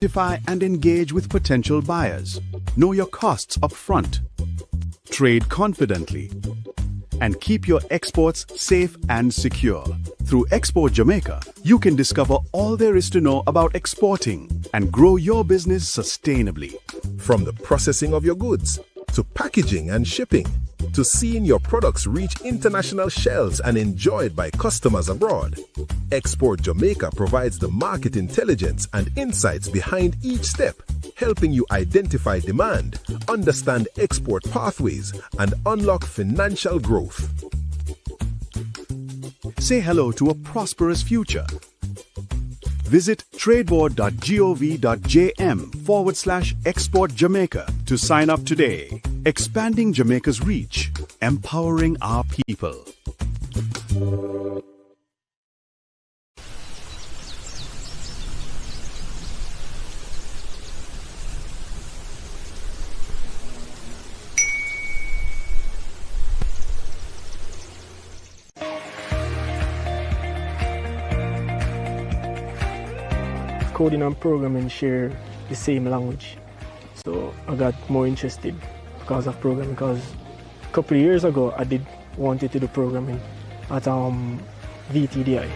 Identify and engage with potential buyers. Know your costs up front. Trade confidently. And keep your exports safe and secure. Through Export Jamaica, you can discover all there is to know about exporting and grow your business sustainably. From the processing of your goods, to packaging and shipping, to seeing your products reach international shelves and enjoyed by customers abroad, Export Jamaica provides the market intelligence and insights behind each step, helping you identify demand, understand export pathways, and unlock financial growth. Say hello to a prosperous future. Visit tradeboard.gov.jm/Export Jamaica to sign up today. Expanding Jamaica's reach, empowering our people. Coding and programming share the same language, so I got more interested because of programming. Because a couple of years ago I did wanted to do programming at VTDI.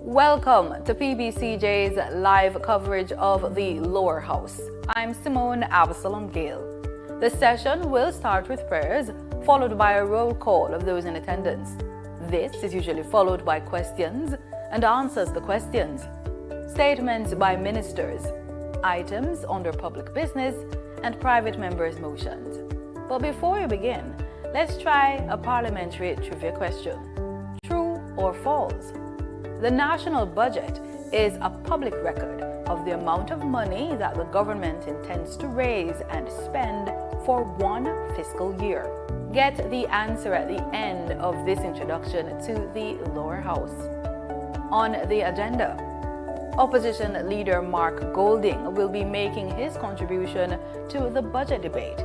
Welcome to PBCJ's live coverage of the Lower House. I'm Simone Absalom Gale. The session will start with prayers, followed by a roll call of those in attendance. This is usually followed by questions and answers to questions, statements by ministers, items under public business, and private members' motions. But before we begin, let's try a parliamentary trivia question. True or false? The national budget is a public record of the amount of money that the government intends to raise and spend for one fiscal year. Get the answer at the end of this introduction to the Lower House. On the agenda, Opposition Leader Mark Golding will be making his contribution to the budget debate.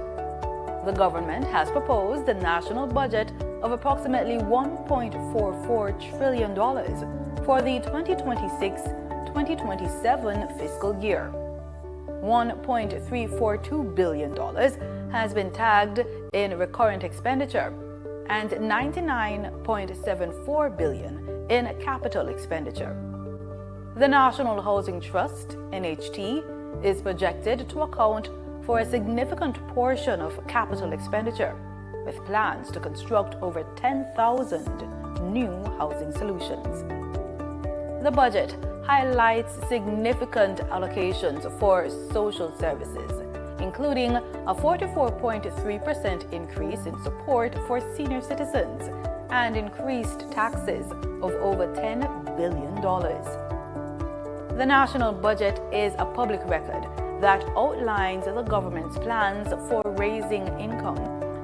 The government has proposed a national budget of approximately $1.44 trillion for the 2026-2027 fiscal year. $1.342 billion has been tagged in recurrent expenditure and $99.74 billion in capital expenditure. The National Housing Trust, NHT, is projected to account for a significant portion of capital expenditure, with plans to construct over 10,000 new housing solutions. The budget highlights significant allocations for social services, including a 44.3% increase in support for senior citizens and increased taxes of over $10 billion. The national budget is a public record that outlines the government's plans for raising income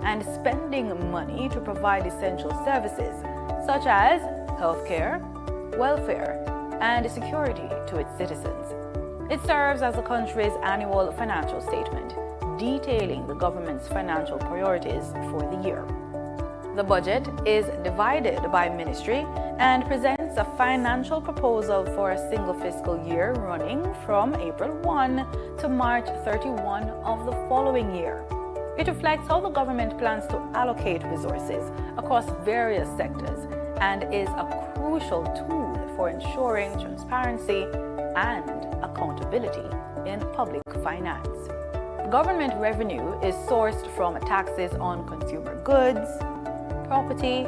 and spending money to provide essential services such as healthcare, welfare, and security to its citizens. It serves as the country's annual financial statement, detailing the government's financial priorities for the year. The budget is divided by ministry and presents a financial proposal for a single fiscal year running from April 1 to March 31 of the following year. It reflects how the government plans to allocate resources across various sectors and is a crucial tool for ensuring transparency and accountability in public finance. Government revenue is sourced from taxes on consumer goods, property,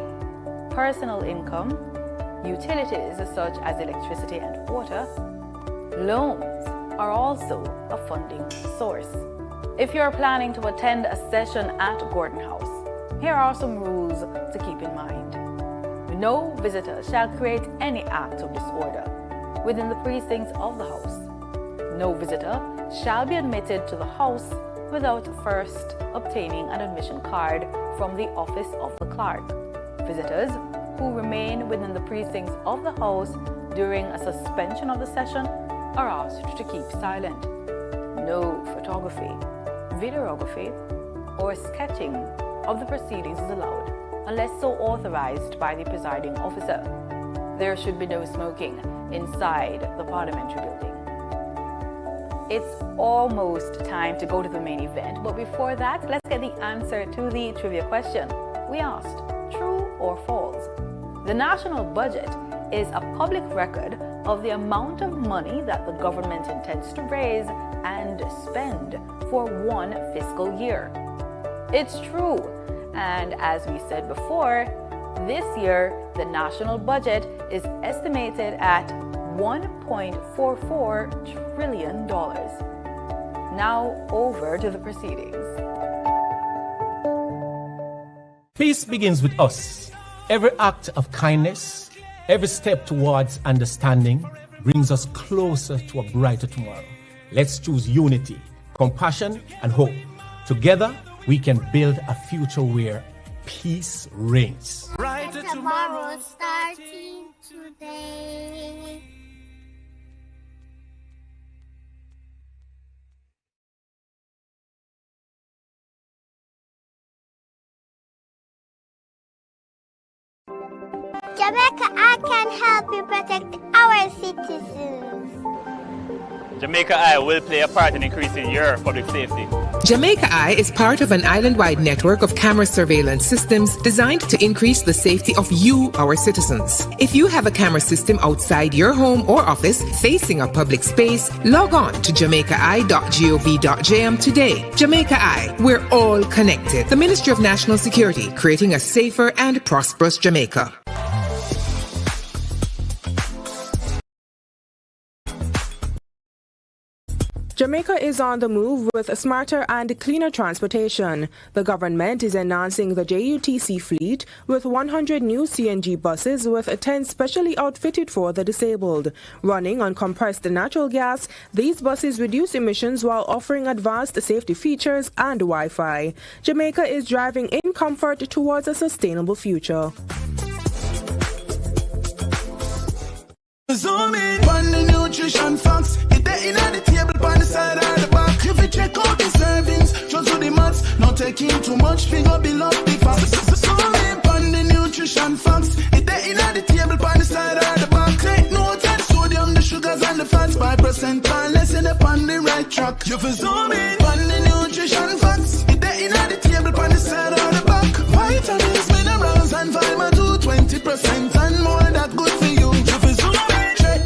personal income, utilities such as electricity and water. Loans are also a funding source. If you're planning to attend a session at Gordon House, here are some rules to keep in mind. No visitor shall create any act of disorder within the precincts of the house. No visitor shall be admitted to the House without first obtaining an admission card from the office of the clerk. Visitors who remain within the precincts of the House during a suspension of the session are asked to keep silent. No photography, videography, or sketching of the proceedings is allowed unless so authorized by the presiding officer. There should be no smoking inside the parliamentary building. It's almost time to go to the main event, but before that, let's get the answer to the trivia question. We asked, true or false? The national budget is a public record of the amount of money that the government intends to raise and spend for one fiscal year. It's true, and as we said before, this year the national budget is estimated at $1.44 trillion. Now over to the proceedings. Peace begins with us. Every act of kindness, every step towards understanding brings us closer to a brighter tomorrow. Let's choose unity, compassion, and hope. Together, we can build a future where peace reigns. Brighter tomorrow starting today. Jamaica, I can help you protect our citizens. Jamaica Eye will play a part in increasing your public safety. Jamaica Eye is part of an island-wide network of camera surveillance systems designed to increase the safety of you, our citizens. If you have a camera system outside your home or office facing a public space, log on to jamaicaeye.gov.jm today. Jamaica Eye, we're all connected. The Ministry of National Security, creating a safer and prosperous Jamaica. Jamaica is on the move with a smarter and cleaner transportation. The government is enhancing the JUTC fleet with 100 new CNG buses with 10 specially outfitted for the disabled. Running on compressed natural gas, these buses reduce emissions while offering advanced safety features and Wi-Fi. Jamaica is driving in comfort towards a sustainable future. Zoom in on the nutrition facts. It there in the table on the side or the back. If you check out the servings, just do the maths. Not taking too much, finger below the facts. Zoom in on the nutrition facts. It there in the table on the side or the back. Take note of the sodium, the sugars and the fats. 5% and less in the on the right track. You feel zoom in on the nutrition facts. It there in the table on the side or the back. Vitamins, minerals and vitamin 2, 20% and more that good for you. You feel zoom in.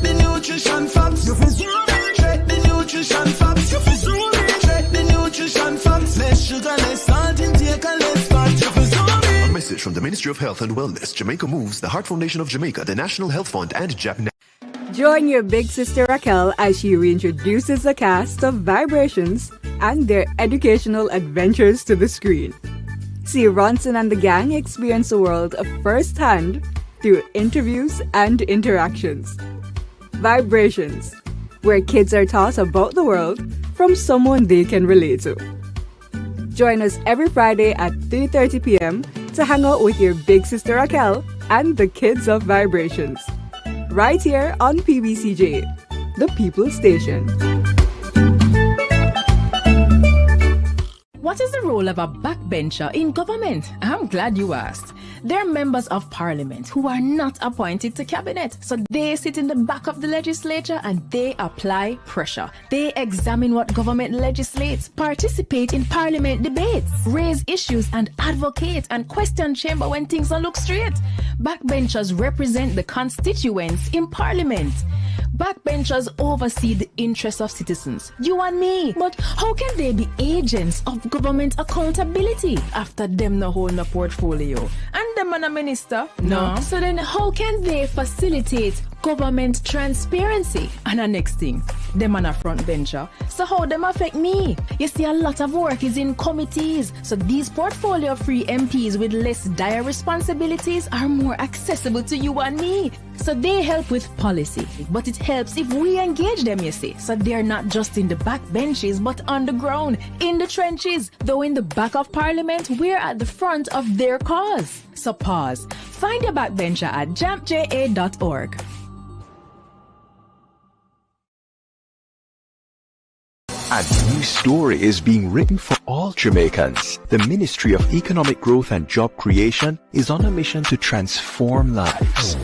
Nutrition facts. You feel zoom in. Check the nutrition facts. You feel zoom in. Check the nutrition facts. Less sugar, less salt intake and less fat. You feel zoom in. A message from the Ministry of Health and Wellness, Jamaica Moves, the Heart Foundation of Jamaica, the National Health Fund, and Japan. Join your big sister Raquel as she reintroduces the cast of Vibrations and their educational adventures to the screen. See Ronson and the gang experience the world of firsthand through interviews and interactions. Vibrations, where kids are taught about the world from someone they can relate to. Join us every Friday at 3:30 p.m. to hang out with your big sister Raquel and the kids of Vibrations. Right here on PBCJ, the People Station. What is the role of a backbencher in government? I'm glad you asked. They're members of parliament who are not appointed to cabinet. So they sit in the back of the legislature and they apply pressure. They examine what government legislates, participate in parliament debates, raise issues and advocate and question chamber when things don't look straight. Backbenchers represent the constituents in parliament. Backbenchers oversee the interests of citizens, you and me. But how can they be agents of government accountability after them no hold a portfolio? And them and a minister? No. So then how can they facilitate government transparency. And the next thing, them on a front bencher. So how them affect me? You see, a lot of work is in committees. So these portfolio-free MPs with less dire responsibilities are more accessible to you and me. So they help with policy, but it helps if we engage them, you see. So they're not just in the back benches, but on the ground, in the trenches. Though in the back of Parliament, we're at the front of their cause. So pause. Find your backbencher at jampja.org. A new story is being written for all Jamaicans. The Ministry of Economic Growth and Job Creation is on a mission to transform lives.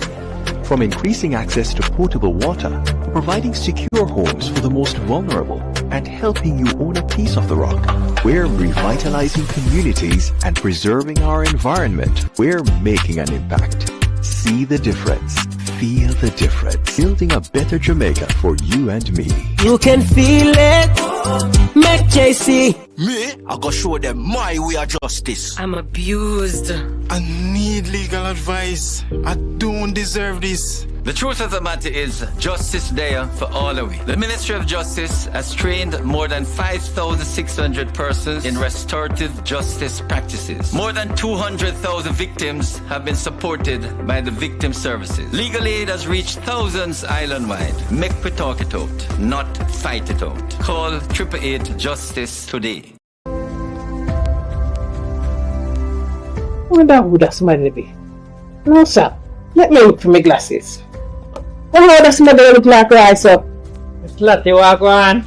From increasing access to potable water, to providing secure homes for the most vulnerable, and helping you own a piece of the rock, we're revitalizing communities and preserving our environment. We're making an impact. See the difference. Feel the difference. Building a better Jamaica for you and me. You can feel it. Make JC. Me? I gotta show them my way of justice. I'm abused. I need legal advice. I don't deserve this. The truth of the matter is, justice there for all of it. The Ministry of Justice has trained more than 5,600 persons in restorative justice practices. More than 200,000 victims have been supported by the victim services. Legal aid has reached thousands island-wide. Make we talk it out, not fight it out. Call 888 Justice today. Wonder who that somebody be? No, sir. Let me look for my glasses. Oh, that somebody look like rice up. It's Lottie, what go on?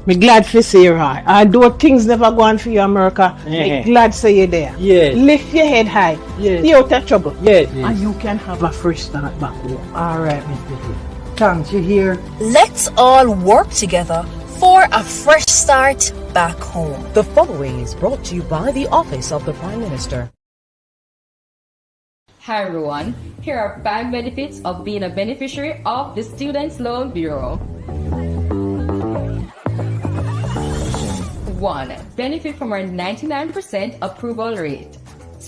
Me glad for see you, right? Although things never go on for you, America, me glad say you there. Yes. Lift your head high. Yes. You're out of trouble. Yes. And you can have a fresh start back home. Alright, Mr. Thanks, you hear? Let's all work together for a fresh start back home. The following is brought to you by the Office of the Prime Minister. Hi everyone, here are 5 benefits of being a beneficiary of the Students' Loan Bureau. 1. Benefit from our 99% approval rate.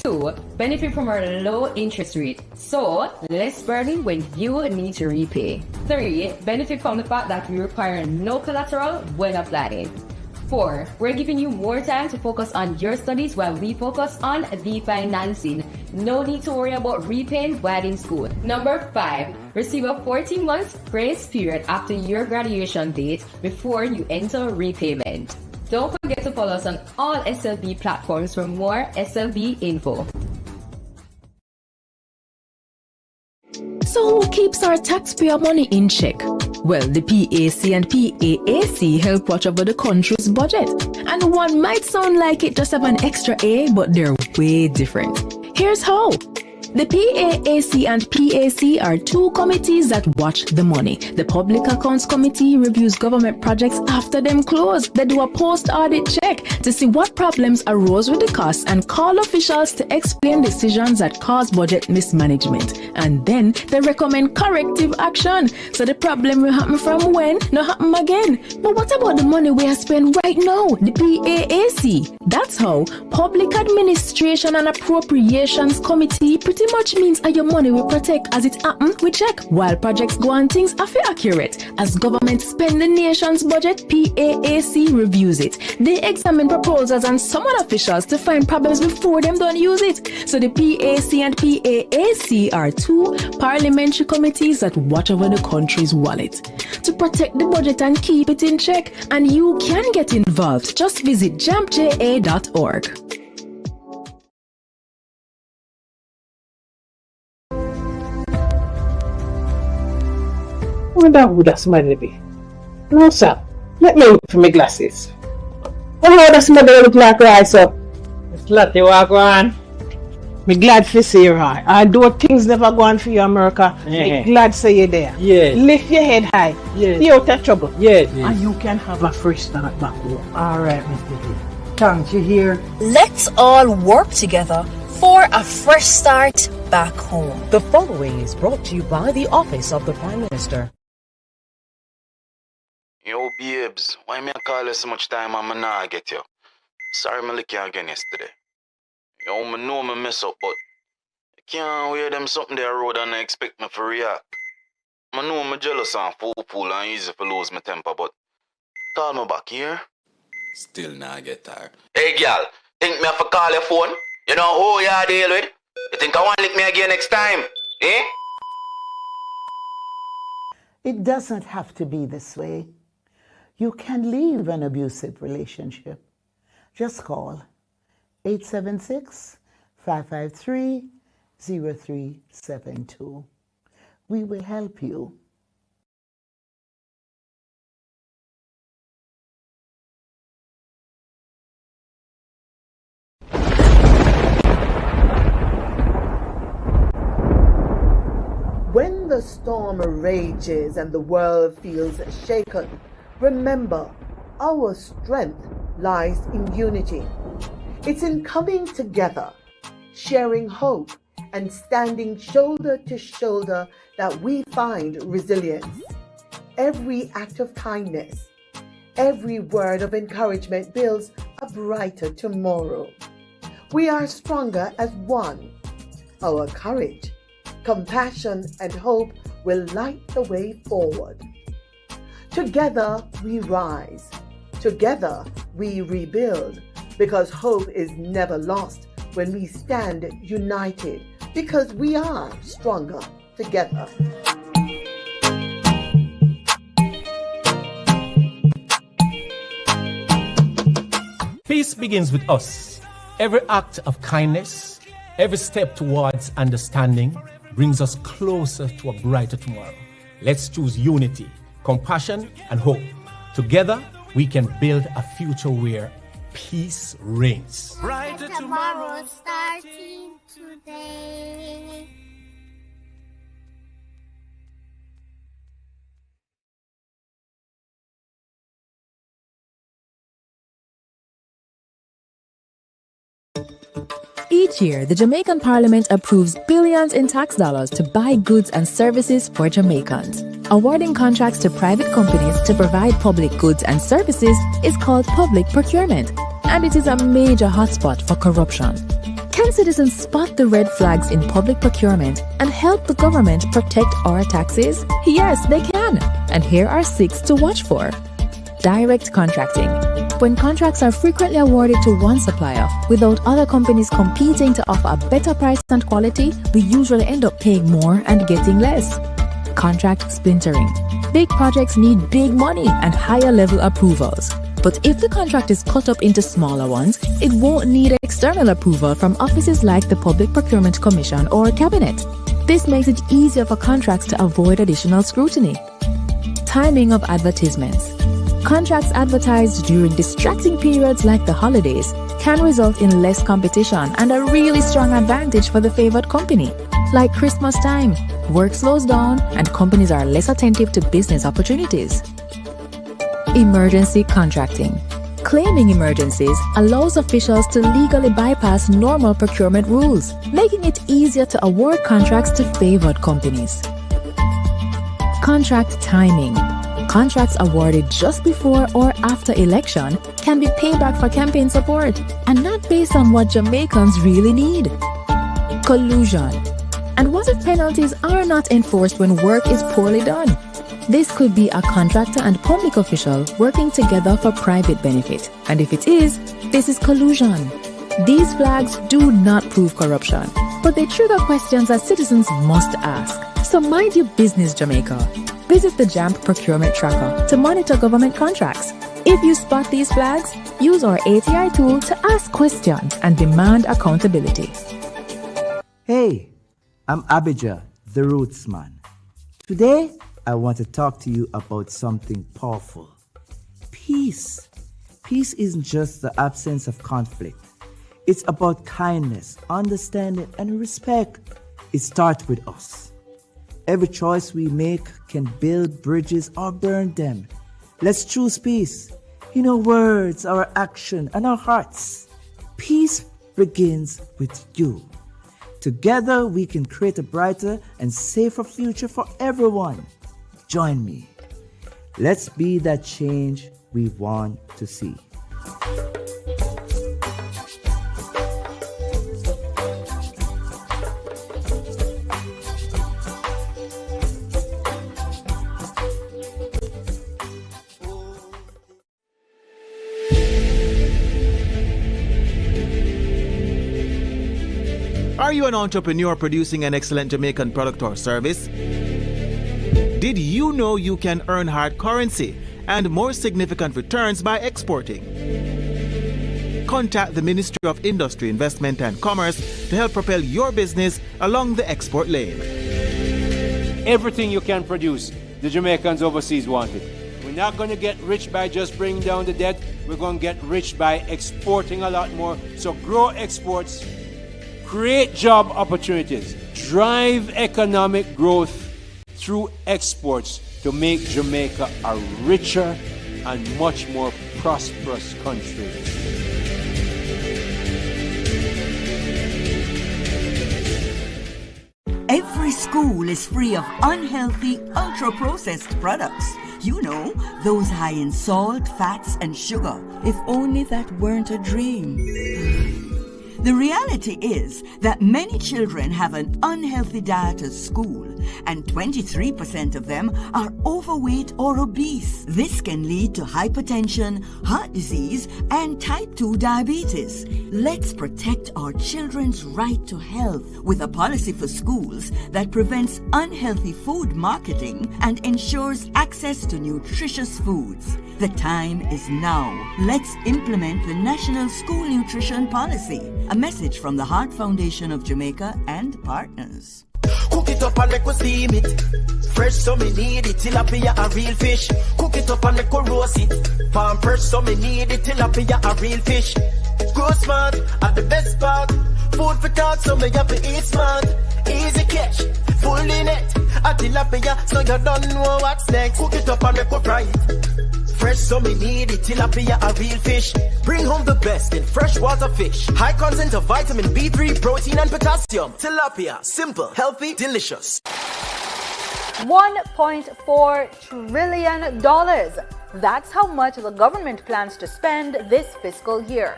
2. Benefit from our low interest rate, so less burden when you need to repay. 3. Benefit from the fact that we require no collateral when applying. 4. We're giving you more time to focus on your studies while we focus on the financing. No need to worry about repaying while in school. Number 5. Receive a 14 months grace period after your graduation date before you enter repayment. Don't forget to follow us on all SLB platforms for more SLB info. So who keeps our taxpayer money in check? Well, the PAC and PAAC help watch over the country's budget. And one might sound like it just have an extra A, but they're way different. Here's how. The PAAC and PAC are 2 committees that watch the money. The Public Accounts Committee reviews government projects after them close. They do a post-audit check to see what problems arose with the costs and call officials to explain decisions that cause budget mismanagement. And then they recommend corrective action. So the problem will happen from when, not happen again. But what about the money we are spending right now? The PAAC. That's how Public Administration and Appropriations Committee pretty much means your money will protect as it happen, we check. While projects go on, things are accurate. As government spend the nation's budget, PAAC reviews it. They examine proposals and summon officials to find problems before them don't use it. So the PAC and PAAC are 2 parliamentary committees that watch over the country's wallet to protect the budget and keep it in check. And you can get involved. Just visit jampja.org. Wonder who that somebody be? No, sir. Let me look for my glasses. Oh, that somebody look like rice up. It's Lottie, what go on? Me glad for see you, right? Although things never go on for you, America, me glad say you there. Yes. Lift your head high. Yes. You're out of trouble. Yes. And you can have a fresh start back home. Alright, Mr. Thanks, you hear? Let's all work together for a fresh start back home. The following is brought to you by the Office of the Prime Minister. Yo, babes, why me I call you so much time and I not get you? Sorry me lick you again yesterday. Yo, me know me mess up, but I can't wear them something there road and I expect me to react. I know I'm jealous and fool and easy for lose my temper, but call me back here. Still not get tired. Hey, girl, think me have to call your phone? You know who you are deal with? You think I want to lick me again next time? Eh? It doesn't have to be this way. You can leave an abusive relationship. Just call 876-553-0372. We will help you. When the storm rages and the world feels shaken, remember, our strength lies in unity. It's in coming together, sharing hope, and standing shoulder to shoulder that we find resilience. Every act of kindness, every word of encouragement builds a brighter tomorrow. We are stronger as one. Our courage, compassion, and hope will light the way forward. Together we rise. Together we rebuild, because hope is never lost when we stand united, because we are stronger together. Peace begins with us. Every act of kindness, every step towards understanding brings us closer to a brighter tomorrow. Let's choose unity, compassion, and hope. Together, we can build a future where peace reigns. Brighter tomorrow starting today. Each year, the Jamaican Parliament approves billions in tax dollars to buy goods and services for Jamaicans. Awarding contracts to private companies to provide public goods and services is called public procurement, and it is a major hotspot for corruption. Can citizens spot the red flags in public procurement and help the government protect our taxes? Yes, they can. And here are 6 to watch for. Direct contracting. When contracts are frequently awarded to one supplier without other companies competing to offer a better price and quality, we usually end up paying more and getting less. Contract splintering. Big projects need big money and higher level approvals. But if the contract is cut up into smaller ones, it won't need external approval from offices like the Public Procurement Commission or Cabinet. This makes it easier for contracts to avoid additional scrutiny. Timing of advertisements. Contracts advertised during distracting periods like the holidays can result in less competition and a really strong advantage for the favored company. Like Christmas time, work slows down and companies are less attentive to business opportunities. Emergency contracting. Claiming emergencies allows officials to legally bypass normal procurement rules, making it easier to award contracts to favored companies. Contract timing. Contracts awarded just before or after election can be payback for campaign support and not based on what Jamaicans really need. Collusion. And what if penalties are not enforced when work is poorly done? This could be a contractor and public official working together for private benefit. And if it is, this is collusion. These flags do not prove corruption, but they trigger questions that citizens must ask. So mind your business, Jamaica. Visit the JAMP Procurement Tracker to monitor government contracts. If you spot these flags, use our ATI tool to ask questions and demand accountability. Hey, I'm Abijah, the Rootsman. Today, I want to talk to you about something powerful. Peace. Peace isn't just the absence of conflict. It's about kindness, understanding, and respect. It starts with us. Every choice we make can build bridges or burn them. Let's choose peace in our words, our action, and our hearts. Peace begins with you. Together, we can create a brighter and safer future for everyone. Join me. Let's be that change we want to see. Are you an entrepreneur producing an excellent Jamaican product or service? Did you know you can earn hard currency and more significant returns by exporting? Contact the Ministry of Industry, Investment and Commerce to help propel your business along the export lane. Everything you can produce, the Jamaicans overseas want it. We're not going to get rich by just bringing down the debt. We're going to get rich by exporting a lot more. So grow exports, create job opportunities, drive economic growth through exports to make Jamaica a richer and much more prosperous country. Every school is free of unhealthy, ultra-processed products. You know, those high in salt, fats, and sugar. If only that weren't a dream. The reality is that many children have an unhealthy diet at school, and 23% of them are overweight or obese. This can lead to hypertension, heart disease, and type 2 diabetes. Let's protect our children's right to health with a policy for schools that prevents unhealthy food marketing and ensures access to nutritious foods. The time is now. Let's implement the National School Nutrition Policy. A message from the Heart Foundation of Jamaica and partners. Cook it up and make we steam it. Fresh so me need it. Tilapia a real fish. Cook it up and make we roast it. Farm fresh so me need it. Tilapia a real fish. Grow smart at the best part. Food for thought so me have to eat smart. Easy catch, fully net. A tilapia so you don't know what's next. Cook it up and make we fry it. Fresh so me need it, tilapia a real fish. Bring home the best in freshwater fish. High content of vitamin B3, protein and potassium. Tilapia, simple, healthy, delicious. $1.4 trillion. That's how much the government plans to spend this fiscal year.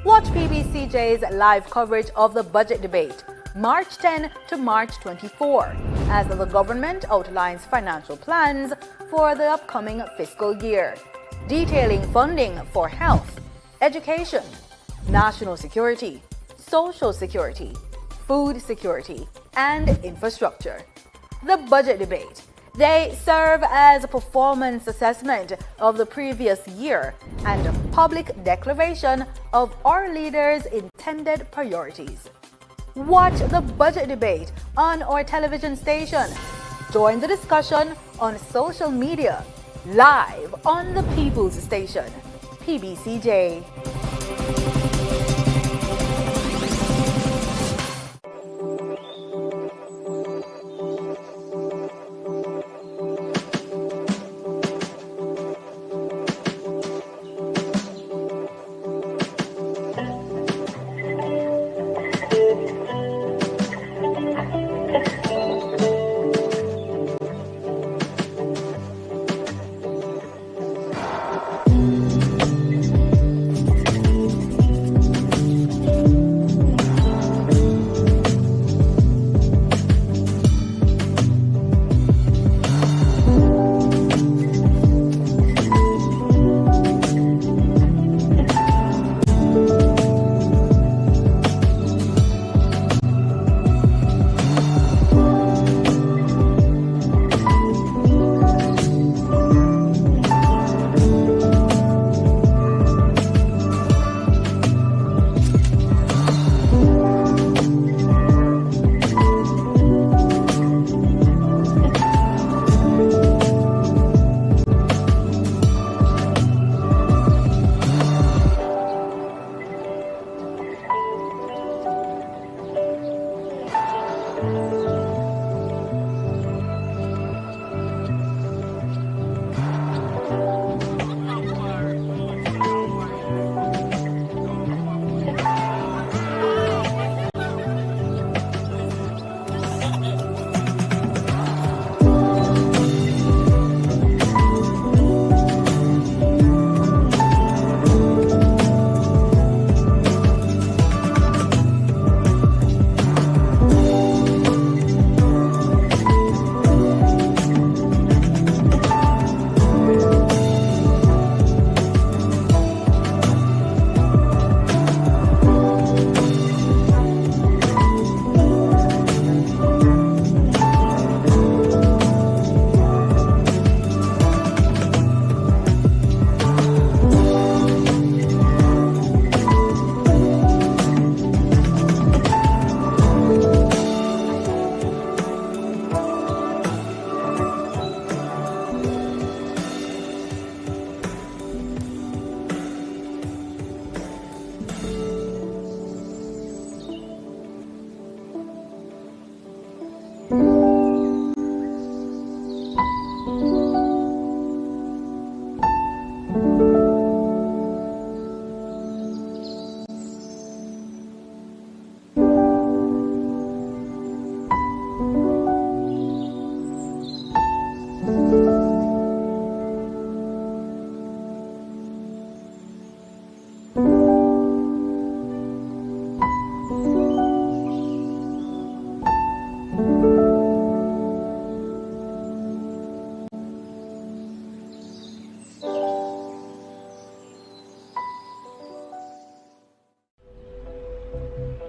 Watch PBCJ's live coverage of the budget debate, March 10 to March 24, as the government outlines financial plans for the upcoming fiscal year, detailing funding for health, education, national security, social security, food security, and infrastructure. The budget debate. They serve as a performance assessment of the previous year and a public declaration of our leaders' intended priorities. Watch the budget debate on our television station. Join the discussion on social media, live on the People's Station, PBCJ.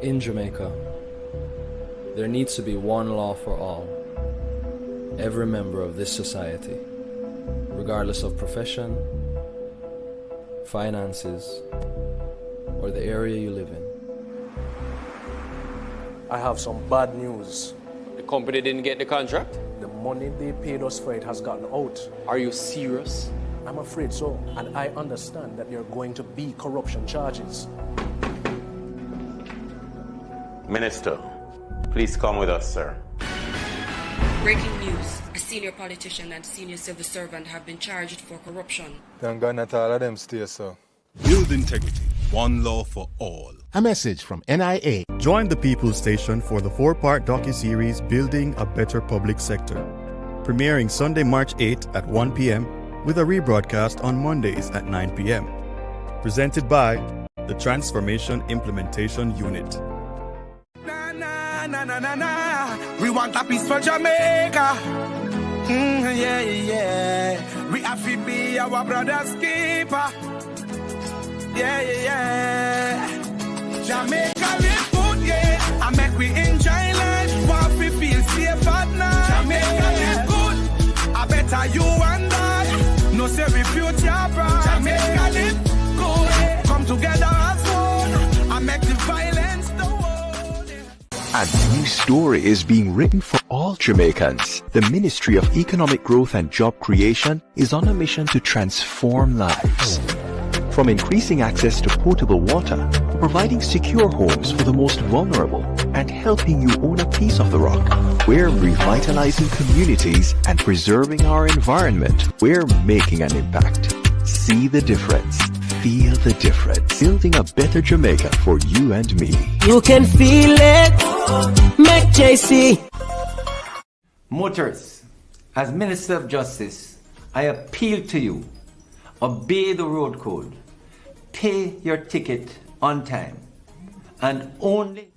In Jamaica, there needs to be one law for all. Every member of this society, regardless of profession, finances, or the area you live in. I have some bad news. The company didn't get the contract? The money they paid us for it has gotten out. Are you serious? I'm afraid so, and I understand that there are going to be corruption charges. Minister, please come with us, sir. Breaking news. A senior politician and senior civil servant have been charged for corruption. Thank God not all of them stay, sir. Build integrity. One law for all. A message from NIA. Join the People's Station for the 4-part docuseries Building a Better Public Sector. Premiering Sunday, March 8 at 1 p.m. with a rebroadcast on Mondays at 9 p.m. Presented by the Transformation Implementation Unit. We want a peace for Jamaica. Yeah, yeah. We have to be our brother's keeper. Yeah, yeah. Jamaica live good, yeah. I make we enjoy life. Want we feel safe at night. Jamaica live good. I better you and I. No say we future bright. Jamaica live good. Come together as one. I make the violence the world. A new story is being written for all Jamaicans. The Ministry of Economic Growth and Job Creation is on a mission to transform lives. From increasing access to potable water, to providing secure homes for the most vulnerable, and helping you own a piece of the rock. We're revitalizing communities and preserving our environment. We're making an impact. See the difference. Feel the difference. Building a better Jamaica for you and me. You can feel it. Make JC. Motorists, as Minister of Justice, I appeal to you. Obey the road code. Pay your ticket on time. And only...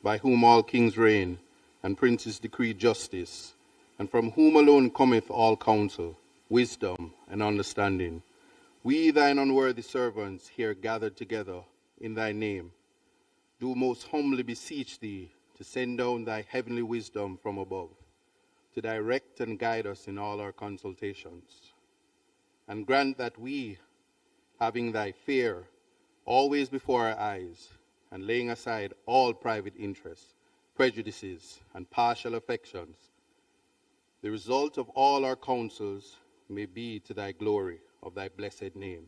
by whom all kings reign, and princes decree justice, and from whom alone cometh all counsel, wisdom, and understanding. We, thine unworthy servants, here gathered together in thy name, do most humbly beseech thee to send down thy heavenly wisdom from above, to direct and guide us in all our consultations. And grant that we, having thy fear always before our eyes, and laying aside all private interests, prejudices, and partial affections, the result of all our counsels may be to thy glory of thy blessed name,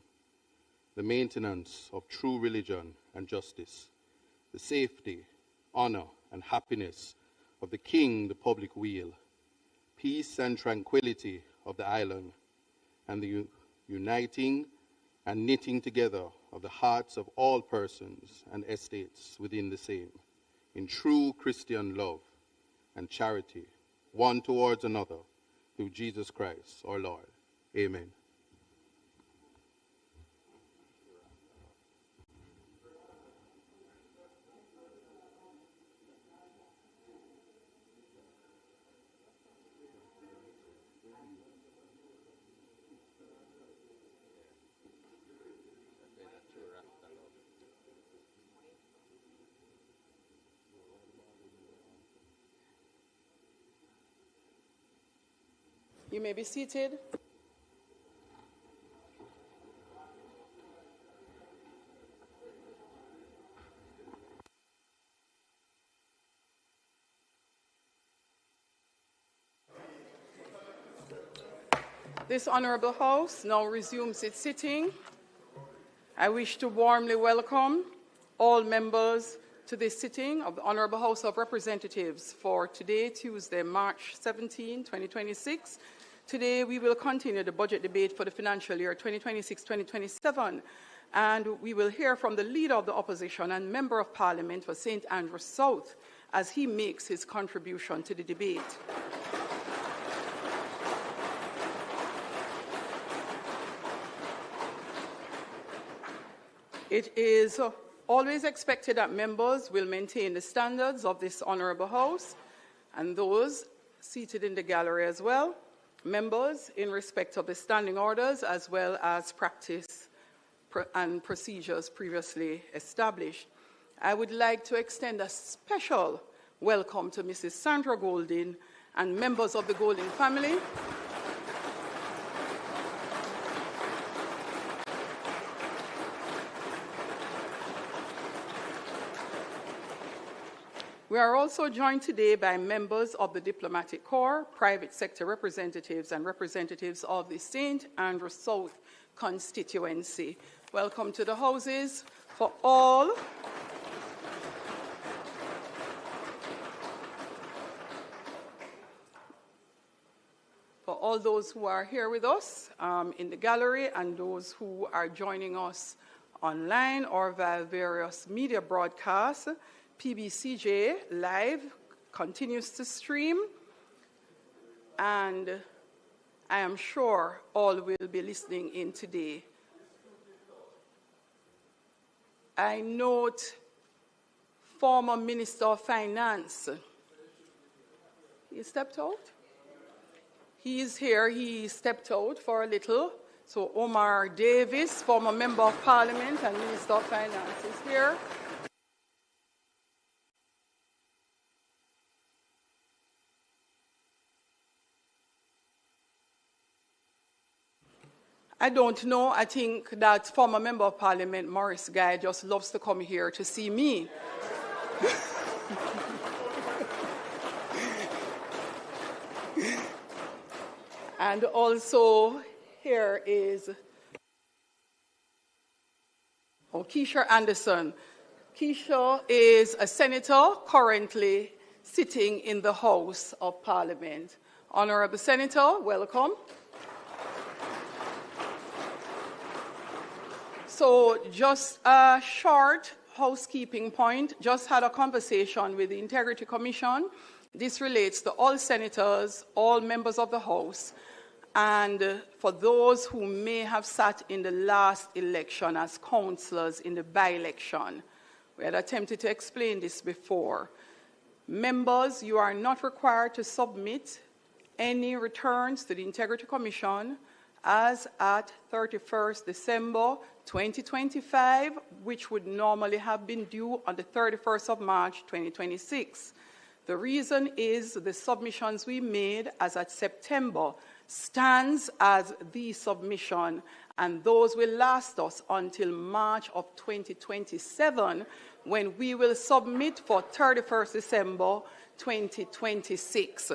the maintenance of true religion and justice, the safety, honor, and happiness of the king, the public weal, peace and tranquility of the island, and the uniting and knitting together of the hearts of all persons and estates within the same, in true Christian love and charity, one towards another, through Jesus Christ our Lord. Amen. You may be seated. This Honourable House now resumes its sitting. I wish to warmly welcome all members to this sitting of the Honourable House of Representatives for today, Tuesday, March 17, 2026, Today, we will continue the budget debate for the financial year 2026-2027, and we will hear from the Leader of the Opposition and Member of Parliament for St. Andrews South as he makes his contribution to the debate. It is always expected that members will maintain the standards of this Honourable House, and those seated in the gallery as well, members in respect of the standing orders as well as practice and procedures previously established. I would like to extend a special welcome to Mrs. Sandra Golding and members of the Golding family. We are also joined today by members of the Diplomatic Corps, private sector representatives, and representatives of the St. Andrews South constituency. Welcome to the houses. For all those who are here with us in the gallery and those who are joining us online or via various media broadcasts, PBCJ Live continues to stream, and I am sure all will be listening in today. I note former Minister of Finance. He stepped out? He is here. He stepped out for a little. So Omar Davis, former Member of Parliament and Minister of Finance, is here. I don't know. I think that former Member of Parliament, Morris Guy, just loves to come here to see me. And also, here is Keisha Anderson. Keisha is a senator currently sitting in the House of Parliament. Honourable Senator, welcome. So just a short housekeeping point. Just had a conversation with the Integrity Commission. This relates to all senators, all members of the House, and for those who may have sat in the last election as councillors in the by-election. We had attempted to explain this before. Members, you are not required to submit any returns to the Integrity Commission as at 31st December 2025, which would normally have been due on the 31st of March 2026. The reason is the submissions we made as at September stands as the submission, and those will last us until March of 2027, when we will submit for 31st December 2026.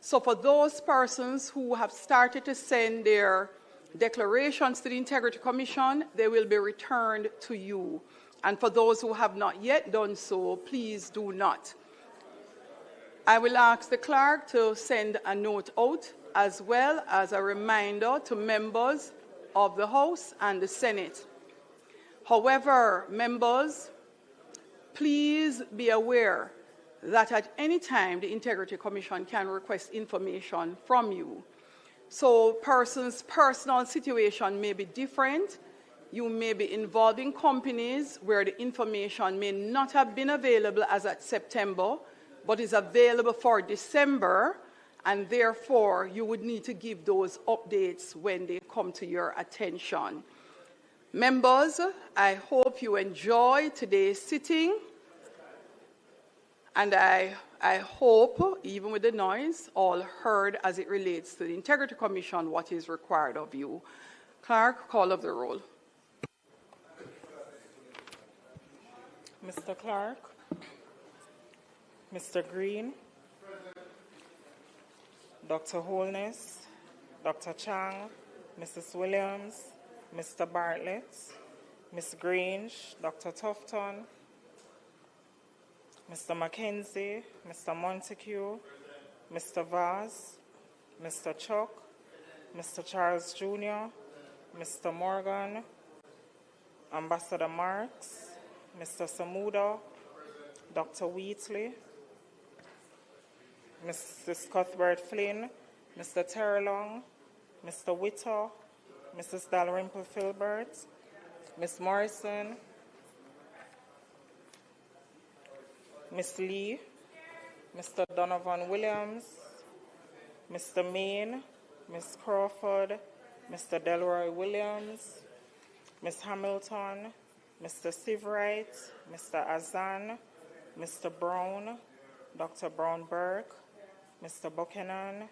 So for those persons who have started to send their declarations to the Integrity Commission, they will be returned to you. And for those who have not yet done so, please do not. I will ask the clerk to send a note out, as well as a reminder to members of the House and the Senate. However, members, please be aware that at any time the Integrity Commission can request information from you. So persons' personal situation may be different. You may be involved in companies where the information may not have been available as at September, but is available for December, and therefore you would need to give those updates when they come to your attention. Members, I hope you enjoy today's sitting, and I hope, even with the noise, all heard as it relates to the Integrity Commission what is required of you. Clerk, call of the roll. Mr. Clark, Mr. Green, Dr. Holness, Dr. Chang, Mrs. Williams, Mr. Bartlett, Ms. Grange, Dr. Tufton, Mr. Mackenzie, Mr. Montague, Mr. Vaz, Mr. Chuck, Mr. Charles Jr., Mr. Morgan, Ambassador Marks, Mr. Samuda, Dr. Wheatley, Mrs. Cuthbert Flynn, Mr. Terrelong, Mr. Witter, Mrs. Dalrymple Filbert, Miss Morrison, Miss Lee, Mr. Donovan Williams, Mr. Main, Miss Crawford, Mr. Delroy Williams, Miss Hamilton, Mr. Sivrite, Mr. Azan, Mr. Brown, Dr. Brown Burke, Mr. Buchanan,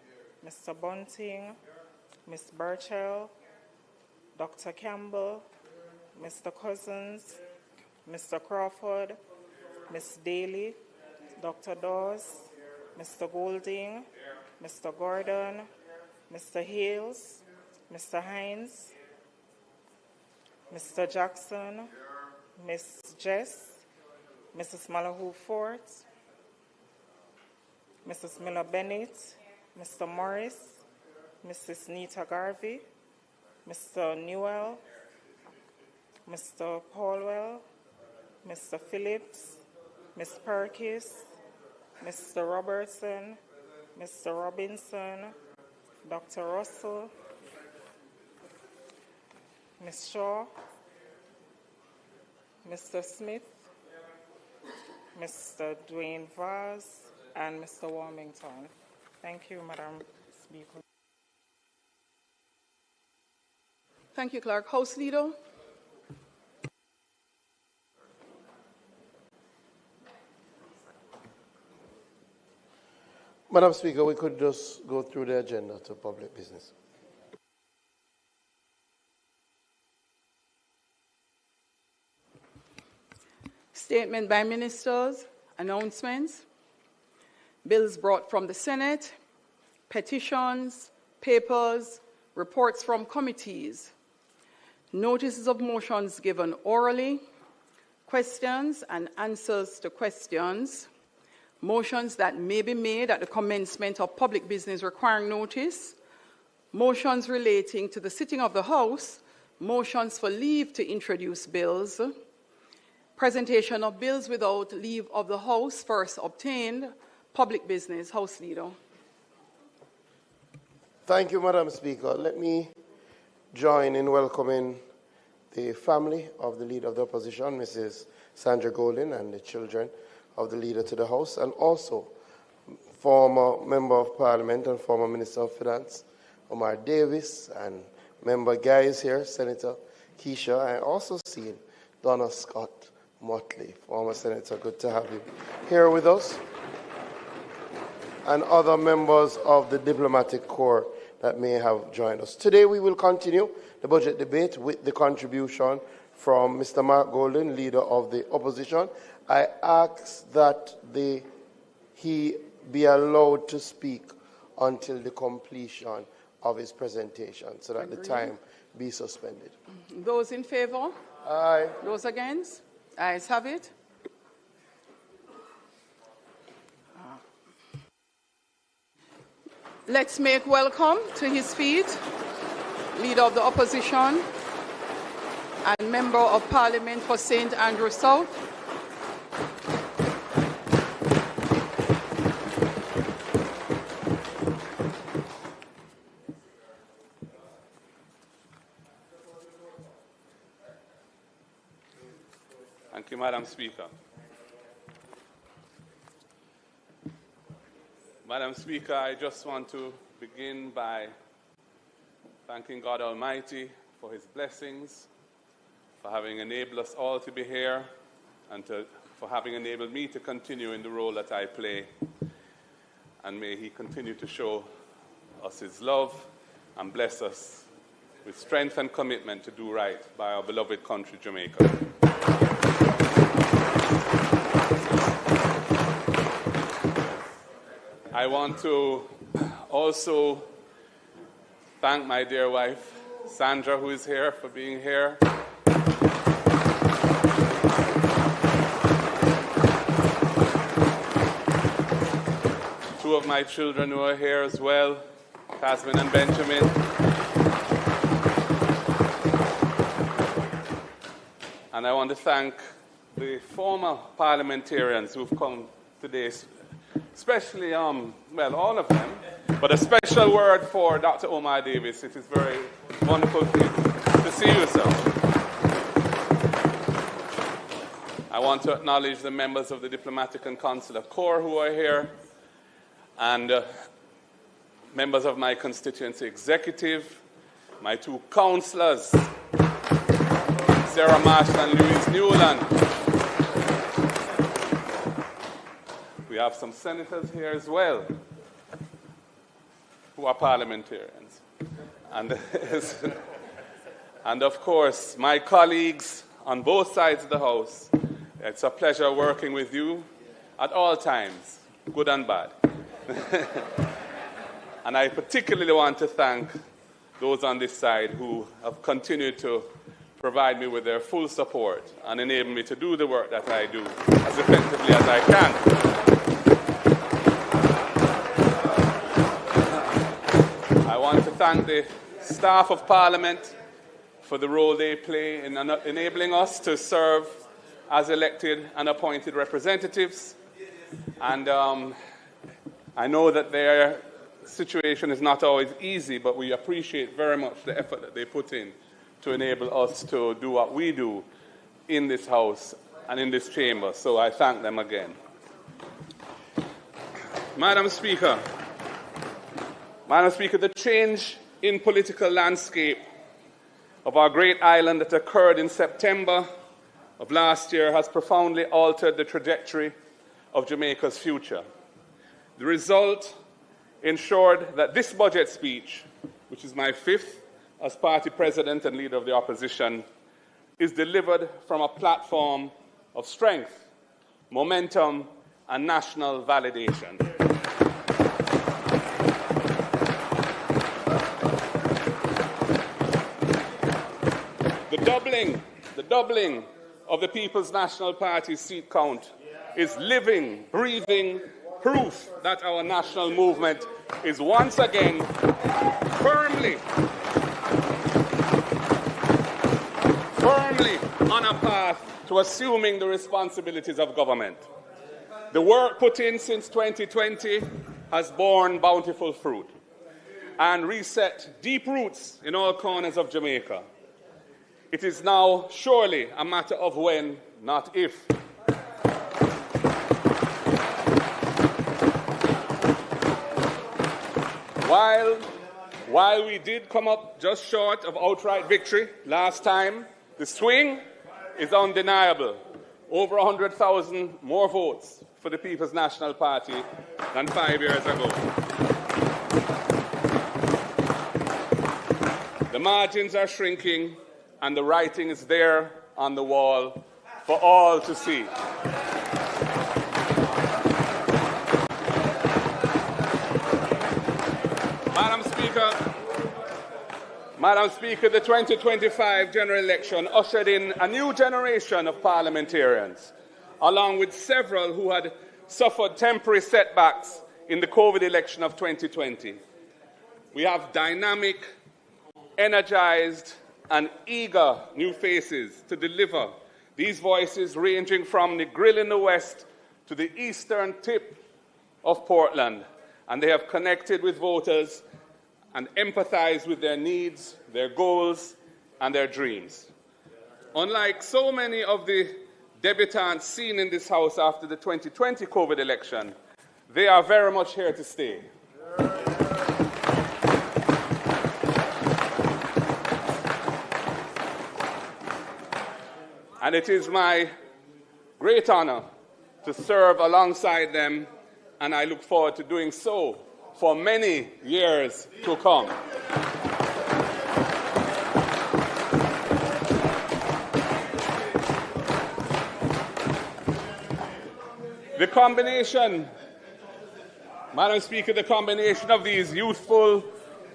Mr. Bunting, Miss Burchell, Dr. Campbell, Mr. Cousins, Mr. Crawford, Miss Daly, Dr. Dawes, Mr. Golding, Mr. Gordon, Mr. Hales, Mr. Hines, Mr. Jackson, Miss Jess, Mrs. Malahoo Fort, Mrs. Miller Bennett, Mr. Morris, Mrs. Nita Garvey, Mr. Newell, Mr. Paulwell, Mr. Phillips, Miss Perkis, Mr. Robertson, Mr. Robinson, Dr. Russell, Ms. Shaw, Mr. Smith, Mr. Dwayne Vaz, and Mr. Warmington. Thank you, Madam Speaker. Thank you, Clerk. House Leader. Madam Speaker, we could just go through the agenda to public business. Statement by ministers, announcements, bills brought from the Senate, petitions, papers, reports from committees, notices of motions given orally, questions and answers to questions, motions that may be made at the commencement of public business requiring notice, motions relating to the sitting of the House, motions for leave to introduce bills, presentation of bills without leave of the House first obtained, public business. House Leader. Thank you, Madam Speaker. Let me join in welcoming the family of the Leader of the Opposition, Mrs. Sandra Golden, and the children of the Leader to the House, and also former Member of Parliament and former Minister of Finance, Omar Davis, and Member Guy is here, Senator Keisha. I also see Donna Scott Motley, former Senator. Good to have you here with us. And other members of the diplomatic corps that may have joined us. Today we will continue the budget debate with the contribution from Mr. Mark Golden, Leader of the Opposition. I ask that he be allowed to speak until the completion of his presentation so that the time be suspended. Those in favor? Aye. Those against? Ayes have it. Let's make welcome to his feet, Leader of the Opposition and Member of Parliament for St. Andrew South, Thank you, Madam Speaker. Madam Speaker, I just want to begin by thanking God Almighty for his blessings, for having enabled us all to be here, and for having enabled me to continue in the role that I play. And may he continue to show us his love and bless us with strength and commitment to do right by our beloved country, Jamaica. I want to also thank my dear wife, Sandra, who is here, for being here. Two of my children who are here as well, Tasman and Benjamin. And I want to thank the former parliamentarians who've come today, especially, well, all of them, but a special word for Dr. Omar Davis. It is very wonderful to see you, sir. I want to acknowledge the members of the Diplomatic and Consular Corps who are here, and members of my constituency executive, my two councillors, Sarah Marshall and Louise Newland. We have some senators here as well who are parliamentarians. And of course, my colleagues on both sides of the House. It's a pleasure working with you at all times, good and bad. And I particularly want to thank those on this side who have continued to provide me with their full support and enable me to do the work that I do as effectively as I can. I want to thank the staff of Parliament for the role they play in enabling us to serve as elected and appointed representatives. And I know that their situation is not always easy, but we appreciate very much the effort that they put in to enable us to do what we do in this House and in this chamber. So I thank them again. Madam Speaker, the change in political landscape of our great island that occurred in September of last year has profoundly altered the trajectory of Jamaica's future. The result ensured that this budget speech, which is my fifth as party president and leader of the opposition, is delivered from a platform of strength, momentum, and national validation. The doubling of the People's National Party's seat count is living, breathing proof that our national movement is once again firmly on a path to assuming the responsibilities of government. The work put in since 2020 has borne bountiful fruit and reset deep roots in all corners of Jamaica. It is now surely a matter of when, not if. While we did come up just short of outright victory last time, the swing is undeniable. Over 100,000 more votes for the People's National Party than 5 years ago. The margins are shrinking, and the writing is there on the wall for all to see. Madam Speaker, the 2025 general election ushered in a new generation of parliamentarians, along with several who had suffered temporary setbacks in the COVID election of 2020. We have dynamic, energized, and eager new faces to deliver, these voices ranging from the Grill in the West to the eastern tip of Portland, and they have connected with voters and empathized with their needs, their goals, and their dreams. Unlike so many of the debutants seen in this House after the 2020 COVID election, they are very much here to stay. And it is my great honor to serve alongside them, and I look forward to doing so for many years to come. The combination, Madam Speaker, the combination of these youthful,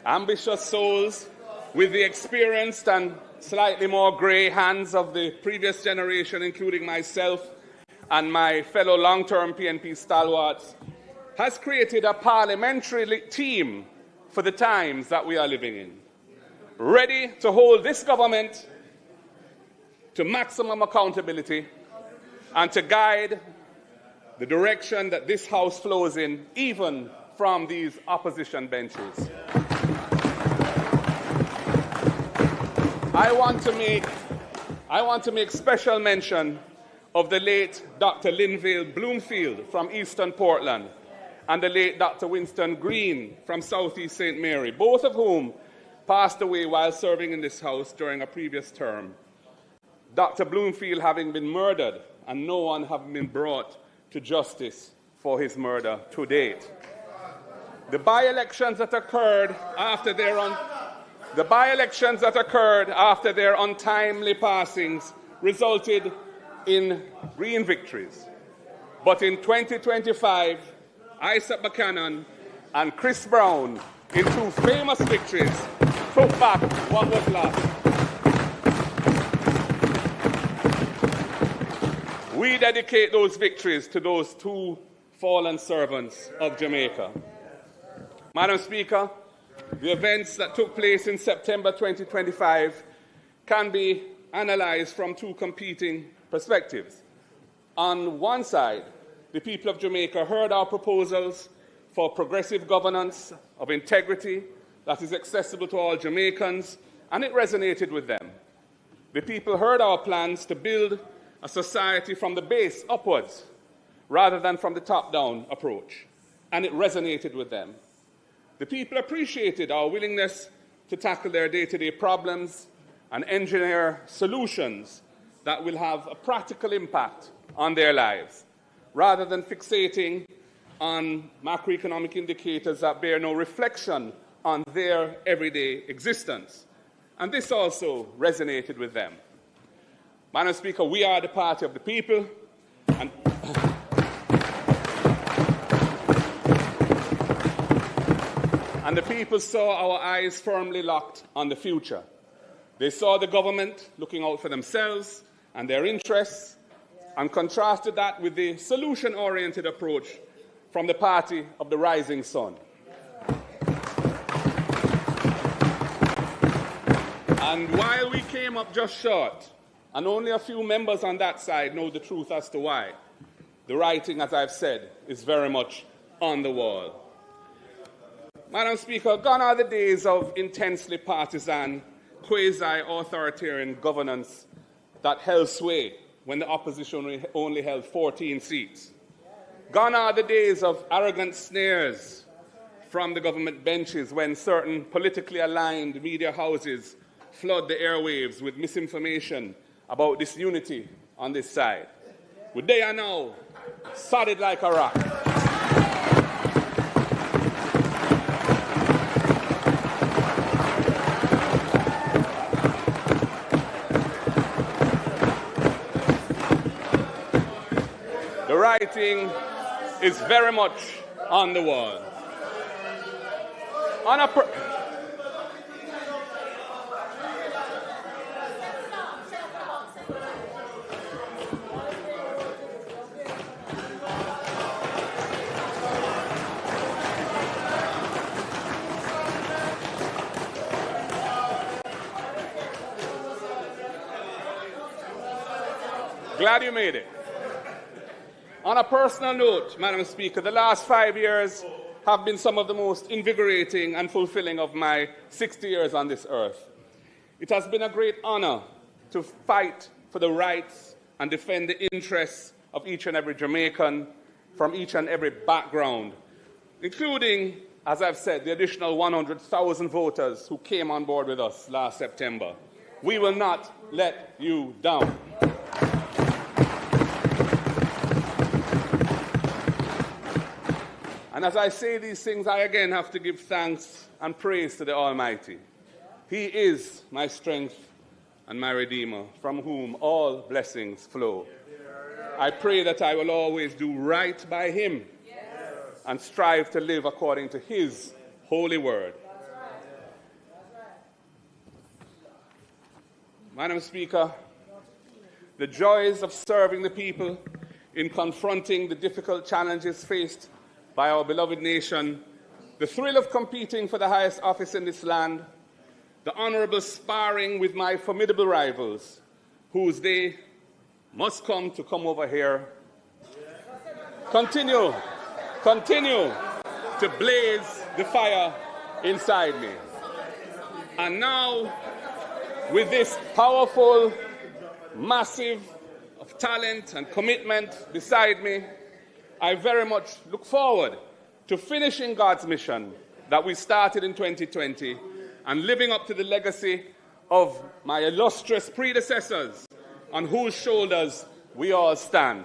ambitious souls with the experienced and slightly more grey hands of the previous generation, including myself and my fellow long-term PNP stalwarts, has created a parliamentary team for the times that we are living in, ready to hold this government to maximum accountability and to guide the direction that this House flows in, even from these opposition benches. I want to make special mention of the late Dr. Linvale Bloomfield from Eastern Portland and the late Dr. Winston Green from Southeast St. Mary, both of whom passed away while serving in this House during a previous term. Dr. Bloomfield having been murdered and no one having been brought to justice for his murder to date. The by-elections that occurred after their untimely passings resulted in Green victories. But in 2025, Isaac Buchanan and Chris Brown, in two famous victories, took back what was lost. We dedicate those victories to those two fallen servants of Jamaica. Madam Speaker, the events that took place in September 2025 can be analysed from two competing perspectives. On one side, the people of Jamaica heard our proposals for progressive governance of integrity that is accessible to all Jamaicans, and it resonated with them. The people heard our plans to build a society from the base upwards rather than from the top-down approach, and it resonated with them. The people appreciated our willingness to tackle their day-to-day problems and engineer solutions that will have a practical impact on their lives, rather than fixating on macroeconomic indicators that bear no reflection on their everyday existence. And this also resonated with them. Madam Speaker, we are the party of the people, and the people saw our eyes firmly locked on the future. They saw the government looking out for themselves and their interests, and contrasted that with the solution-oriented approach from the party of the rising sun. And while we came up just short, and only a few members on that side know the truth as to why, the writing, as I've said, is very much on the wall. Madam Speaker, gone are the days of intensely partisan, quasi-authoritarian governance that held sway when the opposition only held 14 seats. Gone are the days of arrogant sneers from the government benches when certain politically aligned media houses flood the airwaves with misinformation about disunity on this side. Well, they are now solid like a rock. The writing is very much on the wall. Glad you made it. On a personal note, Madam Speaker, the last 5 years have been some of the most invigorating and fulfilling of my 60 years on this earth. It has been a great honor to fight for the rights and defend the interests of each and every Jamaican from each and every background, including, as I've said, the additional 100,000 voters who came on board with us last September. We will not let you down. And as I say these things, I again have to give thanks and praise to the Almighty. He is my strength and my Redeemer, from whom all blessings flow. I pray that I will always do right by Him and strive to live according to His holy word. Madam Speaker, the joys of serving the people in confronting the difficult challenges faced by our beloved nation, the thrill of competing for the highest office in this land, the honorable sparring with my formidable rivals, whose day must come to come over here, continue to blaze the fire inside me. And now, with this powerful, massive of talent and commitment beside me, I very much look forward to finishing God's mission that we started in 2020 and living up to the legacy of my illustrious predecessors on whose shoulders we all stand.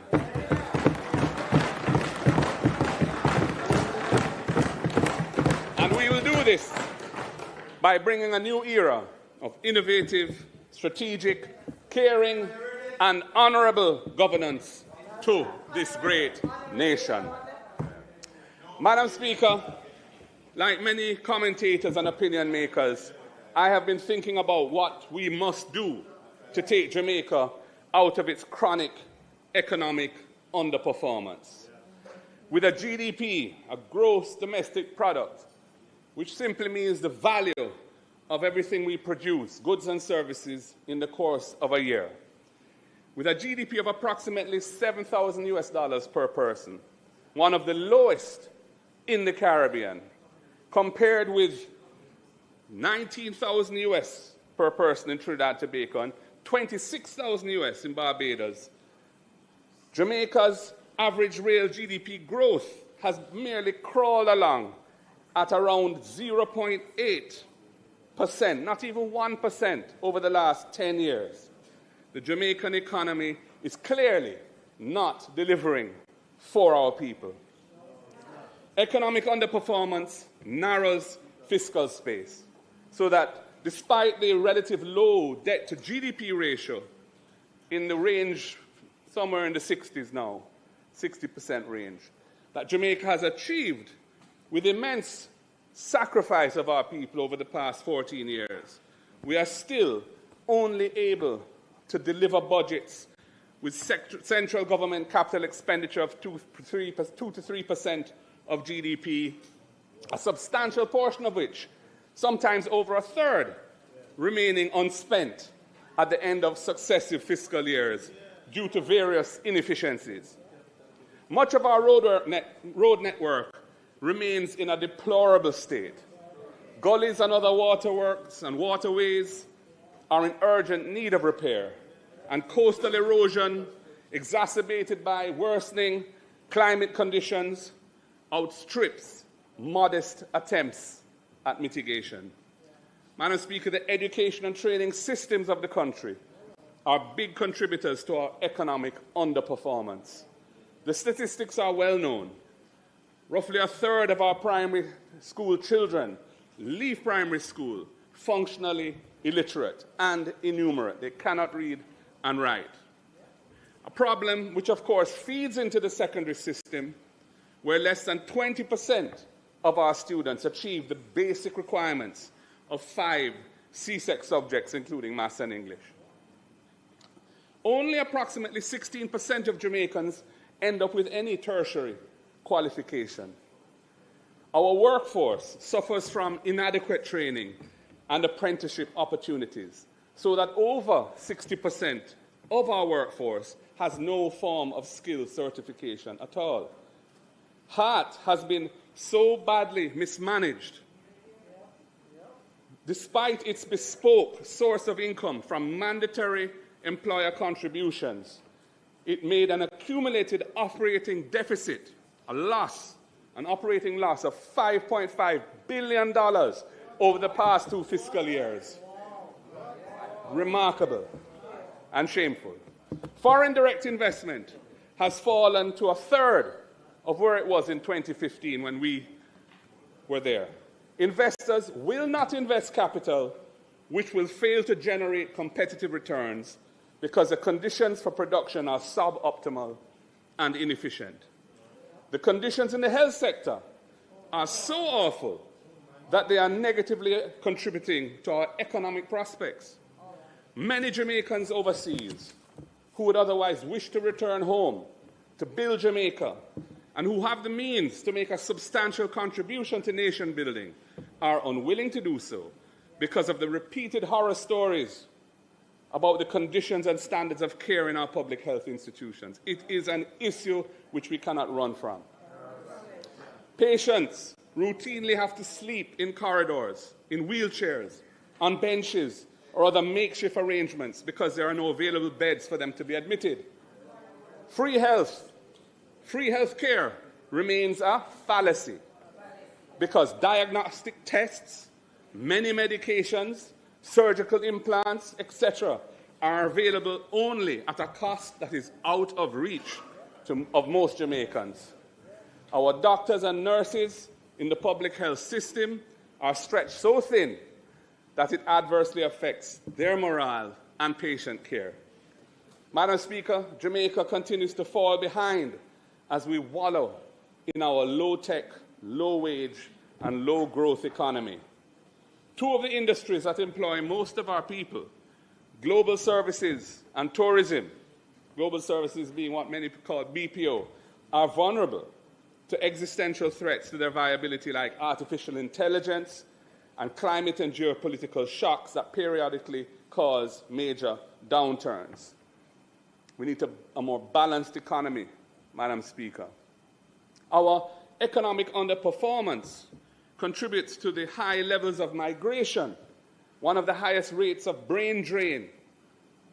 And we will do this by bringing a new era of innovative, strategic, caring, and honorable governance to this great nation. Madam Speaker, like many commentators and opinion makers, I have been thinking about what we must do to take Jamaica out of its chronic economic underperformance. With a GDP, a gross domestic product, which simply means the value of everything we produce, goods and services, in the course of a year. With a GDP of approximately $7,000 per person, one of the lowest in the Caribbean, compared with 19,000 US per person in Trinidad and Tobago and 26,000 US in Barbados. Jamaica's average real GDP growth has merely crawled along at around 0.8%, not even 1% over the last 10 years. The Jamaican economy is clearly not delivering for our people. Economic underperformance narrows fiscal space, so that despite the relative low debt-to-GDP ratio in the range somewhere in the 60s now, 60% range, that Jamaica has achieved with immense sacrifice of our people over the past 14 years, we are still only able to deliver budgets with central government capital expenditure of 2 to 3% of GDP, a substantial portion of which, sometimes over a third, remaining unspent at the end of successive fiscal years due to various inefficiencies. Much of our road network remains in a deplorable state. Gullies and other waterworks and waterways are in urgent need of repair, and coastal erosion, exacerbated by worsening climate conditions, outstrips modest attempts at mitigation. Madam Speaker, the education and training systems of the country are big contributors to our economic underperformance. The statistics are well known. Roughly a third of our primary school children leave primary school functionally illiterate and innumerate. They cannot read and write. A problem which, of course, feeds into the secondary system, where less than 20% of our students achieve the basic requirements of 5 CSEC subjects, including Maths and English. Only approximately 16% of Jamaicans end up with any tertiary qualification. Our workforce suffers from inadequate training and apprenticeship opportunities, so that over 60% of our workforce has no form of skill certification at all. HEART has been so badly mismanaged, despite its bespoke source of income from mandatory employer contributions. It made an accumulated operating deficit, an operating loss of $5.5 billion over the past 2 fiscal years. Remarkable and shameful. Foreign direct investment has fallen to a third of where it was in 2015 when we were there. Investors will not invest capital which will fail to generate competitive returns because the conditions for production are suboptimal and inefficient. The conditions in the health sector are so awful that they are negatively contributing to our economic prospects. Many Jamaicans overseas who would otherwise wish to return home to build Jamaica and who have the means to make a substantial contribution to nation building are unwilling to do so because of the repeated horror stories about the conditions and standards of care in our public health institutions. It is an issue which we cannot run from. Patients routinely have to sleep in corridors, in wheelchairs, on benches, or other makeshift arrangements because there are no available beds for them to be admitted. Free health care remains a fallacy because diagnostic tests, many medications, surgical implants, etc., are available only at a cost that is out of reach of most Jamaicans. Our doctors and nurses in the public health system are stretched so thin that it adversely affects their morale and patient care. Madam Speaker, Jamaica continues to fall behind as we wallow in our low-tech, low-wage, and low-growth economy. Two of the industries that employ most of our people, global services and tourism, global services being what many people call BPO, are vulnerable to existential threats to their viability like artificial intelligence and climate and geopolitical shocks that periodically cause major downturns. We need a more balanced economy, Madam Speaker. Our economic underperformance contributes to the high levels of migration, one of the highest rates of brain drain,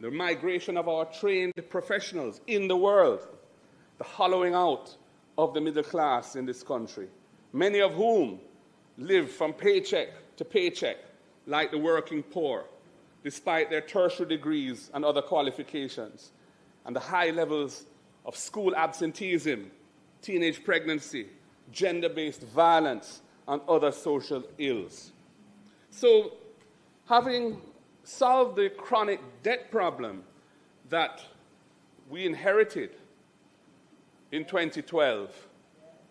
the migration of our trained professionals in the world, the hollowing out of the middle class in this country, many of whom live from paycheck to paycheck like the working poor, despite their tertiary degrees and other qualifications, and the high levels of school absenteeism, teenage pregnancy, gender-based violence, and other social ills. So, having solved the chronic debt problem that we inherited in 2012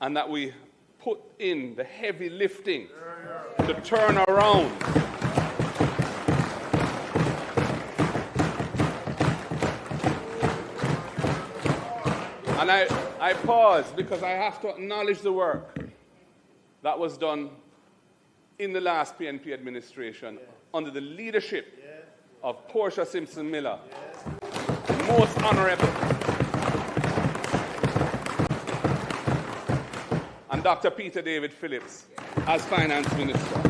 and that we put in the heavy lifting to turn around and I pause because I have to acknowledge the work that was done in the last PNP administration under the leadership of Portia Simpson Miller, most honorable, and Dr. Peter David Phillips as finance minister.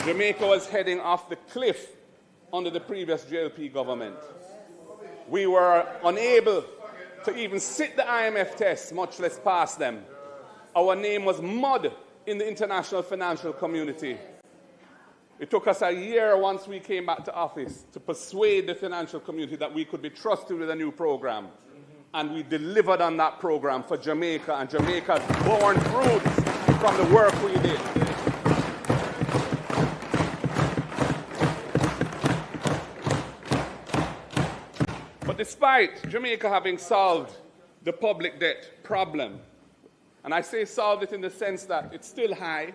Jamaica was heading off the cliff under the previous JLP government. We were unable to even sit the IMF tests, much less pass them. Our name was mud in the international financial community. It took us a year once we came back to office to persuade the financial community that we could be trusted with a new program. And we delivered on that program for Jamaica, and Jamaica's borne fruits from the work we did. But despite Jamaica having solved the public debt problem, and I say solved it in the sense that it's still high,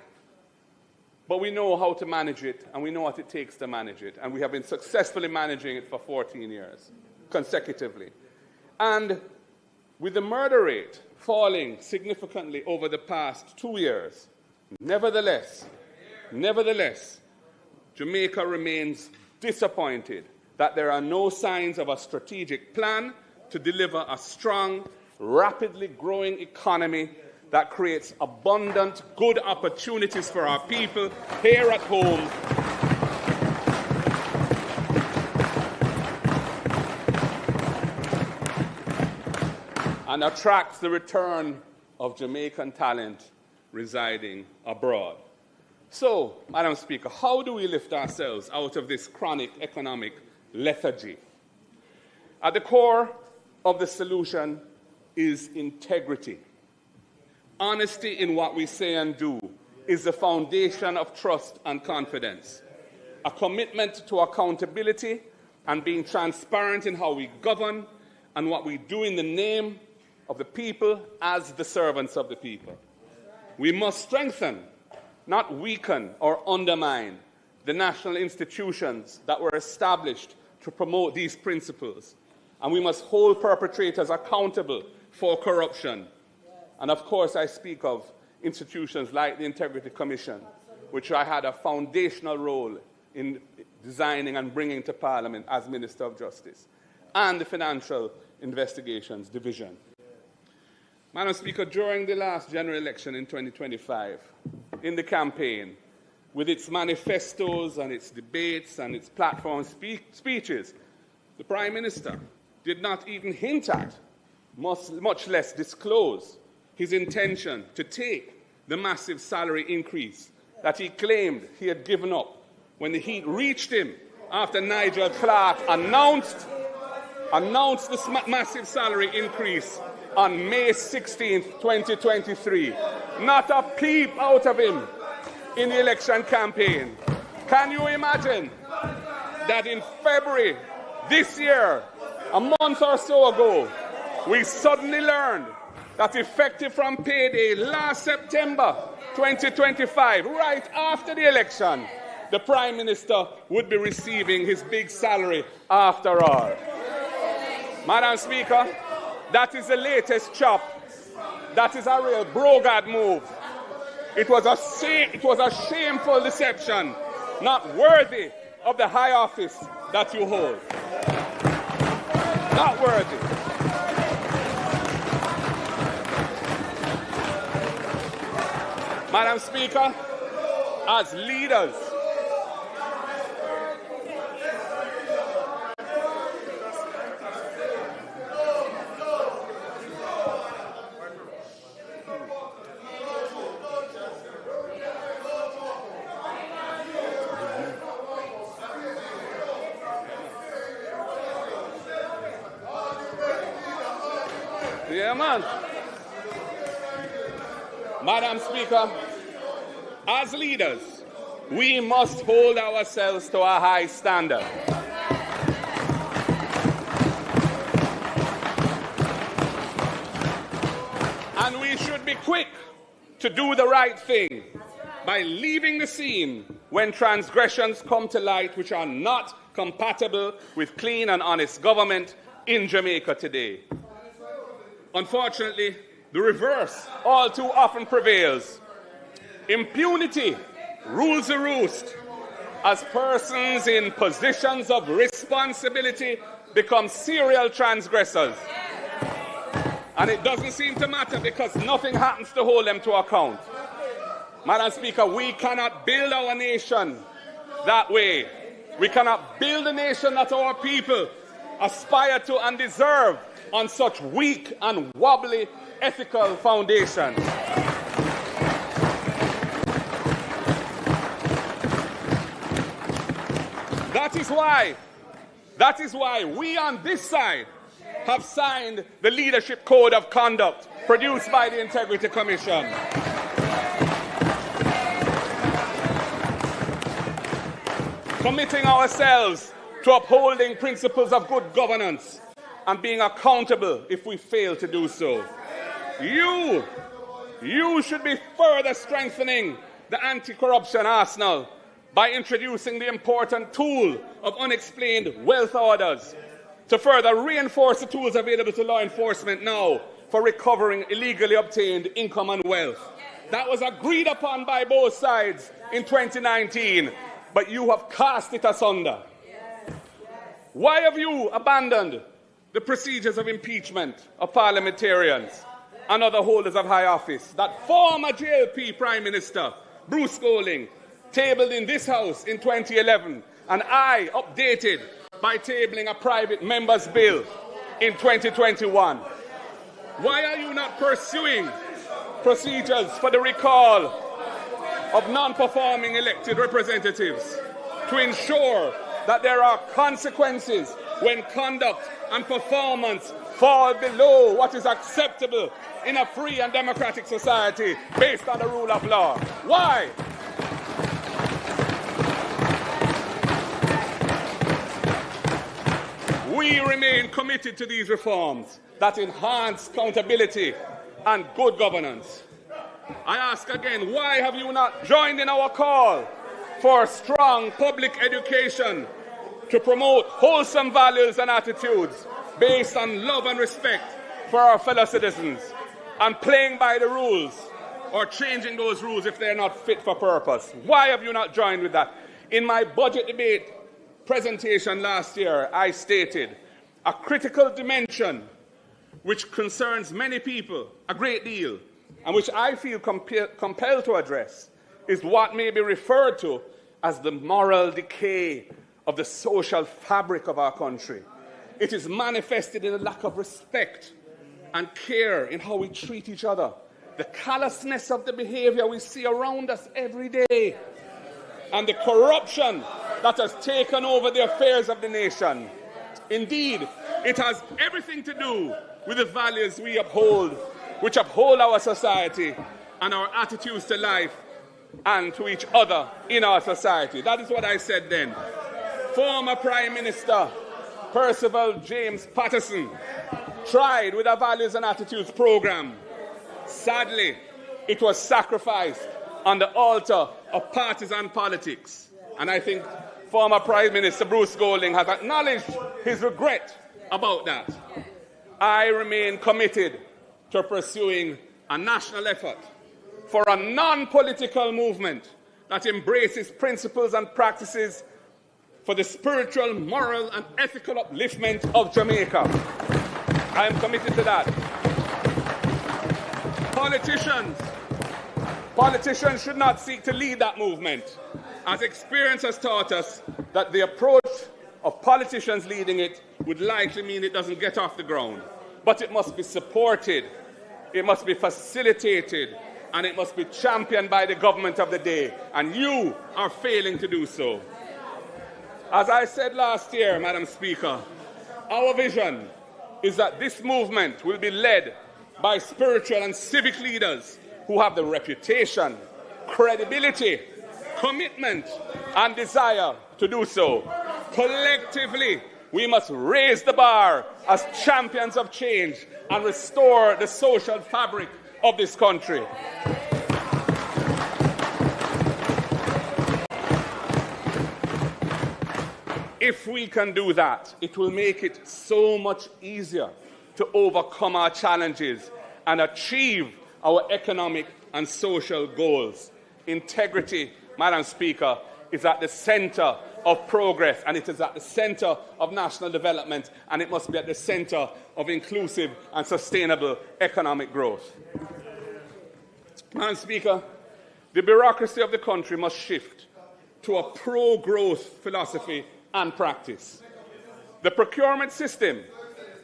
but we know how to manage it, and we know what it takes to manage it, and we have been successfully managing it for 14 years, consecutively. And with the murder rate falling significantly over the past 2 years, nevertheless, Jamaica remains disappointed that there are no signs of a strategic plan to deliver a strong, rapidly growing economy that creates abundant, good opportunities for our people here at home and attracts the return of Jamaican talent residing abroad. So, Madam Speaker, how do we lift ourselves out of this chronic economic lethargy? At the core of the solution is integrity. Honesty in what we say and do is the foundation of trust and confidence. A commitment to accountability and being transparent in how we govern and what we do in the name of the people as the servants of the people. We must strengthen, not weaken or undermine, the national institutions that were established to promote these principles. And we must hold perpetrators accountable for corruption. And of course, I speak of institutions like the Integrity Commission, which I had a foundational role in designing and bringing to Parliament as Minister of Justice, and the Financial Investigations Division. Madam Speaker, during the last general election in 2025, in the campaign, with its manifestos and its debates and its platform speeches, the Prime Minister did not even hint at, much less disclose, his intention to take the massive salary increase that he claimed he had given up when the heat reached him after Nigel Clark announced this massive salary increase on May 16, 2023. Not a peep out of him in the election campaign. Can you imagine that in February this year, a month or so ago, we suddenly learned that effective from payday last September 2025, right after the election, the Prime Minister would be receiving his big salary after all. Madam Speaker, that is the latest chop. That is a real brogad move. It was a shameful deception, not worthy of the high office that you hold. Not worthy. Madam Speaker, as leaders, Madam Speaker, as leaders, we must hold ourselves to a high standard. And we should be quick to do the right thing by leaving the scene when transgressions come to light which are not compatible with clean and honest government in Jamaica today. Unfortunately, the reverse all too often prevails. Impunity rules the roost as persons in positions of responsibility become serial transgressors. And it doesn't seem to matter because nothing happens to hold them to account. Madam Speaker, we cannot build our nation that way. We cannot build a nation that our people aspire to and deserve on such weak and wobbly ethical foundations. That is why we on this side have signed the Leadership Code of Conduct produced by the Integrity Commission. Committing ourselves to upholding principles of good governance and being accountable if we fail to do so. You should be further strengthening the anti-corruption arsenal by introducing the important tool of unexplained wealth orders to further reinforce the tools available to law enforcement now for recovering illegally obtained income and wealth. That was agreed upon by both sides in 2019, but you have cast it asunder. Why have you abandoned the procedures of impeachment of parliamentarians and other holders of high office that former JLP Prime Minister Bruce Golding tabled in this House in 2011 and I updated by tabling a private member's bill in 2021? Why are you not pursuing procedures for the recall of non-performing elected representatives to ensure that there are consequences when conduct and performance fall below what is acceptable in a free and democratic society based on the rule of law? Why? We remain committed to these reforms that enhance accountability and good governance. I ask again, why have you not joined in our call for strong public education to promote wholesome values and attitudes based on love and respect for our fellow citizens, and playing by the rules or changing those rules if they're not fit for purpose? Why have you not joined with that? In my budget debate presentation last year, I stated a critical dimension which concerns many people a great deal and which I feel compelled to address is what may be referred to as the moral decay of the social fabric of our country. It is manifested in a lack of respect and care in how we treat each other, the callousness of the behavior we see around us every day, and the corruption that has taken over the affairs of the nation. Indeed, it has everything to do with the values we uphold, which uphold our society and our attitudes to life and to each other in our society. That is what I said then. Former Prime Minister Percival James Patterson tried with a values and attitudes program. Sadly, it was sacrificed on the altar of partisan politics. And I think former Prime Minister Bruce Golding has acknowledged his regret about that. I remain committed to pursuing a national effort for a non-political movement that embraces principles and practices for the spiritual, moral, and ethical upliftment of Jamaica. I am committed to that. Politicians should not seek to lead that movement, as experience has taught us that the approach of politicians leading it would likely mean it doesn't get off the ground. But it must be supported, it must be facilitated, and it must be championed by the government of the day. And you are failing to do so. As I said last year, Madam Speaker, our vision is that this movement will be led by spiritual and civic leaders who have the reputation, credibility, commitment, and desire to do so. Collectively, we must raise the bar as champions of change and restore the social fabric of this country. If we can do that, it will make it so much easier to overcome our challenges and achieve our economic and social goals. Integrity, Madam Speaker, is at the center of progress, and it is at the center of national development, and it must be at the center of inclusive and sustainable economic growth. Madam Speaker, the bureaucracy of the country must shift to a pro-growth philosophy and practice. The procurement system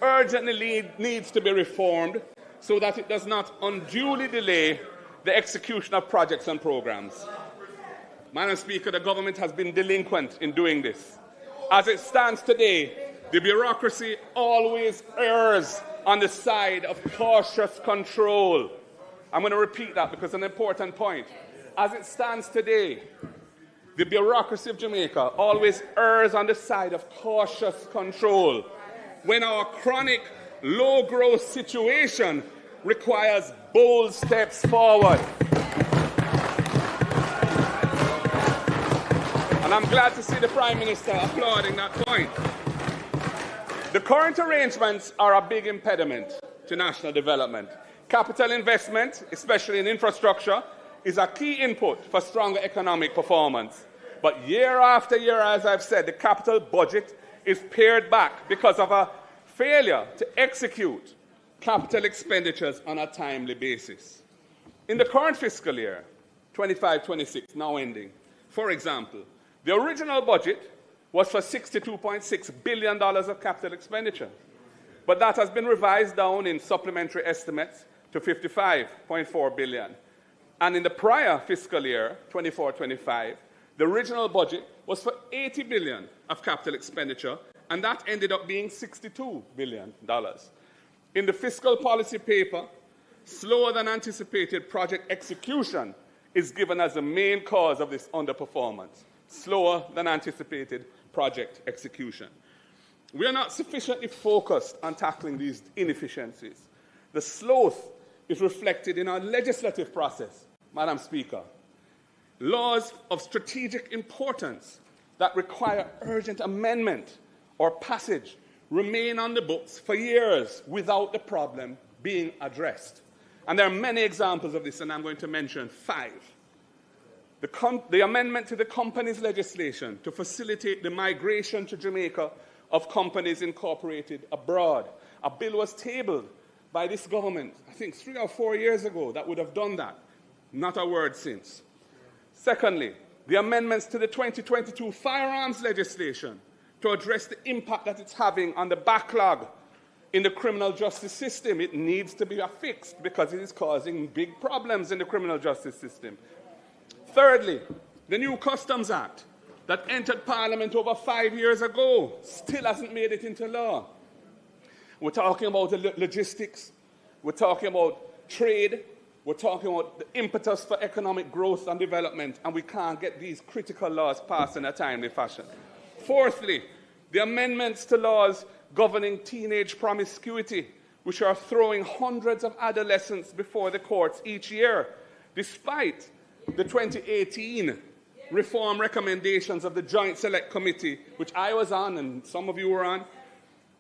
urgently needs to be reformed so that it does not unduly delay the execution of projects and programs. Madam Speaker, the government has been delinquent in doing this. As it stands today, the bureaucracy always errs on the side of cautious control. I'm going to repeat that because it's an important point. As it stands today, the bureaucracy of Jamaica always errs on the side of cautious control when our chronic low-growth situation requires bold steps forward. And I'm glad to see the Prime Minister applauding that point. The current arrangements are a big impediment to national development. Capital investment, especially in infrastructure, is a key input for stronger economic performance. But year after year, as I've said, the capital budget is pared back because of a failure to execute capital expenditures on a timely basis. In the current fiscal year, 25-26, now ending, for example, the original budget was for $62.6 billion of capital expenditure, but that has been revised down in supplementary estimates to $55.4 billion. And in the prior fiscal year, 24-25, the original budget was for $80 billion of capital expenditure, and that ended up being $62 billion. In the fiscal policy paper, slower than anticipated project execution is given as the main cause of this underperformance. Slower than anticipated project execution. We are not sufficiently focused on tackling these inefficiencies. The sloth is reflected in our legislative process, Madam Speaker. Laws of strategic importance that require urgent amendment or passage remain on the books for years without the problem being addressed. And there are many examples of this, and I'm going to mention 5. The amendment to the companies legislation to facilitate the migration to Jamaica of companies incorporated abroad. A bill was tabled by this government, I think 3 or 4 years ago, that would have done that. Not a word since. Secondly, the amendments to the 2022 firearms legislation to address the impact that it's having on the backlog in the criminal justice system. It needs to be fixed because it is causing big problems in the criminal justice system. Thirdly, the new Customs Act that entered Parliament over 5 years ago still hasn't made it into law. We're talking about the logistics, we're talking about trade, we're talking about the impetus for economic growth and development, and we can't get these critical laws passed in a timely fashion. Fourthly, the amendments to laws governing teenage promiscuity, which are throwing hundreds of adolescents before the courts each year, despite the 2018 reform recommendations of the Joint Select Committee, which I was on and some of you were on,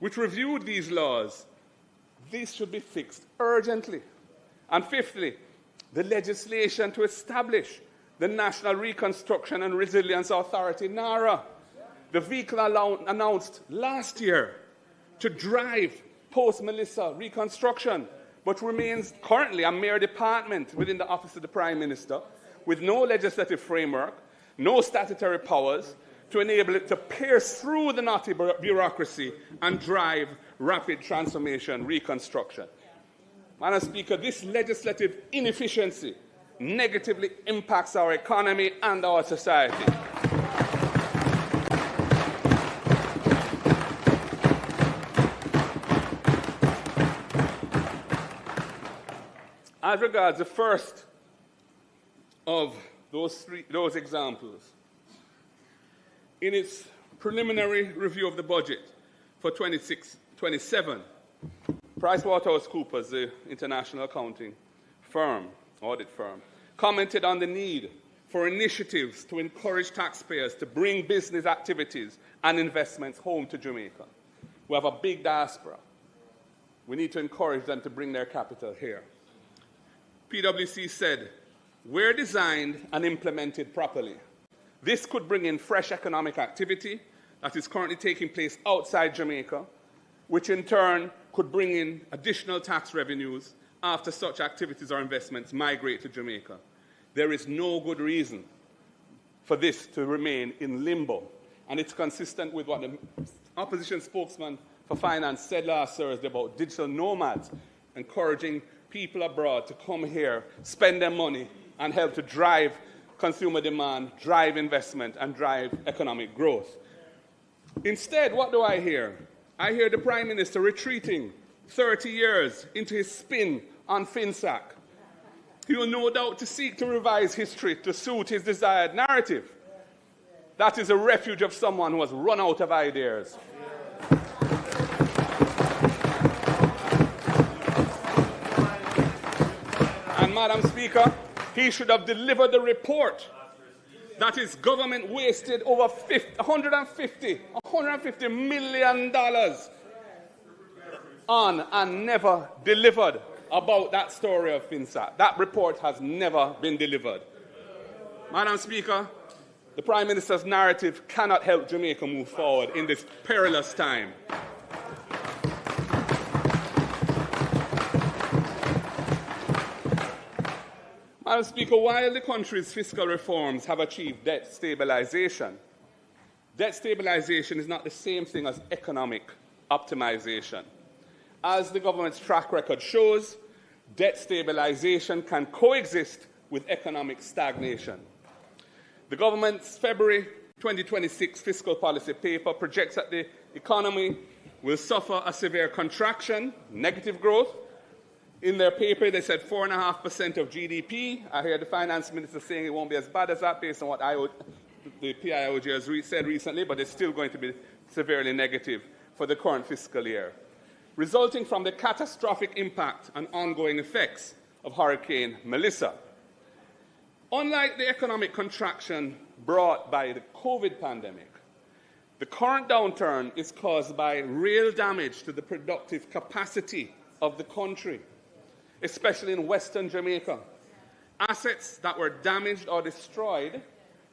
which reviewed these laws. These should be fixed urgently. And fifthly, the legislation to establish the National Reconstruction and Resilience Authority, NARA, the vehicle announced last year to drive post-Melissa reconstruction, but remains currently a mere department within the Office of the Prime Minister, with no legislative framework, no statutory powers to enable it to pierce through the knotty bureaucracy and drive rapid transformation reconstruction. Madam Speaker, this legislative inefficiency negatively impacts our economy and our society. As regards the first of those examples, in its preliminary review of the budget for 26-27, PricewaterhouseCoopers, the international accounting firm, audit firm, commented on the need for initiatives to encourage taxpayers to bring business activities and investments home to Jamaica. We have a big diaspora. We need to encourage them to bring their capital here. PwC said, where designed and implemented properly, this could bring in fresh economic activity that is currently taking place outside Jamaica, which in turn could bring in additional tax revenues after such activities or investments migrate to Jamaica. There is no good reason for this to remain in limbo, and it's consistent with what the opposition spokesman for finance said last Thursday about digital nomads, encouraging people abroad to come here, spend their money, and help to drive consumer demand, drive investment, and drive economic growth. Instead, what do I hear? I hear the Prime Minister retreating 30 years into his spin on FinSac. He will no doubt seek to revise history to suit his desired narrative. That is a refuge of someone who has run out of ideas. And Madam Speaker, he should have delivered the report that his government wasted over $150 million on and never delivered about that story of FinSat. That report has never been delivered. Madam Speaker, the Prime Minister's narrative cannot help Jamaica move forward in this perilous time. Madam Speaker, while the country's fiscal reforms have achieved debt stabilization is not the same thing as economic optimization. As the government's track record shows, debt stabilization can coexist with economic stagnation. The government's February 2026 fiscal policy paper projects that the economy will suffer a severe contraction, negative growth. In their paper, they said 4.5% of GDP. I hear the finance minister saying it won't be as bad as that based on what the PIOG has said recently, but it's still going to be severely negative for the current fiscal year, resulting from the catastrophic impact and ongoing effects of Hurricane Melissa. Unlike the economic contraction brought by the COVID pandemic, the current downturn is caused by real damage to the productive capacity of the country, especially in Western Jamaica. Assets that were damaged or destroyed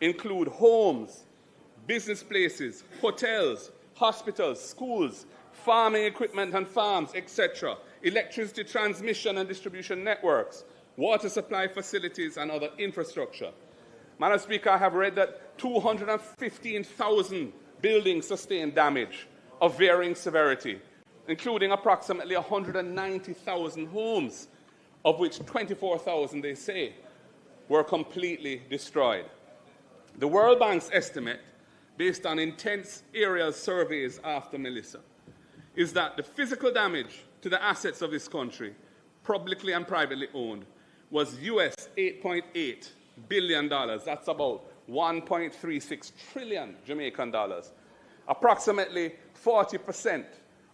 include homes, business places, hotels, hospitals, schools, farming equipment and farms, etc., electricity transmission and distribution networks, water supply facilities, and other infrastructure. Madam Speaker, I have read that 215,000 buildings sustained damage of varying severity, including approximately 190,000 homes, of which 24,000, they say, were completely destroyed. The World Bank's estimate, based on intense aerial surveys after Melissa, is that the physical damage to the assets of this country, publicly and privately owned, was US $8.8 billion. That's about 1.36 trillion Jamaican dollars, approximately 40%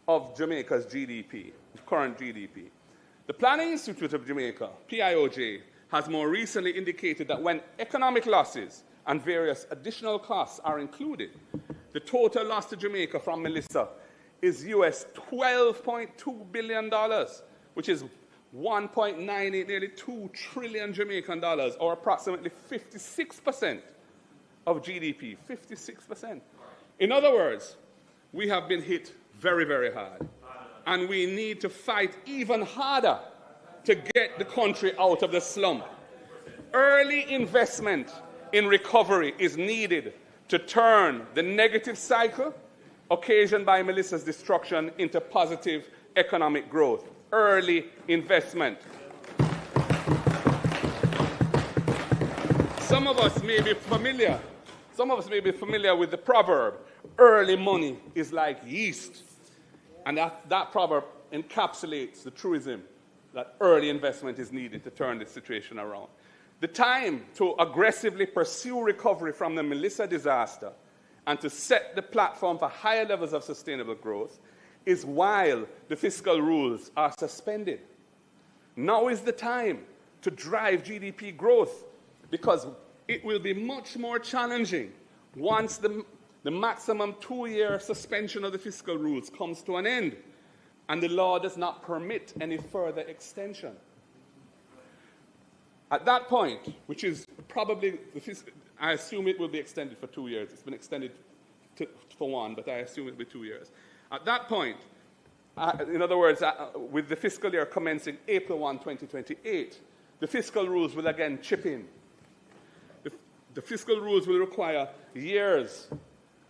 of Jamaica's GDP, current GDP. The Planning Institute of Jamaica, PIOJ, has more recently indicated that when economic losses and various additional costs are included, the total loss to Jamaica from Melissa is US $12.2 billion, which is 1.98, nearly 2 trillion Jamaican dollars, or approximately 56% of GDP, 56%. In other words, we have been hit very, very hard, and we need to fight even harder to get the country out of the slump. Early investment in recovery is needed to turn the negative cycle occasioned by Melissa's destruction into positive economic growth. Early investment. Some of us may be familiar with the proverb, early money is like yeast. And that proverb encapsulates the truism that early investment is needed to turn this situation around. The time to aggressively pursue recovery from the Melissa disaster and to set the platform for higher levels of sustainable growth is while the fiscal rules are suspended. Now is the time to drive GDP growth, because it will be much more challenging once the maximum 2-year suspension of the fiscal rules comes to an end and the law does not permit any further extension. At that point, which is probably, I assume it will be extended for 2 years. It's been extended for 1, but I assume it will be 2 years. At that point, in other words, with the fiscal year commencing April 1, 2028, the fiscal rules will again chip in. The fiscal rules will require years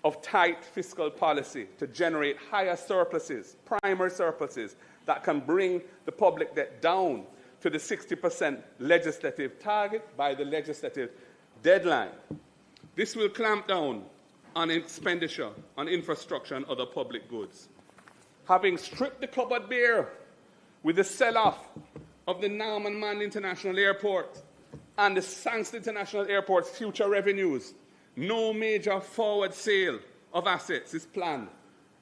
of tight fiscal policy to generate higher surpluses, primary surpluses, that can bring the public debt down to the 60% legislative target by the legislative deadline. This will clamp down on expenditure on infrastructure and other public goods. Having stripped the cupboard bare with the sell-off of the Norman Mann International Airport and the Sangston International Airport's future revenues, no major forward sale of assets is planned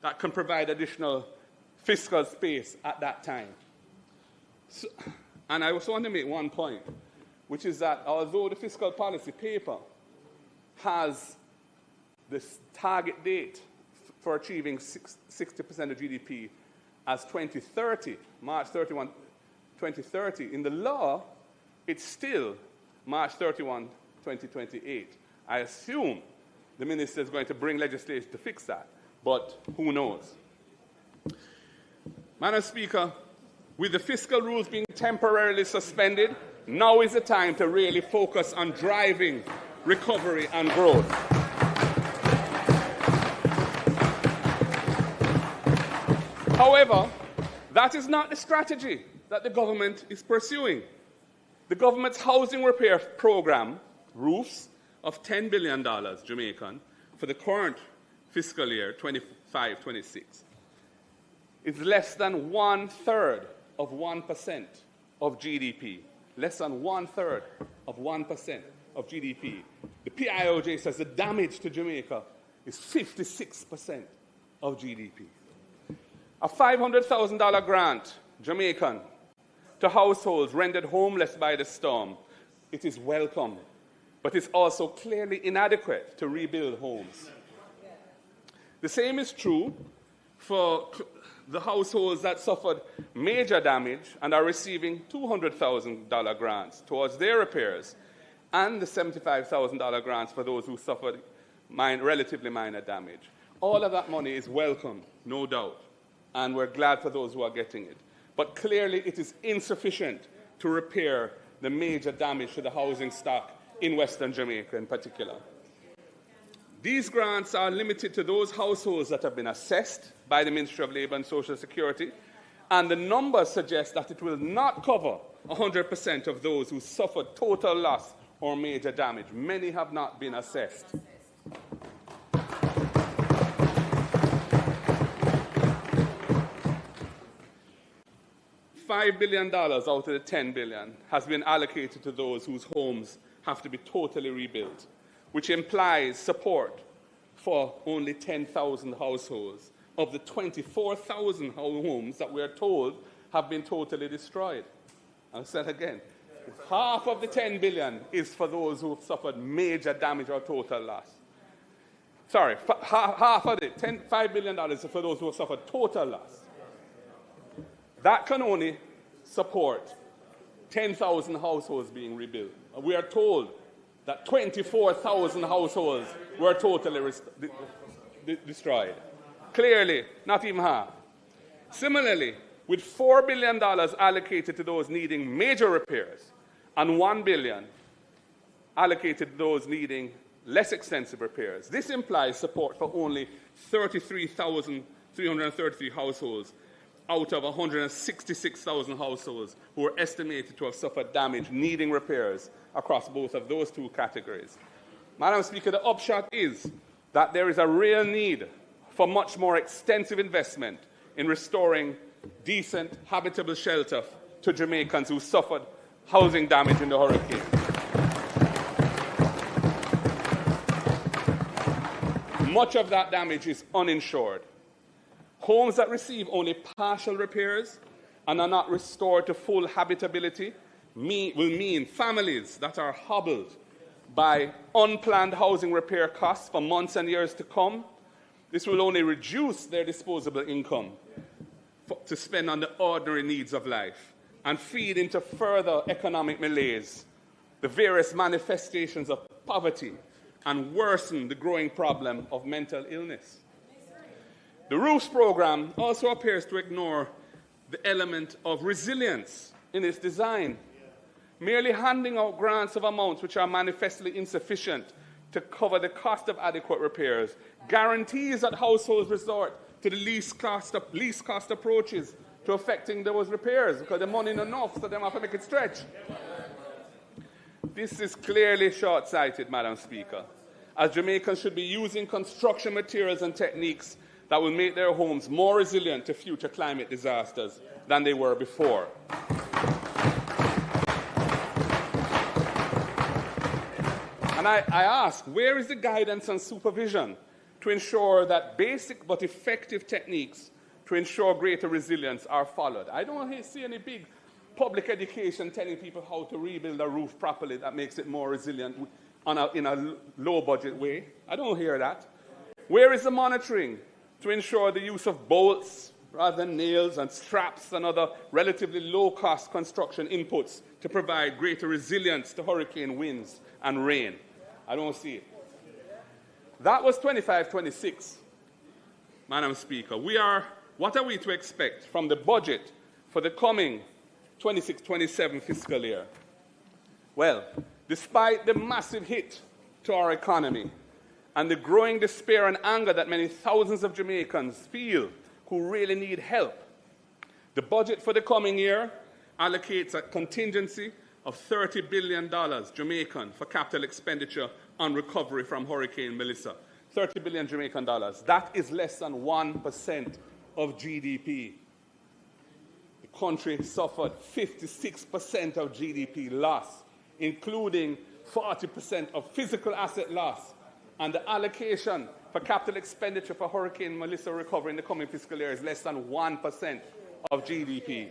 that can provide additional fiscal space at that time. So, and I also want to make one point, which is that although the fiscal policy paper has this target date for achieving 60% of GDP as 2030, March 31, 2030, in the law, it's still March 31, 2028. I assume the minister is going to bring legislation to fix that, but who knows? Madam Speaker, with the fiscal rules being temporarily suspended, now is the time to really focus on driving recovery and growth. However, that is not the strategy that the government is pursuing. The government's housing repair program, roofs, of $10 billion Jamaican for the current fiscal year, 25-26, is less than 1/3 of 1% of GDP. Less than 1/3 of 1% of GDP. The PIOJ says the damage to Jamaica is 56% of GDP. A $500,000 grant, Jamaican, to households rendered homeless by the storm, it is welcome, but it's also clearly inadequate to rebuild homes. The same is true for the households that suffered major damage and are receiving $200,000 grants towards their repairs, and the $75,000 grants for those who suffered relatively minor damage. All of that money is welcome, no doubt, and we're glad for those who are getting it. But clearly it is insufficient to repair the major damage to the housing stock in Western Jamaica in particular. These grants are limited to those households that have been assessed by the Ministry of Labour and Social Security, and the numbers suggest that it will not cover 100% of those who suffered total loss or major damage. Many have not been assessed. $5 billion out of the $10 billion has been allocated to those whose homes have to be totally rebuilt, which implies support for only 10,000 households of the 24,000 homes that we are told have been totally destroyed. I'll say it again. Half of the $10 billion is for those who have suffered major damage or total loss. Sorry, half of it, $5 billion is for those who have suffered total loss. That can only support 10,000 households being rebuilt. We are told that 24,000 households were totally destroyed. Clearly, not even half. Similarly, with $4 billion allocated to those needing major repairs and $1 billion allocated to those needing less extensive repairs, this implies support for only 33,333 households out of 166,000 households who are estimated to have suffered damage needing repairs across both of those two categories. Madam Speaker, the upshot is that there is a real need for much more extensive investment in restoring decent, habitable shelter to Jamaicans who suffered housing damage in the hurricane. Much of that damage is uninsured. Homes that receive only partial repairs and are not restored to full habitability will mean families that are hobbled by unplanned housing repair costs for months and years to come. This will only reduce their disposable income to spend on the ordinary needs of life and feed into further economic malaise, the various manifestations of poverty, and worsen the growing problem of mental illness. The ROOFs program also appears to ignore the element of resilience in its design, merely handing out grants of amounts which are manifestly insufficient to cover the cost of adequate repairs, guarantees that households resort to the least cost approaches to effecting those repairs because the money is enough, so they have to make it stretch. This is clearly short-sighted, Madam Speaker, as Jamaicans should be using construction materials and techniques that will make their homes more resilient to future climate disasters than they were before. And I ask, where is the guidance and supervision to ensure that basic but effective techniques to ensure greater resilience are followed? I don't see any big public education telling people how to rebuild a roof properly that makes it more resilient in a low-budget way. I don't hear that. Where is the monitoring to ensure the use of bolts rather than nails and straps and other relatively low-cost construction inputs to provide greater resilience to hurricane winds and rain? I don't see it. That was 25-26, Madam Speaker. What are we to expect from the budget for the coming 26-27 fiscal year? Well, despite the massive hit to our economy and the growing despair and anger that many thousands of Jamaicans feel who really need help, the budget for the coming year allocates a contingency of $30 billion Jamaican for capital expenditure on recovery from Hurricane Melissa. 30 billion Jamaican dollars. That is less than 1% of GDP. The country suffered 56% of GDP loss, including 40% of physical asset loss. And the allocation for capital expenditure for Hurricane Melissa recovery in the coming fiscal year is less than 1% of GDP.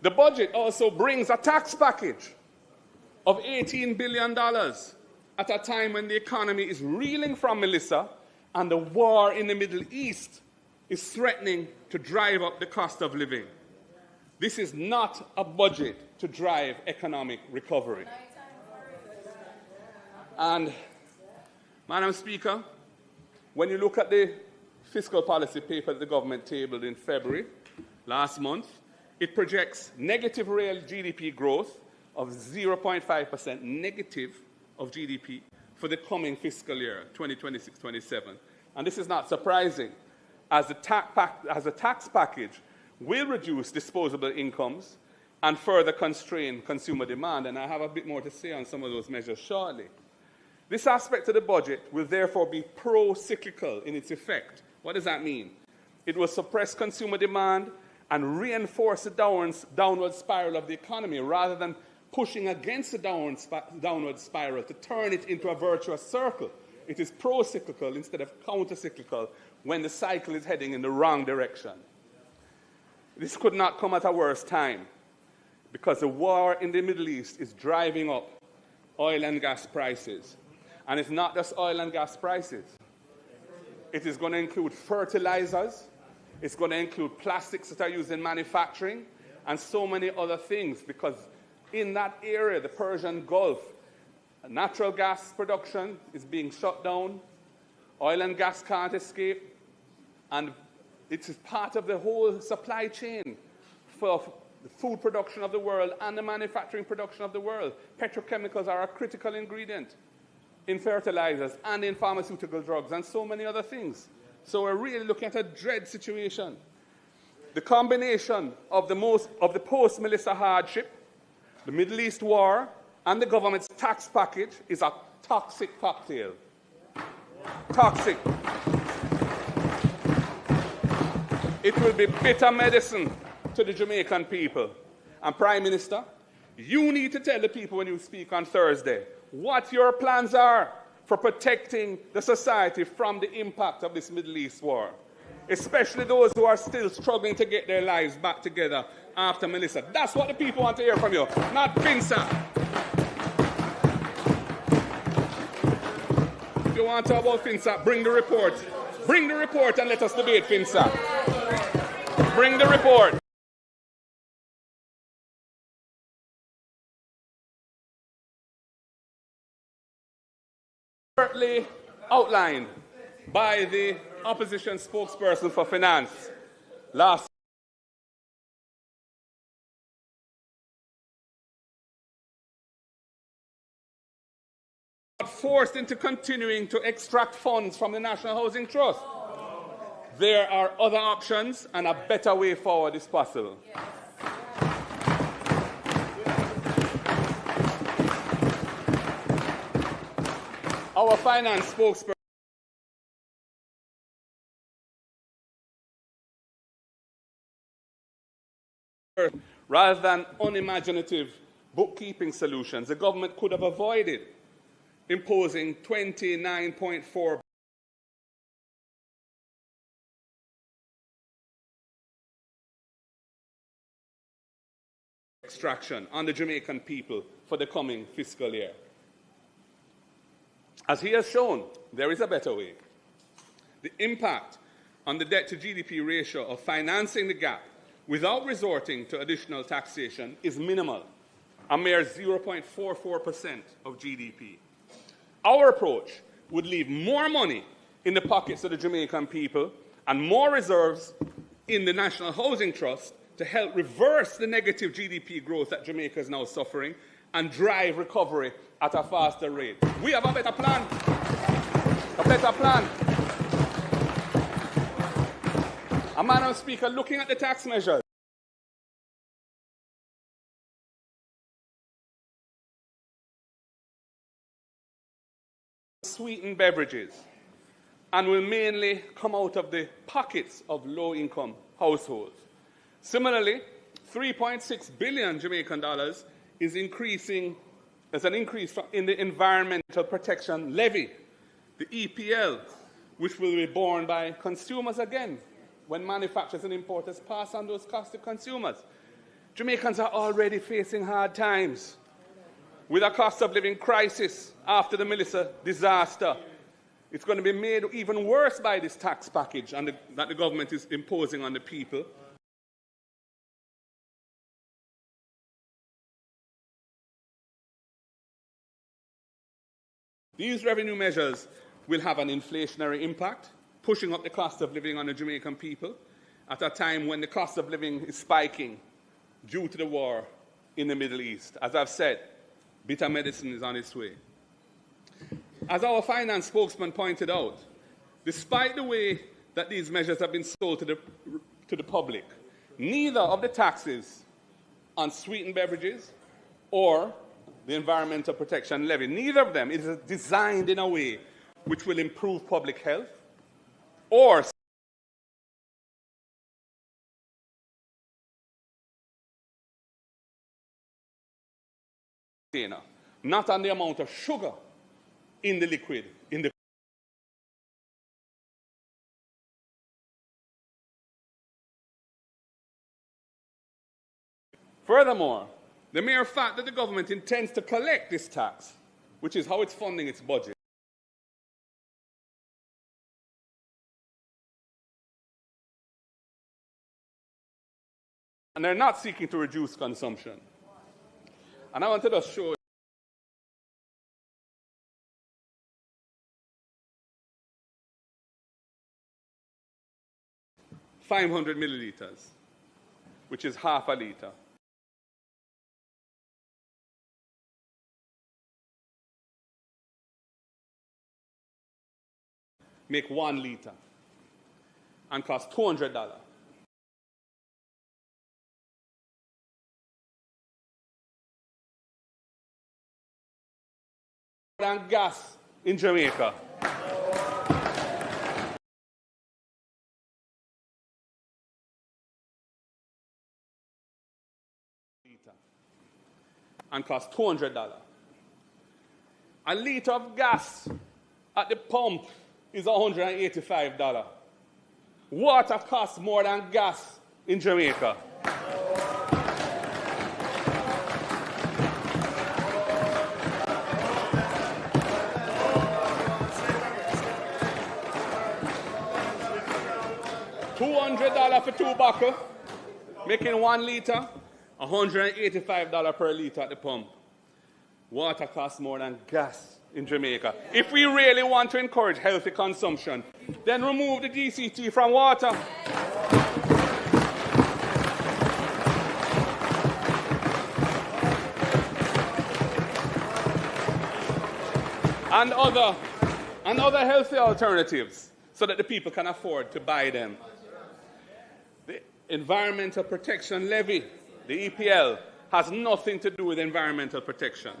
The budget also brings a tax package of $18 billion at a time when the economy is reeling from Melissa and the war in the Middle East is threatening to drive up the cost of living. This is not a budget to drive economic recovery. And, Madam Speaker, when you look at the fiscal policy paper that the government tabled in February last month, it projects negative real GDP growth of 0.5% negative of GDP for the coming fiscal year, 2026-27. And this is not surprising, as the tax package will reduce disposable incomes and further constrain consumer demand. And I have a bit more to say on some of those measures shortly. This aspect of the budget will therefore be pro-cyclical in its effect. What does that mean? It will suppress consumer demand and reinforce the downward spiral of the economy rather than pushing against the downward spiral to turn it into a virtuous circle. It is pro-cyclical instead of counter-cyclical when the cycle is heading in the wrong direction. This could not come at a worse time because the war in the Middle East is driving up oil and gas prices. And it's not just oil and gas prices. It is going to include fertilizers, it's going to include plastics that are used in manufacturing, and so many other things, because in that area, the Persian Gulf, natural gas production is being shut down, oil and gas can't escape, and it is part of the whole supply chain for the food production of the world and the manufacturing production of the world. Petrochemicals are a critical ingredient in fertilizers and in pharmaceutical drugs and so many other things. So we're really looking at a dread situation. The combination of the post-Melissa hardship, the Middle East war, and the government's tax package is a toxic cocktail. Toxic. It will be bitter medicine to the Jamaican people. And Prime Minister, you need to tell the people when you speak on Thursday what your plans are for protecting the society from the impact of this Middle East war, especially those who are still struggling to get their lives back together after Melissa. That's what the people want to hear from you, not Vincent. If you want to talk about Vincent, bring the report. Bring the report and let us debate Vincent. Bring the report. Outlined by the opposition spokesperson for finance last forced into continuing to extract funds from the National Housing Trust. There are other options and a better way forward is possible. Our finance spokesperson rather than unimaginative bookkeeping solutions, the government could have avoided imposing 29.4 extraction on the Jamaican people for the coming fiscal year. As he has shown, there is a better way. The impact on the debt-to-GDP ratio of financing the gap without resorting to additional taxation is minimal, a mere 0.44% of GDP. Our approach would leave more money in the pockets of the Jamaican people and more reserves in the National Housing Trust to help reverse the negative GDP growth that Jamaica is now suffering and drive recovery at a faster rate. We have a better plan. A better plan. And Madam Speaker, looking at the tax measures, sweetened beverages, and will mainly come out of the pockets of low-income households. Similarly, 3.6 billion Jamaican dollars is increasing as an increase in the Environmental Protection Levy, the EPL, which will be borne by consumers again when manufacturers and importers pass on those costs to consumers. Jamaicans are already facing hard times with a cost of living crisis after the Melissa disaster. It's going to be made even worse by this tax package that the government is imposing on the people. These revenue measures will have an inflationary impact, pushing up the cost of living on the Jamaican people at a time when the cost of living is spiking due to the war in the Middle East. As I've said, bitter medicine is on its way. As our finance spokesman pointed out, despite the way that these measures have been sold to the public, neither of the taxes on sweetened beverages or the Environmental Protection Levy, neither of them is designed in a way which will improve public health or not on the amount of sugar in the liquid. Furthermore, the mere fact that the government intends to collect this tax, which is how it's funding its budget, and they're not seeking to reduce consumption. And I wanted to show 500 milliliters, which is half a liter. Make 1 liter and cost $200. Than gas in Jamaica. And cost $200. A liter of gas at the pump is $185. Water costs more than gas in Jamaica. $200 for 2 bottles, making 1 liter, $185 per liter at the pump. Water costs more than gas in Jamaica. If we really want to encourage healthy consumption, then remove the DCT from water. And other healthy alternatives so that the people can afford to buy them. The Environmental Protection Levy, the EPL, has nothing to do with environmental protection.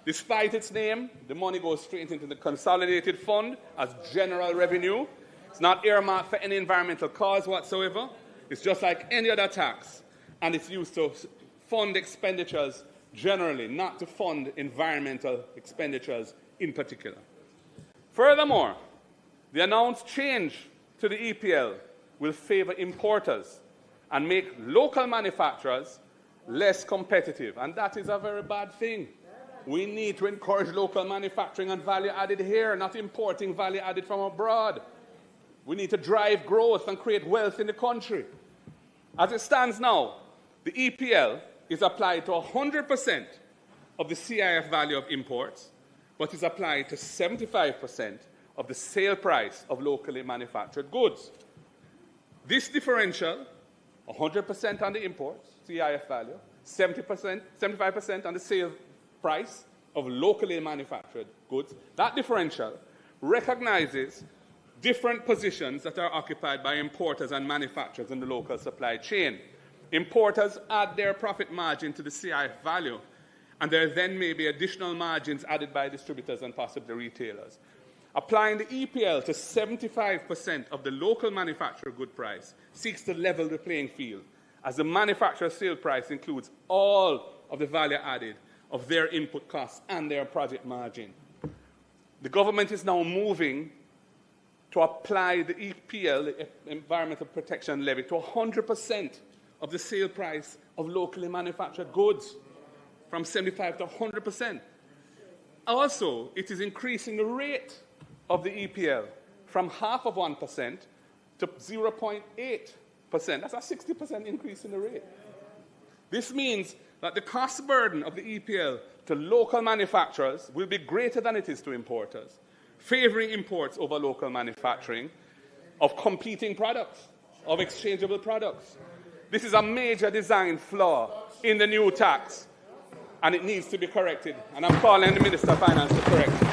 Despite its name, the money goes straight into the consolidated fund as general revenue. It's not earmarked for any environmental cause whatsoever. It's just like any other tax, and it's used to fund expenditures generally, not to fund environmental expenditures in particular. Furthermore, the announced change to the EPL will favor importers and make local manufacturers less competitive, and that is a very bad thing. We need to encourage local manufacturing and value added here, not importing value added from abroad. We need to drive growth and create wealth in the country. As it stands now, the EPL is applied to 100% of the CIF value of imports, but is applied to 75% of the sale price of locally manufactured goods. This differential, 100% on the imports, CIF value, 75% on the sale price of locally manufactured goods, that differential recognizes different positions that are occupied by importers and manufacturers in the local supply chain. Importers add their profit margin to the CIF value, and there then may be additional margins added by distributors and possibly retailers. Applying the EPL to 75% of the local manufacturer good price seeks to level the playing field, as the manufacturer sale price includes all of the value added of their input costs and their project margin. The government is now moving to apply the EPL, the Environmental Protection Levy, to 100% of the sale price of locally manufactured goods, from 75 to 100%. Also, it is increasing the rate of the EPL from half of 1% to 0.8%. That's a 60% increase in the rate. This means that the cost burden of the EPL to local manufacturers will be greater than it is to importers, favoring imports over local manufacturing of competing products, of exchangeable products. This is a major design flaw in the new tax, and it needs to be corrected. And I'm calling the Minister of Finance to correct it.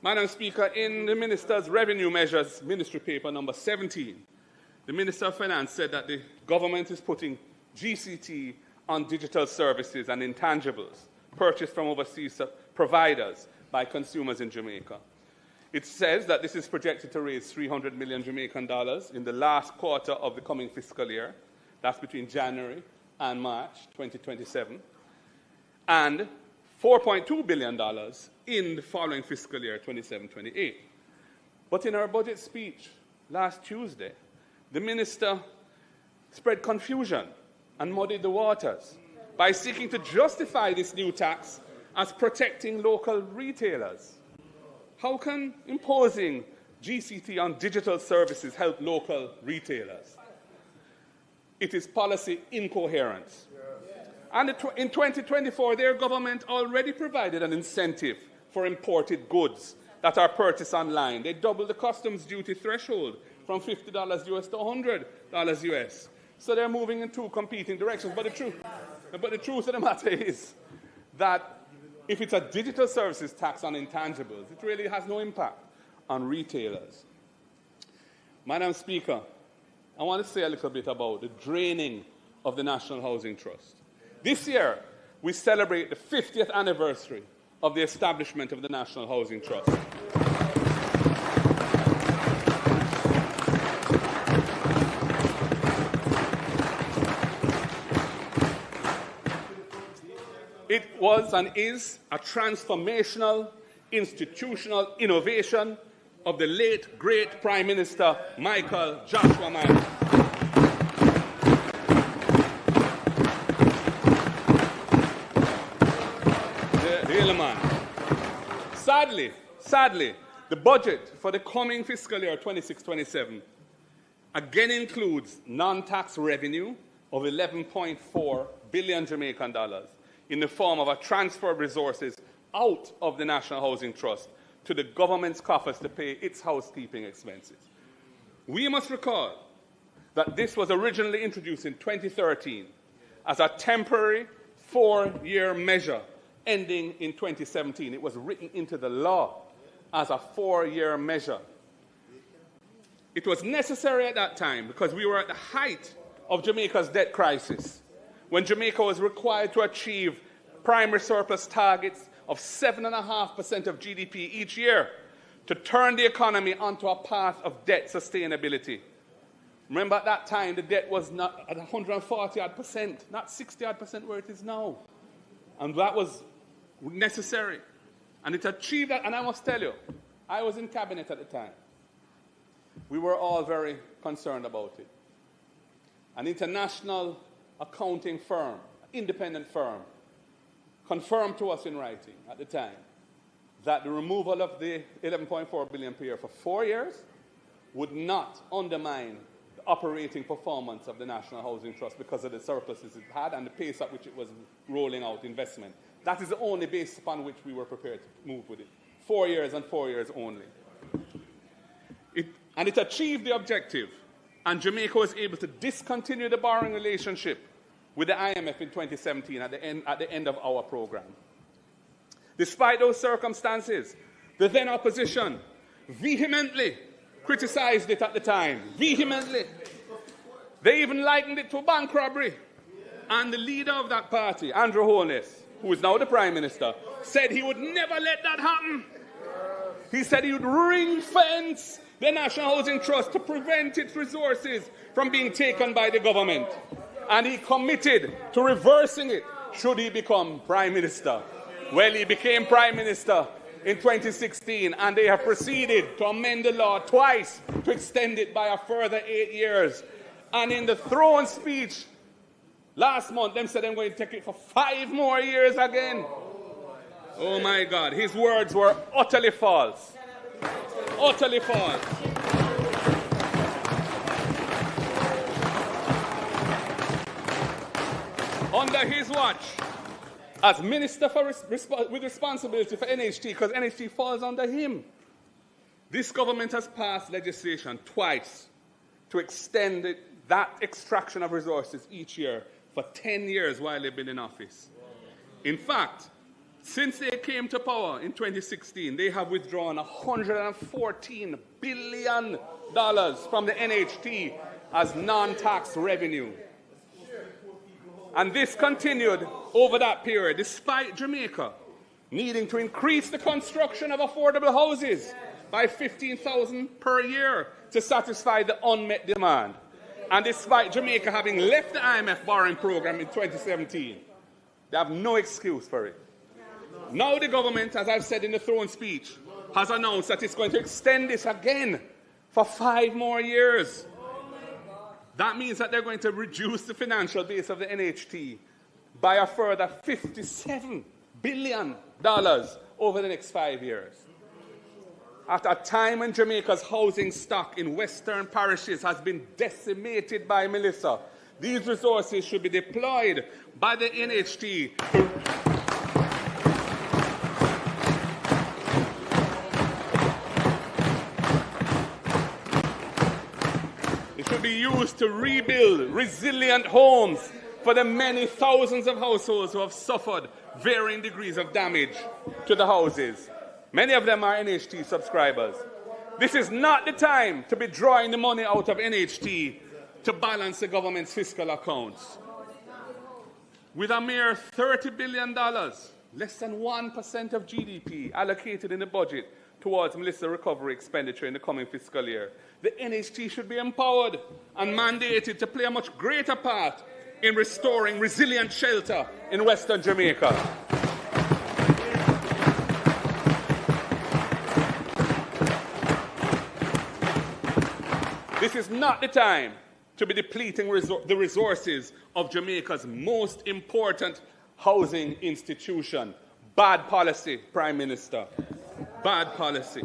Madam Speaker, in the Minister's Revenue Measures Ministry Paper number 17, the Minister of Finance said that the government is putting GCT on digital services and intangibles purchased from overseas providers by consumers in Jamaica. It says that this is projected to raise 300 million Jamaican dollars in the last quarter of the coming fiscal year. That's between January and March 2027. And $4.2 billion in the following fiscal year, 27-28. But in her budget speech last Tuesday, the minister spread confusion and muddied the waters by seeking to justify this new tax as protecting local retailers. How can imposing GCT on digital services help local retailers? It is policy incoherence. And in 2024, their government already provided an incentive for imported goods that are purchased online. They doubled the customs duty threshold from $50 US to $100 US. So they're moving in two competing directions. But the truth of the matter is that if it's a digital services tax on intangibles, it really has no impact on retailers. Madam Speaker, I want to say a little bit about the draining of the National Housing Trust. This year, we celebrate the 50th anniversary of the establishment of the National Housing Trust. It was and is a transformational institutional innovation of the late, great Prime Minister Michael Joshua Mann. Sadly, the budget for the coming fiscal year 26-27 again includes non-tax revenue of 11.4 billion Jamaican dollars in the form of a transfer of resources out of the National Housing Trust to the government's coffers to pay its housekeeping expenses. We must recall that this was originally introduced in 2013 as a temporary 4-year measure ending in 2017. It was written into the law as a 4-year measure. It was necessary at that time because we were at the height of Jamaica's debt crisis, when Jamaica was required to achieve primary surplus targets of 7.5% of GDP each year to turn the economy onto a path of debt sustainability. Remember, at that time, the debt was not at 140%, not 60% where it is now. And that was necessary. And it achieved that. And I must tell you, I was in cabinet at the time. We were all very concerned about it. An international accounting firm, independent firm, confirmed to us in writing at the time that the removal of the 11.4 billion per year for 4 years would not undermine the operating performance of the National Housing Trust because of the surpluses it had and the pace at which it was rolling out investment. That is the only basis upon which we were prepared to move with it. 4 years and 4 years only. And it achieved the objective, and Jamaica was able to discontinue the borrowing relationship with the IMF in 2017 at the end of our program. Despite those circumstances, the then opposition vehemently criticized it at the time. Vehemently. They even likened it to a bank robbery. And the leader of that party, Andrew Holness, who is now the Prime Minister, said he would never let that happen. He said he would ring-fence the National Housing Trust to prevent its resources from being taken by the government. And he committed to reversing it should he become Prime Minister. Well, he became Prime Minister in 2016, and they have proceeded to amend the law twice to extend it by a further 8 years. And in the throne speech Last month, them said they're going to take it for 5 more years again. Oh my God, his words were utterly false. Utterly false. Under his watch, as Minister with responsibility for NHT, because NHT falls under him, this government has passed legislation twice to extend that extraction of resources each year for 10 years while they've been in office. In fact, since they came to power in 2016, they have withdrawn $114 billion from the NHT as non-tax revenue. And this continued over that period, despite Jamaica needing to increase the construction of affordable houses by 15,000 per year to satisfy the unmet demand. And despite Jamaica having left the IMF borrowing program in 2017, they have no excuse for it. Now the government, as I've said in the throne speech, has announced that it's going to extend this again for 5 more years. That means that they're going to reduce the financial base of the NHT by a further $57 billion over the next 5 years. At a time when Jamaica's housing stock in western parishes has been decimated by Melissa, these resources should be deployed by the NHT be used to rebuild resilient homes for the many thousands of households who have suffered varying degrees of damage to the houses. Many of them are NHT subscribers. This is not the time to be drawing the money out of NHT to balance the government's fiscal accounts. With a mere $30 billion, less than 1% of GDP allocated in the budget towards Melissa recovery expenditure in the coming fiscal year, the NHT should be empowered and mandated to play a much greater part in restoring resilient shelter in Western Jamaica. This is not the time to be depleting the resources of Jamaica's most important housing institution. Bad policy, Prime Minister. Bad policy.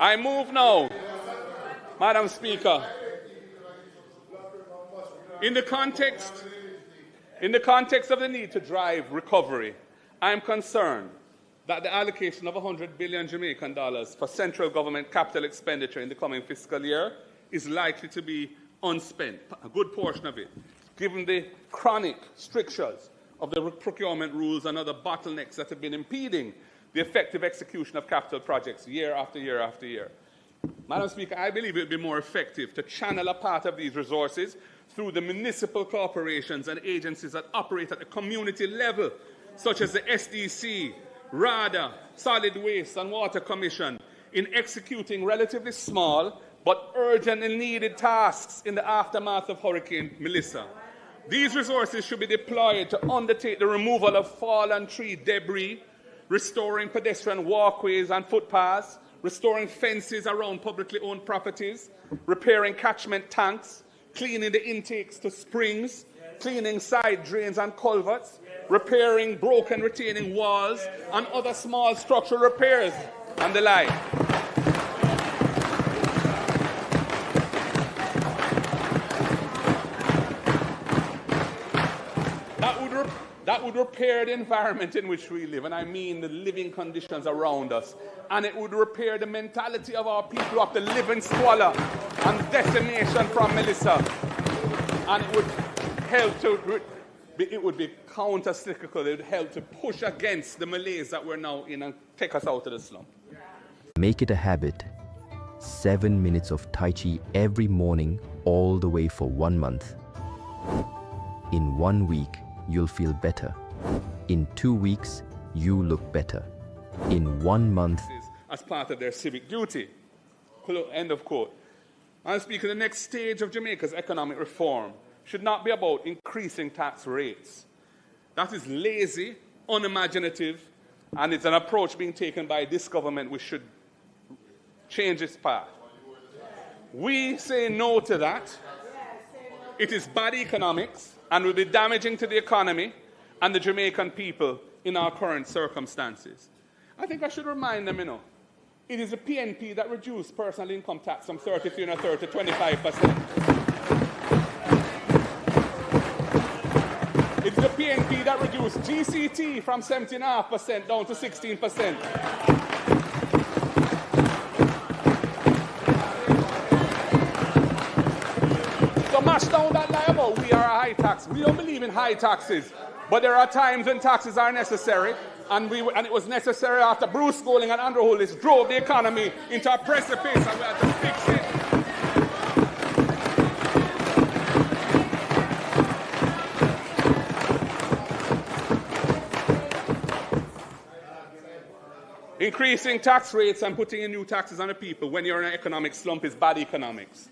I move now, Madam Speaker. In the context of the need to drive recovery, I am concerned that the allocation of 100 billion Jamaican dollars for central government capital expenditure in the coming fiscal year is likely to be unspent, a good portion of it, given the chronic strictures of the procurement rules and other bottlenecks that have been impeding the effective execution of capital projects year after year after year. Madam Speaker, I believe it would be more effective to channel a part of these resources through the municipal corporations and agencies that operate at the community level, such as the SDC, RADA, Solid Waste and Water Commission, in executing relatively small but urgent and needed tasks in the aftermath of Hurricane Melissa. These resources should be deployed to undertake the removal of fallen tree debris, restoring pedestrian walkways and footpaths, restoring fences around publicly owned properties, repairing catchment tanks, cleaning the intakes to springs, cleaning side drains and culverts, repairing broken retaining walls and other small structural repairs and the like. That would repair the environment in which we live, and I mean the living conditions around us. And it would repair the mentality of our people who have to live in squalor and decimation from Melissa. And it would help to, it would be counter-cyclical. It would help to push against the malaise that we're now in and take us out of the slump. Make it a habit. 7 minutes of Tai Chi every morning, all the way for 1 month. In 1 week, you'll feel better. In 2 weeks, you look better. In 1 month, as part of their civic duty. End of quote. Madam Speaker, the next stage of Jamaica's economic reform should not be about increasing tax rates. That is lazy, unimaginative, and it's an approach being taken by this government which should change its path. We say no to that. It is bad economics and will be damaging to the economy and the Jamaican people in our current circumstances. I think I should remind them, it is the PNP that reduced personal income tax from 33 and a third to 25%. It's the PNP that reduced GCT from 17.5% down to 16%. So mash down that lie about we are a high tax. We don't believe in high taxes, but there are times when taxes are necessary, and it was necessary after Bruce Golding and Andrew Hollis drove the economy into a precipice, and we had to fix it. Increasing tax rates and putting in new taxes on the people when you're in an economic slump is bad economics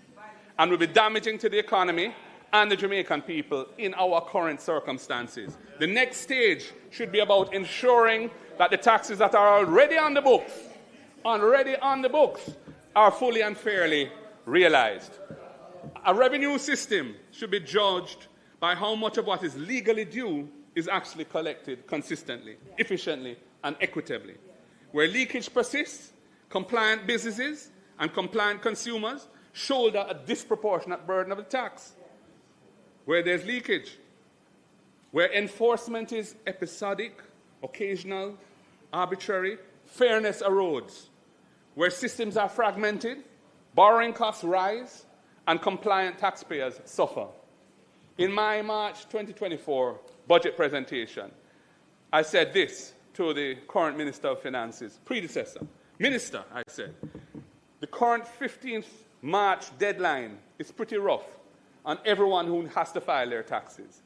and will be damaging to the economy and the Jamaican people in our current circumstances. The next stage should be about ensuring that the taxes that are already on the books, are fully and fairly realized. A revenue system should be judged by how much of what is legally due is actually collected consistently, efficiently, and equitably. Where leakage persists, compliant businesses and compliant consumers shoulder a disproportionate burden of the tax. Where there's leakage, where enforcement is episodic, occasional, arbitrary, fairness erodes. Where systems are fragmented, borrowing costs rise, and compliant taxpayers suffer. In my March 2024 budget presentation, I said this to the current Minister of Finance's predecessor. Minister, I said, the current 15th March deadline is pretty rough on everyone who has to file their taxes.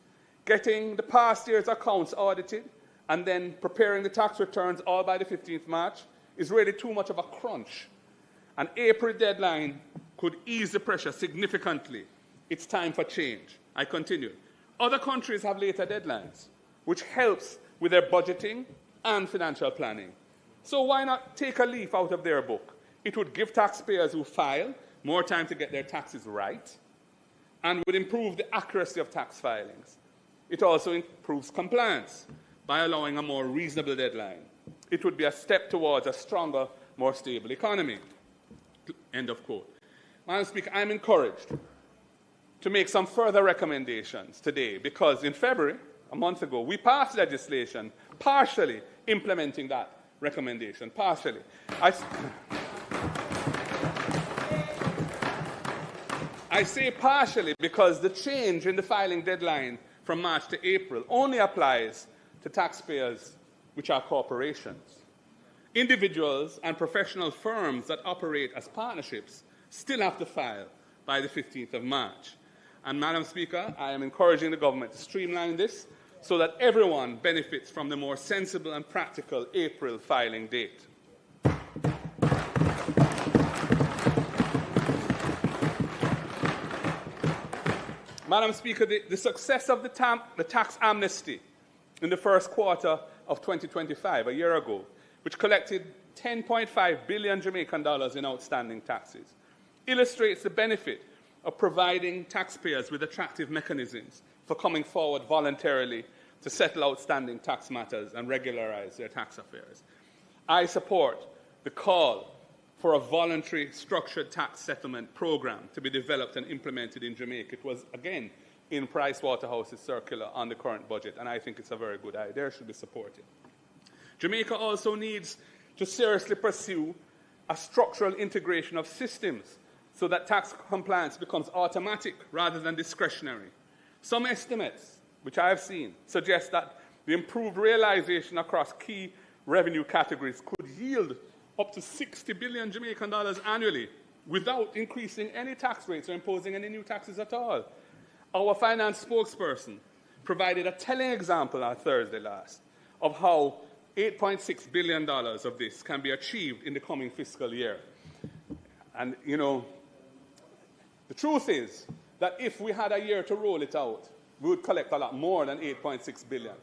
Getting the past year's accounts audited and then preparing the tax returns all by the 15th March is really too much of a crunch. An April deadline could ease the pressure significantly. It's time for change. I continued. Other countries have later deadlines, which helps with their budgeting and financial planning. So why not take a leaf out of their book? It would give taxpayers who file more time to get their taxes right and would improve the accuracy of tax filings. It also improves compliance by allowing a more reasonable deadline. It would be a step towards a stronger, more stable economy. End of quote. Madam Speaker, I'm encouraged to make some further recommendations today because in February, a month ago, we passed legislation partially implementing that recommendation, partially. I say partially because the change in the filing deadline from March to April only applies to taxpayers which are corporations. Individuals and professional firms that operate as partnerships still have to file by the 15th of March. And Madam Speaker, I am encouraging the government to streamline this so that everyone benefits from the more sensible and practical April filing date. Madam Speaker, the success of the tax amnesty in the first quarter of 2025, a year ago, which collected $10.5 billion Jamaican dollars in outstanding taxes, illustrates the benefit of providing taxpayers with attractive mechanisms for coming forward voluntarily to settle outstanding tax matters and regularize their tax affairs. I support the call for a voluntary structured tax settlement program to be developed and implemented in Jamaica. It was, again, in Price-Waterhouse's circular on the current budget, and I think it's a very good idea. It should be supported. Jamaica also needs to seriously pursue a structural integration of systems so that tax compliance becomes automatic rather than discretionary. Some estimates, which I have seen, suggest that the improved realization across key revenue categories could yield up to $60 billion Jamaican dollars annually without increasing any tax rates or imposing any new taxes at all. Our finance spokesperson provided a telling example on Thursday last of how $8.6 billion of this can be achieved in the coming fiscal year. And, you know, the truth is that if we had a year to roll it out, we would collect a lot more than $8.6 billion.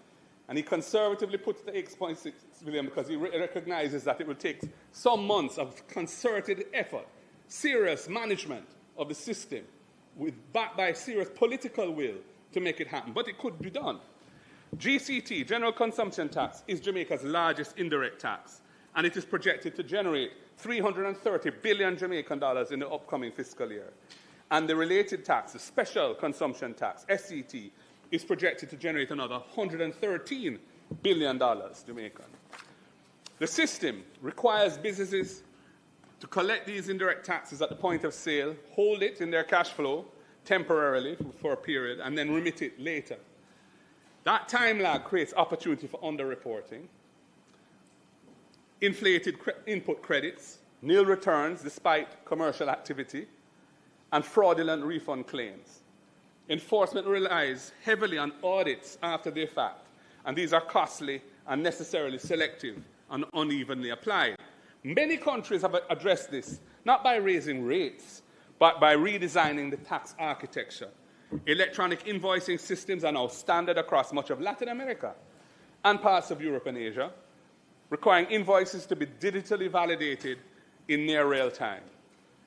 And he conservatively puts the $8.6 billion because he recognizes that it will take some months of concerted effort, serious management, of the system, backed by serious political will to make it happen. But it could be done. GCT, General Consumption Tax, is Jamaica's largest indirect tax, and it is projected to generate 330 billion Jamaican dollars in the upcoming fiscal year. And the related tax, the Special Consumption Tax, SCT, is projected to generate another $113 billion Jamaican. The system requires businesses to collect these indirect taxes at the point of sale, hold it in their cash flow temporarily for a period, and then remit it later. That time lag creates opportunity for underreporting, inflated input credits, nil returns despite commercial activity, and fraudulent refund claims. Enforcement relies heavily on audits after the fact, and these are costly and necessarily selective and unevenly applied. Many countries have addressed this, not by raising rates, but by redesigning the tax architecture. Electronic invoicing systems are now standard across much of Latin America and parts of Europe and Asia, requiring invoices to be digitally validated in near real time.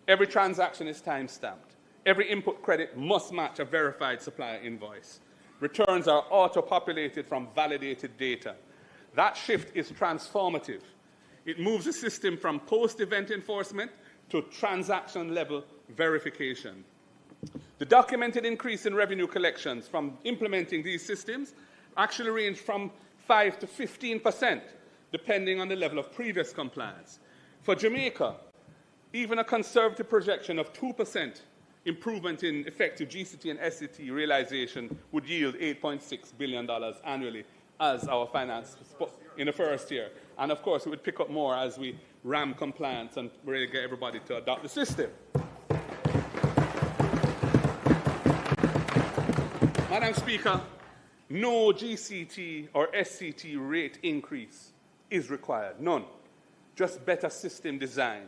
Every transaction is time-stamped. Every input credit must match a verified supplier invoice. Returns are auto-populated from validated data. That shift is transformative. It moves the system from post-event enforcement to transaction-level verification. The documented increase in revenue collections from implementing these systems actually range from 5 to 15%, depending on the level of previous compliance. For Jamaica, even a conservative projection of 2% improvement in effective GCT and SCT realization would yield $8.6 billion annually as our finance in the first year. And of course, it would pick up more as we ram compliance and really get everybody to adopt the system. Madam Speaker, no GCT or SCT rate increase is required, none. Just better system design.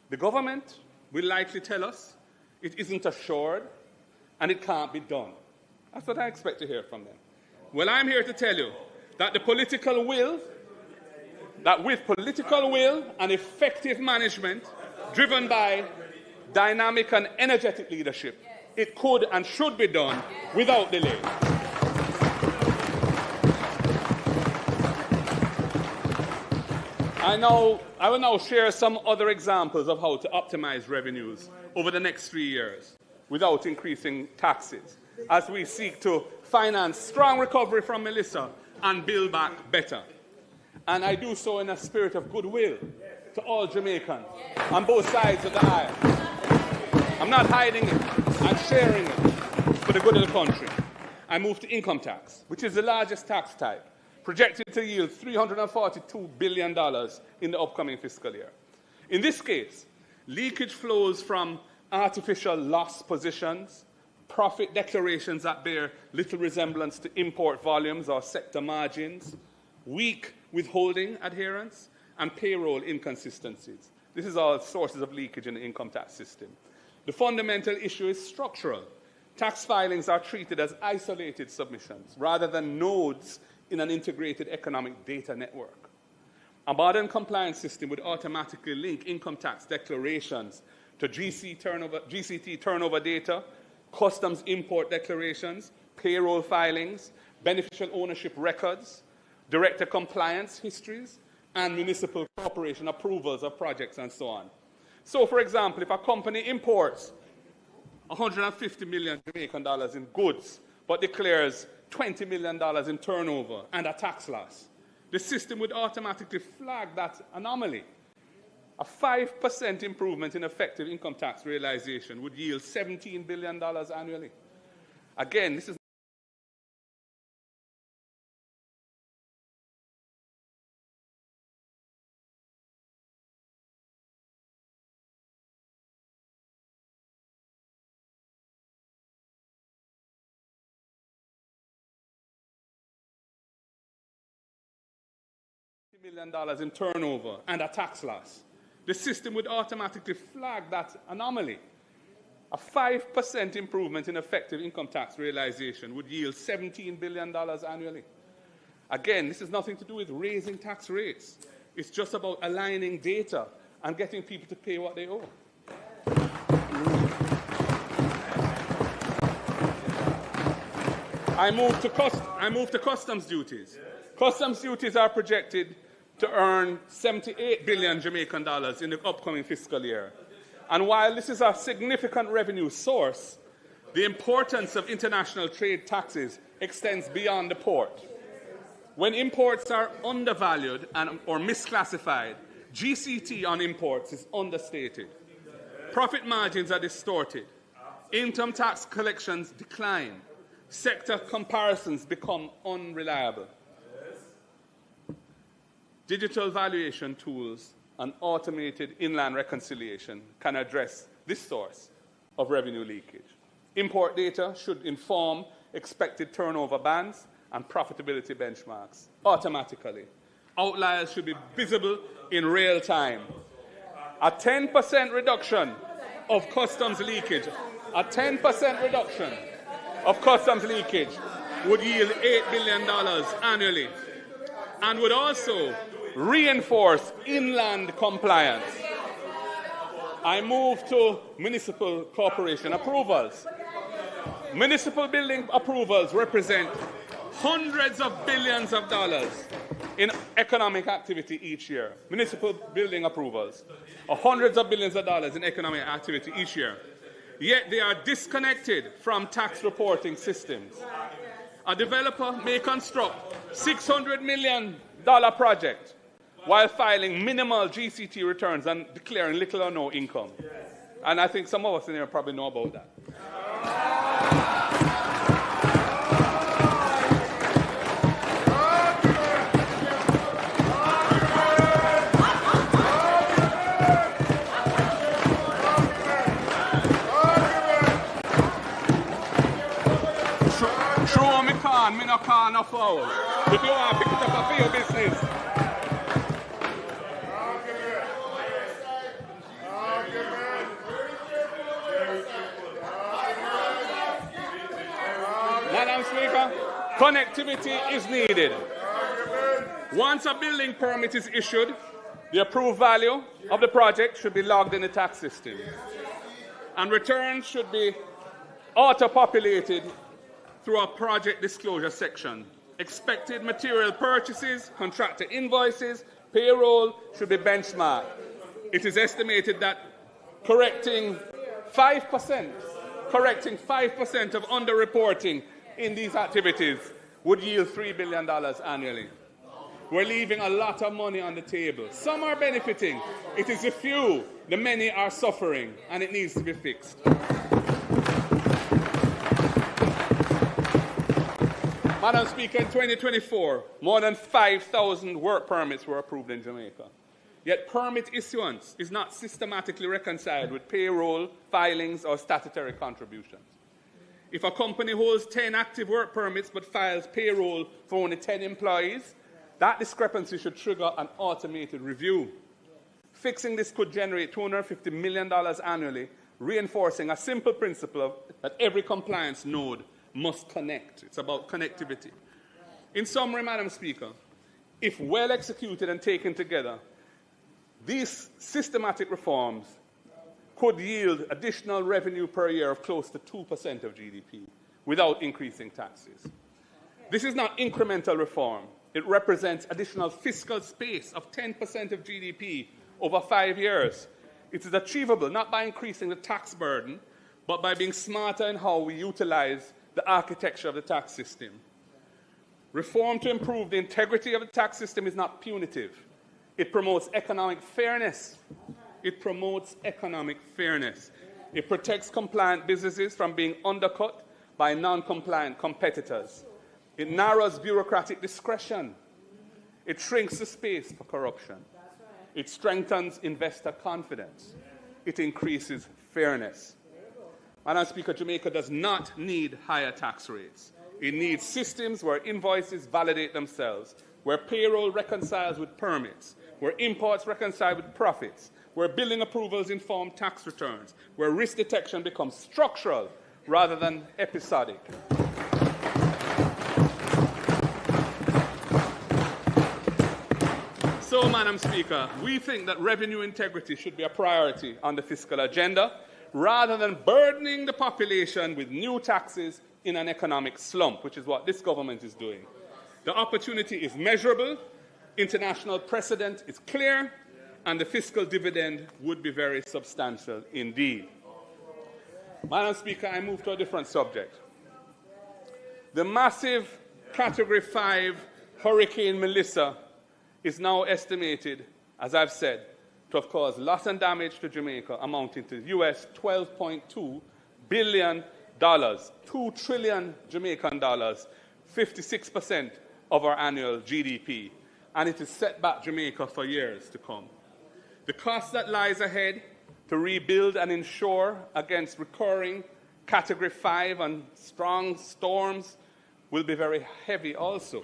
The government will likely tell us it isn't assured and it can't be done. That's what I expect to hear from them. Well, I'm here to tell you that with political will and effective management driven by dynamic and energetic leadership, it could and should be done without delay. I will now share some other examples of how to optimize revenues over the next 3 years without increasing taxes, as we seek to finance strong recovery from Melissa and build back better. And I do so in a spirit of goodwill to all Jamaicans on both sides of the aisle. I'm not hiding it. I'm sharing it for the good of the country. I move to income tax, which is the largest tax type, projected to yield $342 billion in the upcoming fiscal year. In this case, leakage flows from artificial loss positions, profit declarations that bear little resemblance to import volumes or sector margins, weak withholding adherence, and payroll inconsistencies. This is all sources of leakage in the income tax system. The fundamental issue is structural. Tax filings are treated as isolated submissions rather than nodes in an integrated economic data network. A modern compliance system would automatically link income tax declarations to GCT turnover data, customs import declarations, payroll filings, beneficial ownership records, director compliance histories, and municipal corporation approvals of projects and so on. So, for example, if a company imports $150 million Jamaican dollars in goods, but declares $20 million in turnover and a tax loss, the system would automatically flag that anomaly. A 5% improvement in effective income tax realization would yield $17 billion annually. Again, this is $20 million in turnover and a tax loss. The system would automatically flag that anomaly. A 5% improvement in effective income tax realization would yield $17 billion annually. Again, this has nothing to do with raising tax rates. It's just about aligning data and getting people to pay what they owe. I move to customs duties. Customs duties are projected to earn 78 billion Jamaican dollars in the upcoming fiscal year. And while this is a significant revenue source, the importance of international trade taxes extends beyond the port. When imports are undervalued or misclassified, GCT on imports is understated. Profit margins are distorted. Income tax collections decline. Sector comparisons become unreliable. Digital valuation tools and automated inland reconciliation can address this source of revenue leakage. Import data should inform expected turnover bands and profitability benchmarks automatically. Outliers should be visible in real time. A 10% reduction of customs leakage, would yield $8 billion annually and would also reinforce inland compliance. I move to municipal corporation approvals. Municipal building approvals represent hundreds of billions of dollars in economic activity each year. Municipal building approvals are hundreds of billions of dollars in economic activity each year. Yet they are disconnected from tax reporting systems. A developer may construct $600 million project while filing minimal GCT returns and declaring little or no income. And I think some of us in here probably know about that. True, me no can no foul. If you want to pick it up for your business. Madam Speaker, connectivity is needed. Once a building permit is issued, the approved value of the project should be logged in the tax system. And returns should be auto-populated through a project disclosure section. Expected material purchases, contractor invoices, payroll should be benchmarked. It is estimated that correcting 5% of underreporting in these activities would yield $3 billion annually. We're leaving a lot of money on the table. Some are benefiting. It is the few. The many are suffering, and it needs to be fixed. Madam Speaker, in 2024, more than 5,000 work permits were approved in Jamaica. Yet permit issuance is not systematically reconciled with payroll, filings, or statutory contributions. If a company holds 10 active work permits but files payroll for only 10 employees, that discrepancy should trigger an automated review. Fixing this could generate $250 million annually, reinforcing a simple principle that every compliance node must connect. It's about connectivity. In summary, Madam Speaker, if well executed and taken together, these systematic reforms could yield additional revenue per year of close to 2% of GDP without increasing taxes. This is not incremental reform. It represents additional fiscal space of 10% of GDP over 5 years. It is achievable not by increasing the tax burden, but by being smarter in how we utilize the architecture of the tax system. Reform to improve the integrity of the tax system is not punitive. It promotes economic fairness. It protects compliant businesses from being undercut by non-compliant competitors. It narrows bureaucratic discretion. It shrinks the space for corruption. It strengthens investor confidence. It increases fairness. Madam Speaker, Jamaica does not need higher tax rates. It needs systems where invoices validate themselves, where payroll reconciles with permits, where imports reconcile with profits, where billing approvals inform tax returns, where risk detection becomes structural rather than episodic. So, Madam Speaker, we think that revenue integrity should be a priority on the fiscal agenda, rather than burdening the population with new taxes, in an economic slump, which is what this government is doing. The opportunity is measurable, international precedent is clear, and the fiscal dividend would be very substantial indeed. Madam Speaker, I move to a different subject. The massive Category 5 Hurricane Melissa is now estimated, as I've said, to have caused loss and damage to Jamaica amounting to US $12.2 billion, 2 trillion Jamaican dollars, 56% of our annual GDP, and it has set back Jamaica for years to come. The cost that lies ahead to rebuild and insure against recurring Category 5 and strong storms will be very heavy also.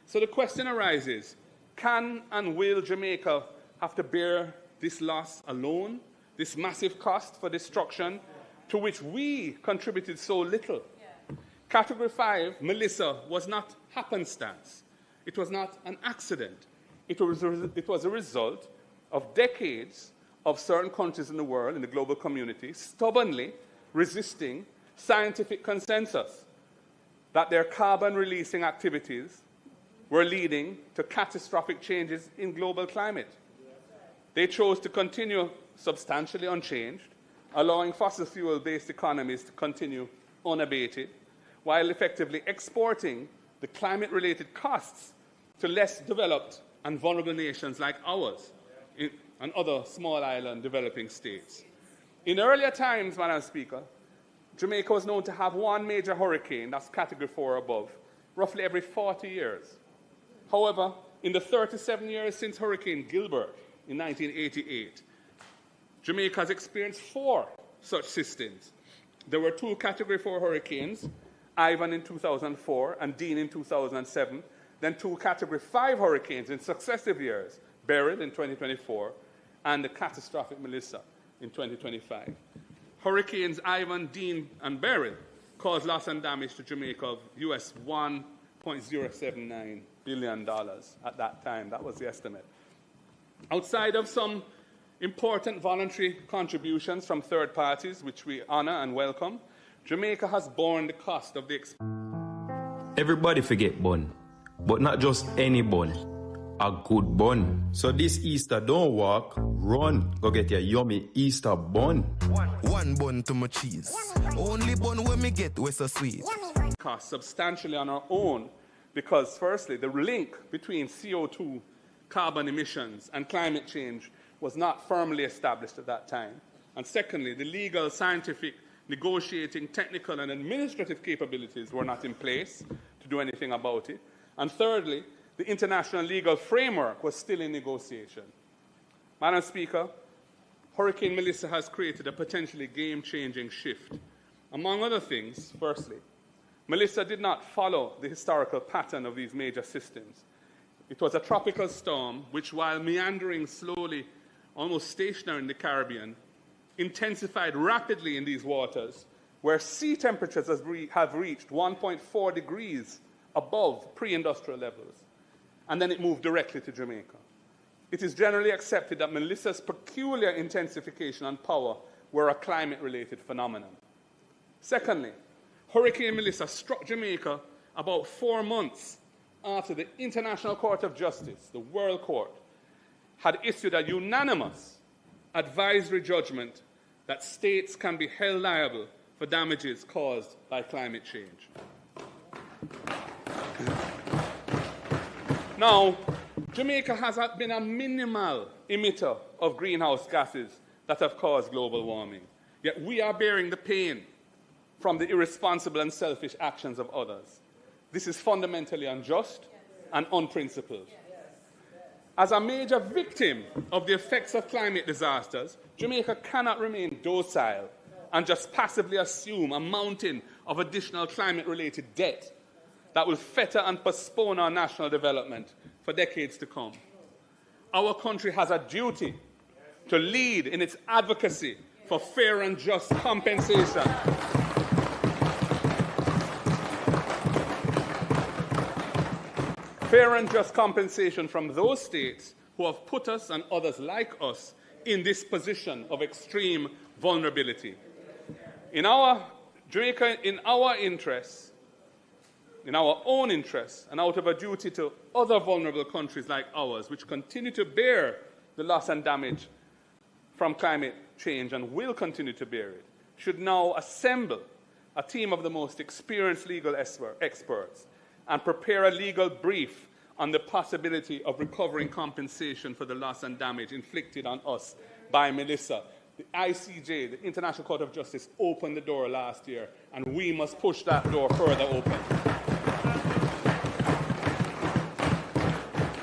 So the question arises, can and will Jamaica have to bear this loss alone, this massive cost for destruction to which we contributed so little? Yeah. Category 5, Melissa, was not happenstance. It was not an accident. It was a result of decades of certain countries in the world, in the global community, stubbornly resisting scientific consensus that their carbon-releasing activities were leading to catastrophic changes in global climate. They chose to continue substantially unchanged, allowing fossil fuel-based economies to continue unabated, while effectively exporting the climate-related costs to less developed and vulnerable nations like ours and other small island developing states. In earlier times, Madam Speaker, Jamaica was known to have one major hurricane, that's Category 4 or above, roughly every 40 years. However, in the 37 years since Hurricane Gilbert in 1988, Jamaica has experienced 4 such systems. There were 2 Category 4 hurricanes, Ivan in 2004 and Dean in 2007, then 2 Category 5 hurricanes in successive years, Beryl in 2024 and the catastrophic Melissa in 2025. Hurricanes Ivan, Dean, and Beryl caused loss and damage to Jamaica of US $1.079 billion at that time. That was the estimate. Outside of some important voluntary contributions from third parties, which we honor and welcome, Jamaica has borne the cost of the Everybody forget bun, but not just any bun, a good bun. So this Easter, don't walk, run. Go get your yummy Easter bun. One bun to my cheese. Only bun when me get was so sweet. Cost substantially on our own because, firstly, the link between CO2, carbon emissions, and climate change was not firmly established at that time. And secondly, the legal, scientific, negotiating, technical, and administrative capabilities were not in place to do anything about it. And thirdly, the international legal framework was still in negotiation. Madam Speaker, Hurricane Melissa has created a potentially game-changing shift. Among other things, firstly, Melissa did not follow the historical pattern of these major systems. It was a tropical storm which, while meandering slowly, almost stationary in the Caribbean, intensified rapidly in these waters, where sea temperatures have reached 1.4 degrees above pre-industrial levels, and then it moved directly to Jamaica. It is generally accepted that Melissa's peculiar intensification and power were a climate-related phenomenon. Secondly, Hurricane Melissa struck Jamaica about 4 months after the International Court of Justice, the World Court, had issued a unanimous advisory judgment that states can be held liable for damages caused by climate change. Now, Jamaica has been a minimal emitter of greenhouse gases that have caused global warming, yet we are bearing the pain from the irresponsible and selfish actions of others. This is fundamentally unjust and unprincipled. As a major victim of the effects of climate disasters, Jamaica cannot remain docile and just passively assume a mountain of additional climate-related debt that will fetter and postpone our national development for decades to come. Our country has a duty to lead in its advocacy for fair and just compensation. Fair and just compensation from those states who have put us and others like us in this position of extreme vulnerability. In our interests, in our own interests and out of a duty to other vulnerable countries like ours, which continue to bear the loss and damage from climate change and will continue to bear it, should now assemble a team of the most experienced legal experts and prepare a legal brief on the possibility of recovering compensation for the loss and damage inflicted on us by Melissa. The ICJ, the International Court of Justice, opened the door last year, and we must push that door further open.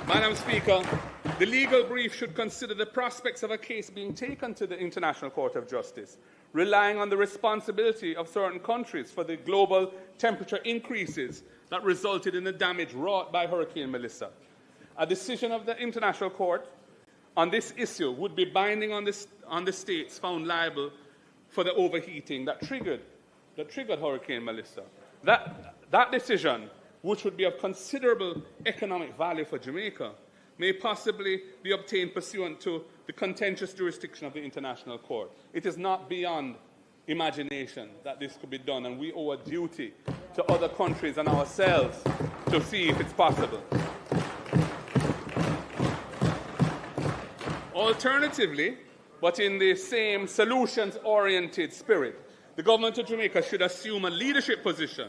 Madam Speaker, the legal brief should consider the prospects of a case being taken to the International Court of Justice, relying on the responsibility of certain countries for the global temperature increases that resulted in the damage wrought by Hurricane Melissa. A decision of the International Court on this issue would be binding on the states found liable for the overheating that triggered Hurricane Melissa. That decision, which would be of considerable economic value for Jamaica, may possibly be obtained pursuant to the contentious jurisdiction of the International Court. It is not beyond imagination that this could be done, and we owe a duty to other countries and ourselves to see if it's possible. Alternatively, but in the same solutions-oriented spirit, the government of Jamaica should assume a leadership position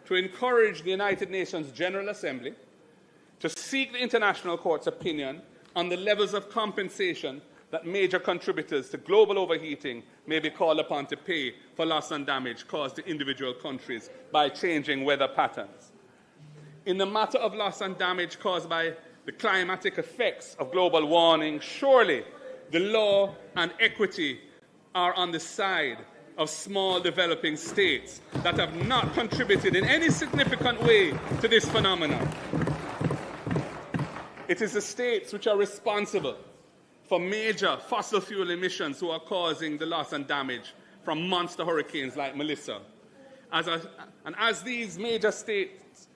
to encourage the United Nations General Assembly to seek the International Court's opinion on the levels of compensation that major contributors to global overheating may be called upon to pay for loss and damage caused to individual countries by changing weather patterns. In the matter of loss and damage caused by the climatic effects of global warming, surely the law and equity are on the side of small developing states that have not contributed in any significant way to this phenomenon. It is the states which are responsible for major fossil fuel emissions who are causing the loss and damage from monster hurricanes like Melissa. As these major states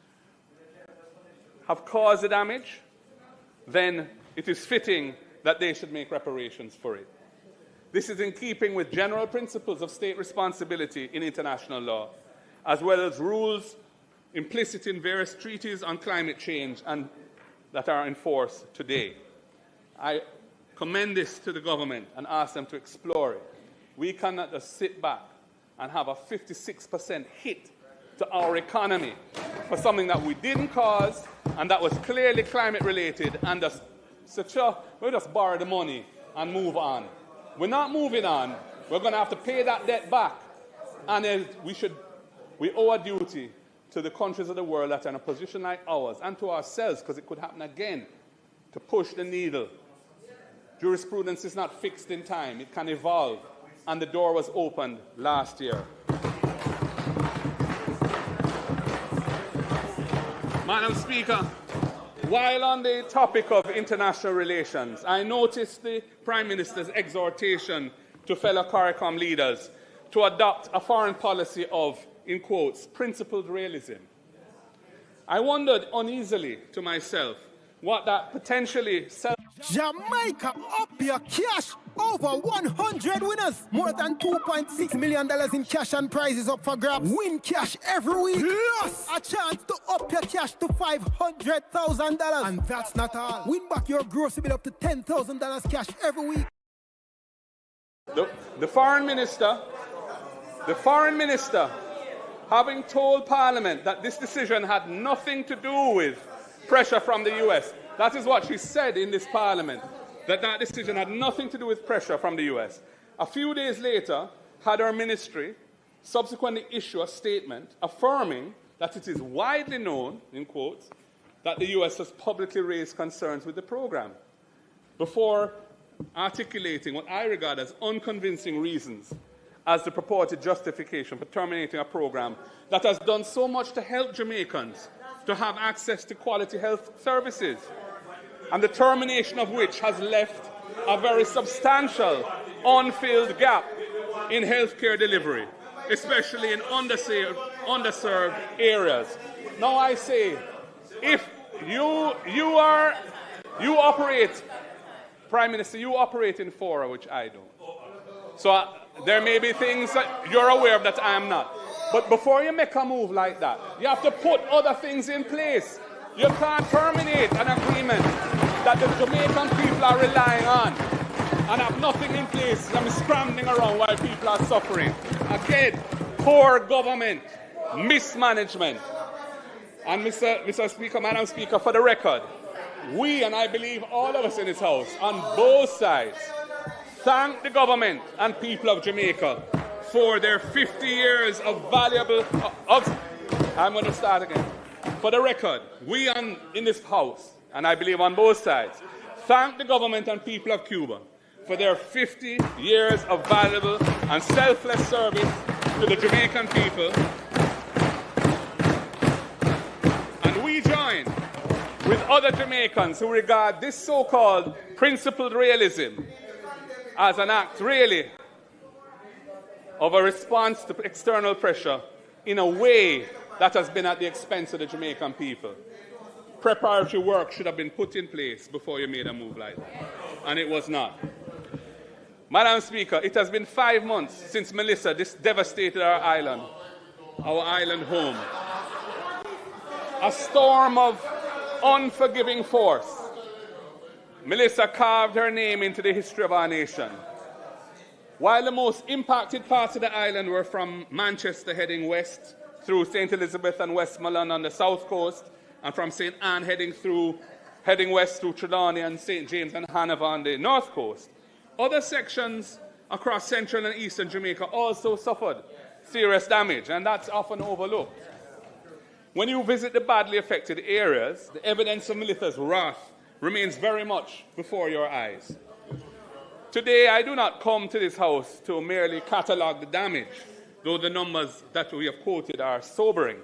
have caused the damage, then it is fitting that they should make reparations for it. This is in keeping with general principles of state responsibility in international law, as well as rules implicit in various treaties on climate change and that are in force today. I commend this to the government and ask them to explore it. We cannot just sit back and have a 56% hit to our economy for something that we didn't cause and that was clearly climate related, and we'll just borrow the money and move on. We're not moving on. We're going to have to pay that debt back. And we owe a duty to the countries of the world that are in a position like ours, and to ourselves, because it could happen again, to push the needle. Jurisprudence is not fixed in time. It can evolve. And the door was opened last year. Madam Speaker, while on the topic of international relations, I noticed the Prime Minister's exhortation to fellow CARICOM leaders to adopt a foreign policy of, in quotes, principled realism. I wondered uneasily to myself what that potentially Jamaica up your cash. Over 100 winners. More than $2.6 million in cash and prizes up for grabs. Win cash every week. Plus a chance to up your cash to $500,000. And that's not all. Win back your grocery bill up to $10,000 cash every week. The foreign minister, having told Parliament that this decision had nothing to do with pressure from the US. That is what she said in this Parliament, that decision had nothing to do with pressure from the US. A few days later, had her ministry subsequently issue a statement affirming that it is widely known, in quotes, that the US has publicly raised concerns with the program, before articulating what I regard as unconvincing reasons as the purported justification for terminating a program that has done so much to help Jamaicans to have access to quality health services, and the termination of which has left a very substantial unfilled gap in healthcare delivery, especially in underserved areas. Now I say, if you operate, Prime Minister, you operate in fora which I don't. So there may be things that you're aware of that I am not. But before you make a move like that, you have to put other things in place. You can't terminate an agreement that the Jamaican people are relying on and have nothing in place and be scrambling around while people are suffering. Again, poor government, mismanagement. And Mr. Speaker, Madam Speaker, for the record, we, and I believe all of us in this House, on both sides, thank the government and people of Jamaica for their 50 years of valuable... I'm going to start again. For the record, we in this House, and I believe on both sides, thank the government and people of Cuba for their 50 years of valuable and selfless service to the Jamaican people. And we join with other Jamaicans who regard this so-called principled realism as an act really of a response to external pressure in a way that has been at the expense of the Jamaican people. Preparatory work should have been put in place before you made a move like that, and it was not. Madam Speaker, it has been 5 months since Melissa devastated our island home. A storm of unforgiving force. Melissa carved her name into the history of our nation. While the most impacted parts of the island were from Manchester heading west through St. Elizabeth and Westmoreland on the south coast, and from St. Anne heading west through Trelawney and St. James and Hanover on the north coast, other sections across central and eastern Jamaica also suffered serious damage, and that's often overlooked. When you visit the badly affected areas, the evidence of Melissa's wrath remains very much before your eyes. Today, I do not come to this House to merely catalogue the damage, though the numbers that we have quoted are sobering.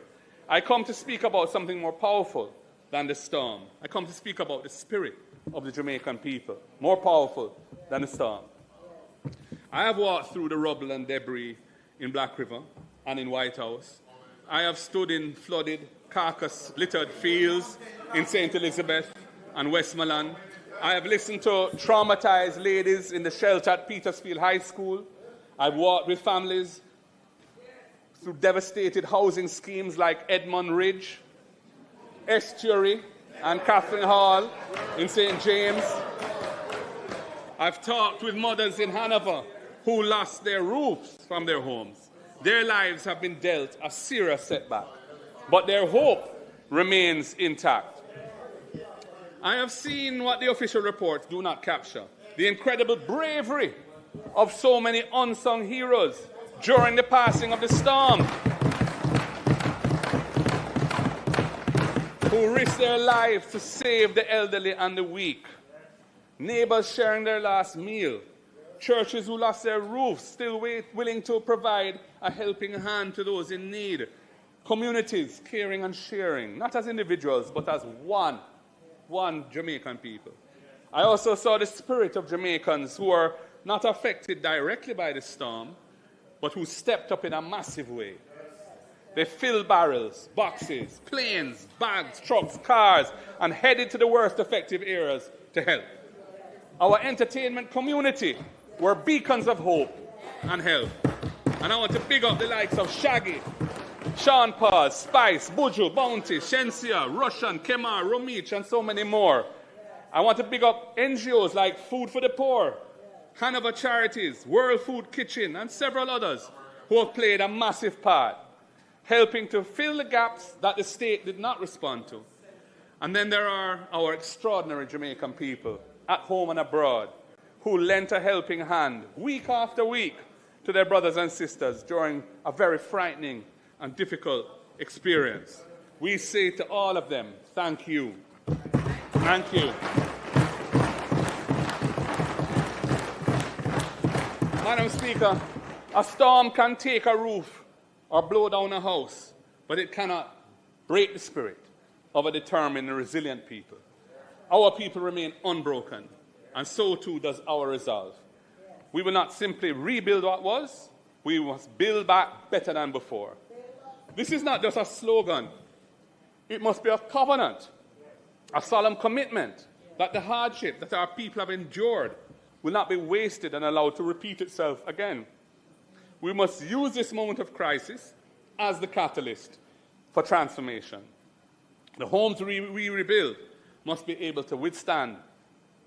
I come to speak about something more powerful than the storm. I come to speak about the spirit of the Jamaican people, more powerful than the storm. I have walked through the rubble and debris in Black River and in White House. I have stood in flooded, carcass-littered fields in St. Elizabeth and Westmoreland. I have listened to traumatized ladies in the shelter at Petersfield High School. I've walked with families through devastated housing schemes like Edmund Ridge, Estuary, and Catherine Hall in St. James. I've talked with mothers in Hanover who lost their roofs from their homes. Their lives have been dealt a serious setback, but their hope remains intact. I have seen what the official reports do not capture, the incredible bravery of so many unsung heroes during the passing of the storm, who risked their lives to save the elderly and the weak, neighbors sharing their last meal, churches who lost their roofs still willing to provide a helping hand to those in need, communities caring and sharing, not as individuals, but as one Jamaican people. I also saw the spirit of Jamaicans who are not affected directly by the storm, but who stepped up in a massive way. They filled barrels, boxes, planes, bags, trucks, cars, and headed to the worst affected areas to help. Our entertainment community were beacons of hope and help. And I want to big up the likes of Shaggy, Sean Paul, Spice, Buju, Bounty, Shensia, Russian, Kemar, Romich, and so many more. I want to big up NGOs like Food for the Poor, Hanover Charities, World Food Kitchen, and several others who have played a massive part, helping to fill the gaps that the state did not respond to. And then there are our extraordinary Jamaican people, at home and abroad, who lent a helping hand week after week to their brothers and sisters during a very frightening and difficult experience. We say to all of them, thank you. Thank you. Madam Speaker, a storm can take a roof or blow down a house, but it cannot break the spirit of a determined and resilient people. Our people remain unbroken, and so too does our resolve. We will not simply rebuild what was, we must build back better than before. This is not just a slogan. It must be a covenant, a solemn commitment that the hardship that our people have endured will not be wasted and allowed to repeat itself again. We must use this moment of crisis as the catalyst for transformation. The homes we rebuild must be able to withstand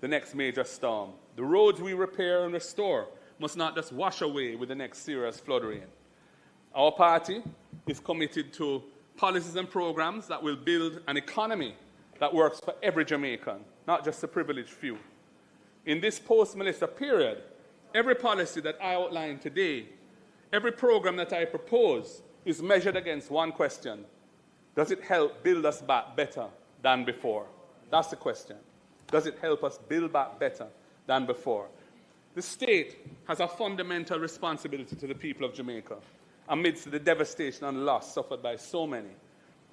the next major storm. The roads we repair and restore must not just wash away with the next serious flood rain. Our party is committed to policies and programs that will build an economy that works for every Jamaican, not just the privileged few. In this post-Melissa period, every policy that I outline today, every program that I propose is measured against one question. Does it help build us back better than before? That's the question. Does it help us build back better than before? The state has a fundamental responsibility to the people of Jamaica amidst the devastation and loss suffered by so many.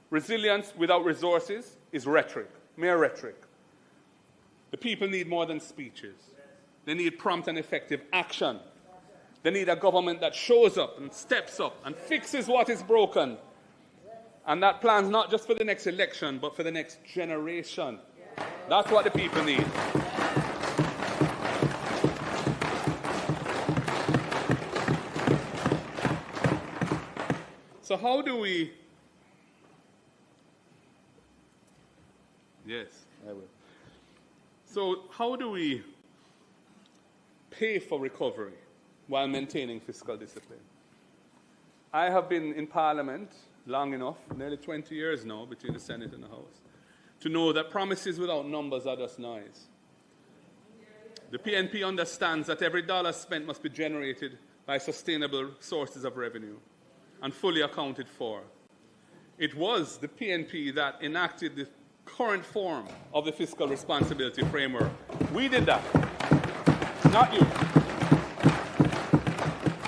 Resilience without resources is rhetoric, mere rhetoric. The people need more than speeches. They need prompt and effective action. They need a government that shows up and steps up and fixes what is broken. And that plans not just for the next election, but for the next generation. That's what the people need. So how do we... Yes, I will. So how do we pay for recovery while maintaining fiscal discipline? I have been in Parliament long enough, nearly 20 years now, between the Senate and the House, to know that promises without numbers are just noise. The PNP understands that every dollar spent must be generated by sustainable sources of revenue and fully accounted for. It was the PNP that enacted the current form of the fiscal responsibility framework. We did that, not you.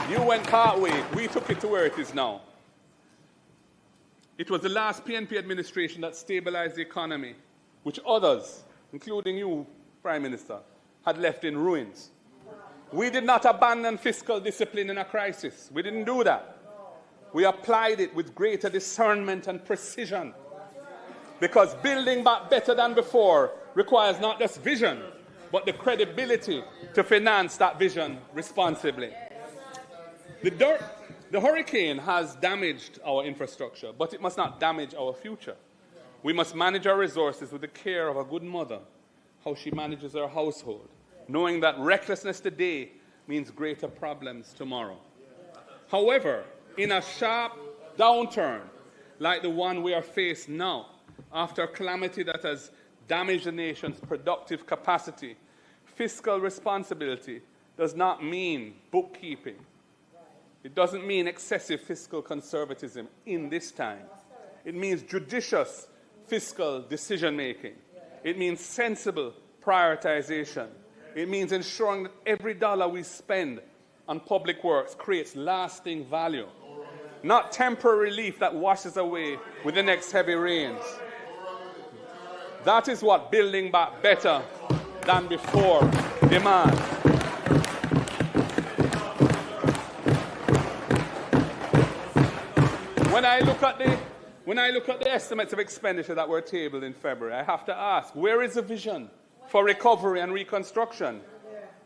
You went partway. We took it to where it is now. It was the last PNP administration that stabilized the economy, which others, including you, Prime Minister, had left in ruins. We did not abandon fiscal discipline in a crisis. We didn't do that. We applied it with greater discernment and precision. Because building back better than before requires not just vision, but the credibility to finance that vision responsibly. The hurricane has damaged our infrastructure, but it must not damage our future. We must manage our resources with the care of a good mother, how she manages her household, knowing that recklessness today means greater problems tomorrow. However, in a sharp downturn like the one we are facing now, after a calamity that has damaged the nation's productive capacity, fiscal responsibility does not mean bookkeeping. It doesn't mean excessive fiscal conservatism in this time. It means judicious fiscal decision-making. It means sensible prioritization. It means ensuring that every dollar we spend on public works creates lasting value, not temporary relief that washes away with the next heavy rains. That is what building back better than before demands. When I look at the estimates of expenditure that were tabled in February, I have to ask, where is the vision for recovery and reconstruction?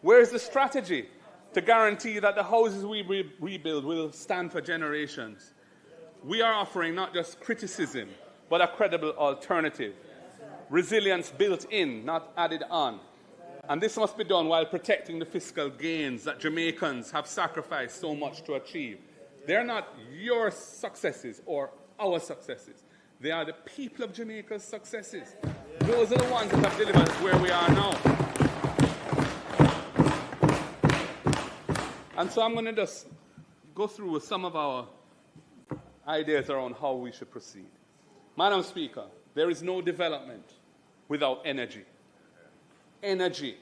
Where is the strategy to guarantee that the houses we rebuild will stand for generations? We are offering not just criticism, but a credible alternative. Resilience built in, not added on. And this must be done while protecting the fiscal gains that Jamaicans have sacrificed so much to achieve. They're not your successes or our successes. They are the people of Jamaica's successes. Those are the ones that have delivered us where we are now. And so I'm going to just go through some of our ideas around how we should proceed. Madam Speaker, there is no development without energy. Energy.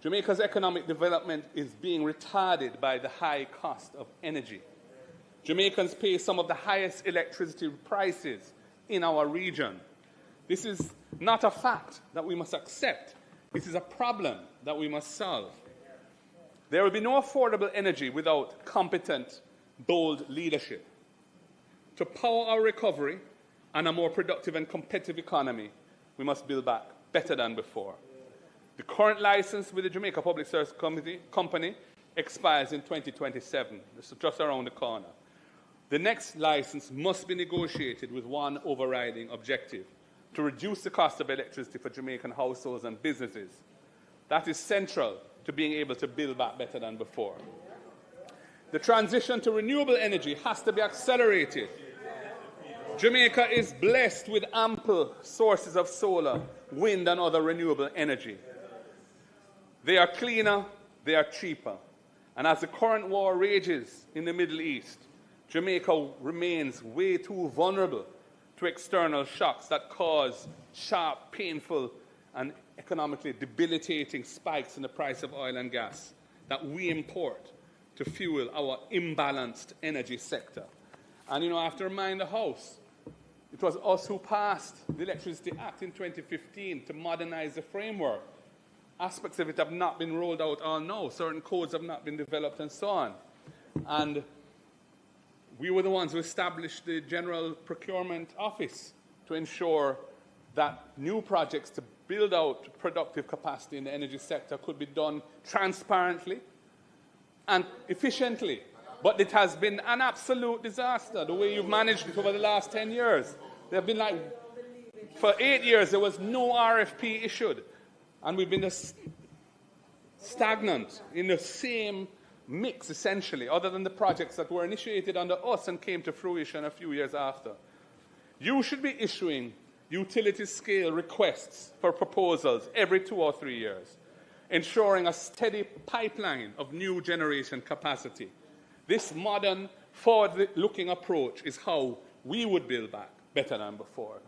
Jamaica's economic development is being retarded by the high cost of energy. Jamaicans pay some of the highest electricity prices in our region. This is not a fact that we must accept. This is a problem that we must solve. There will be no affordable energy without competent, bold leadership. To power our recovery and a more productive and competitive economy, we must build back better than before. The current license with the Jamaica Public Service Company expires in 2027. This is just around the corner. The next license must be negotiated with one overriding objective: to reduce the cost of electricity for Jamaican households and businesses. That is central to being able to build back better than before. The transition to renewable energy has to be accelerated. Jamaica is blessed with ample sources of solar, wind, and other renewable energy. They are cleaner, they are cheaper. And as the current war rages in the Middle East, Jamaica remains way too vulnerable to external shocks that cause sharp, painful, and economically debilitating spikes in the price of oil and gas that we import to fuel our imbalanced energy sector. And I have to remind the House, it was us who passed the Electricity Act in 2015 to modernize the framework. Aspects of it have not been rolled out all now. Certain codes have not been developed and so on. And we were the ones who established the General Procurement Office to ensure that new projects to build out productive capacity in the energy sector could be done transparently and efficiently. But it has been an absolute disaster, the way you've managed it over the last 10 years. There have been for 8 years, there was no RFP issued. And we've been stagnant in the same mix, essentially, other than the projects that were initiated under us and came to fruition a few years after. You should be issuing utility-scale requests for proposals every 2 or 3 years, ensuring a steady pipeline of new generation capacity. This modern, forward-looking approach is how we would build back better than before.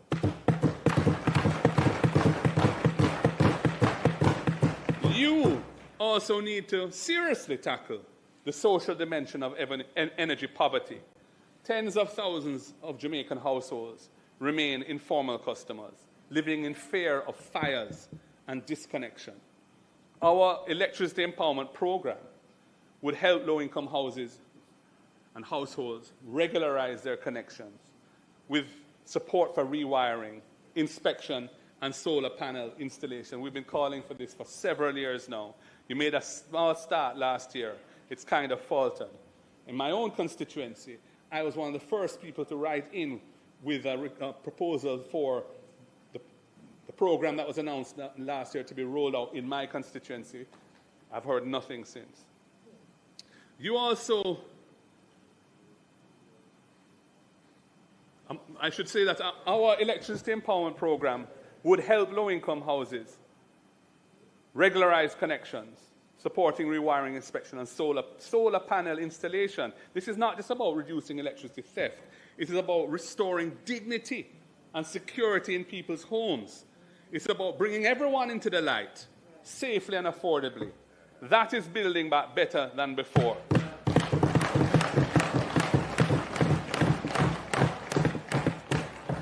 You also need to seriously tackle the social dimension of energy poverty. Tens of thousands of Jamaican households remain informal customers, living in fear of fires and disconnection. Our electricity empowerment program would help low-income houses and households regularize their connections with support for rewiring, inspection, and solar panel installation. We've been calling for this for several years now. You made a small start last year. It's kind of faltered. In my own constituency, I was one of the first people to write in with a proposal for the program that was announced last year to be rolled out in my constituency. I've heard nothing since. You also, I should say that our electricity empowerment program would help low-income houses regularize connections, supporting rewiring, inspection, and solar panel installation. This is not just about reducing electricity theft. It is about restoring dignity and security in people's homes. It's about bringing everyone into the light, safely and affordably. That is building back better than before.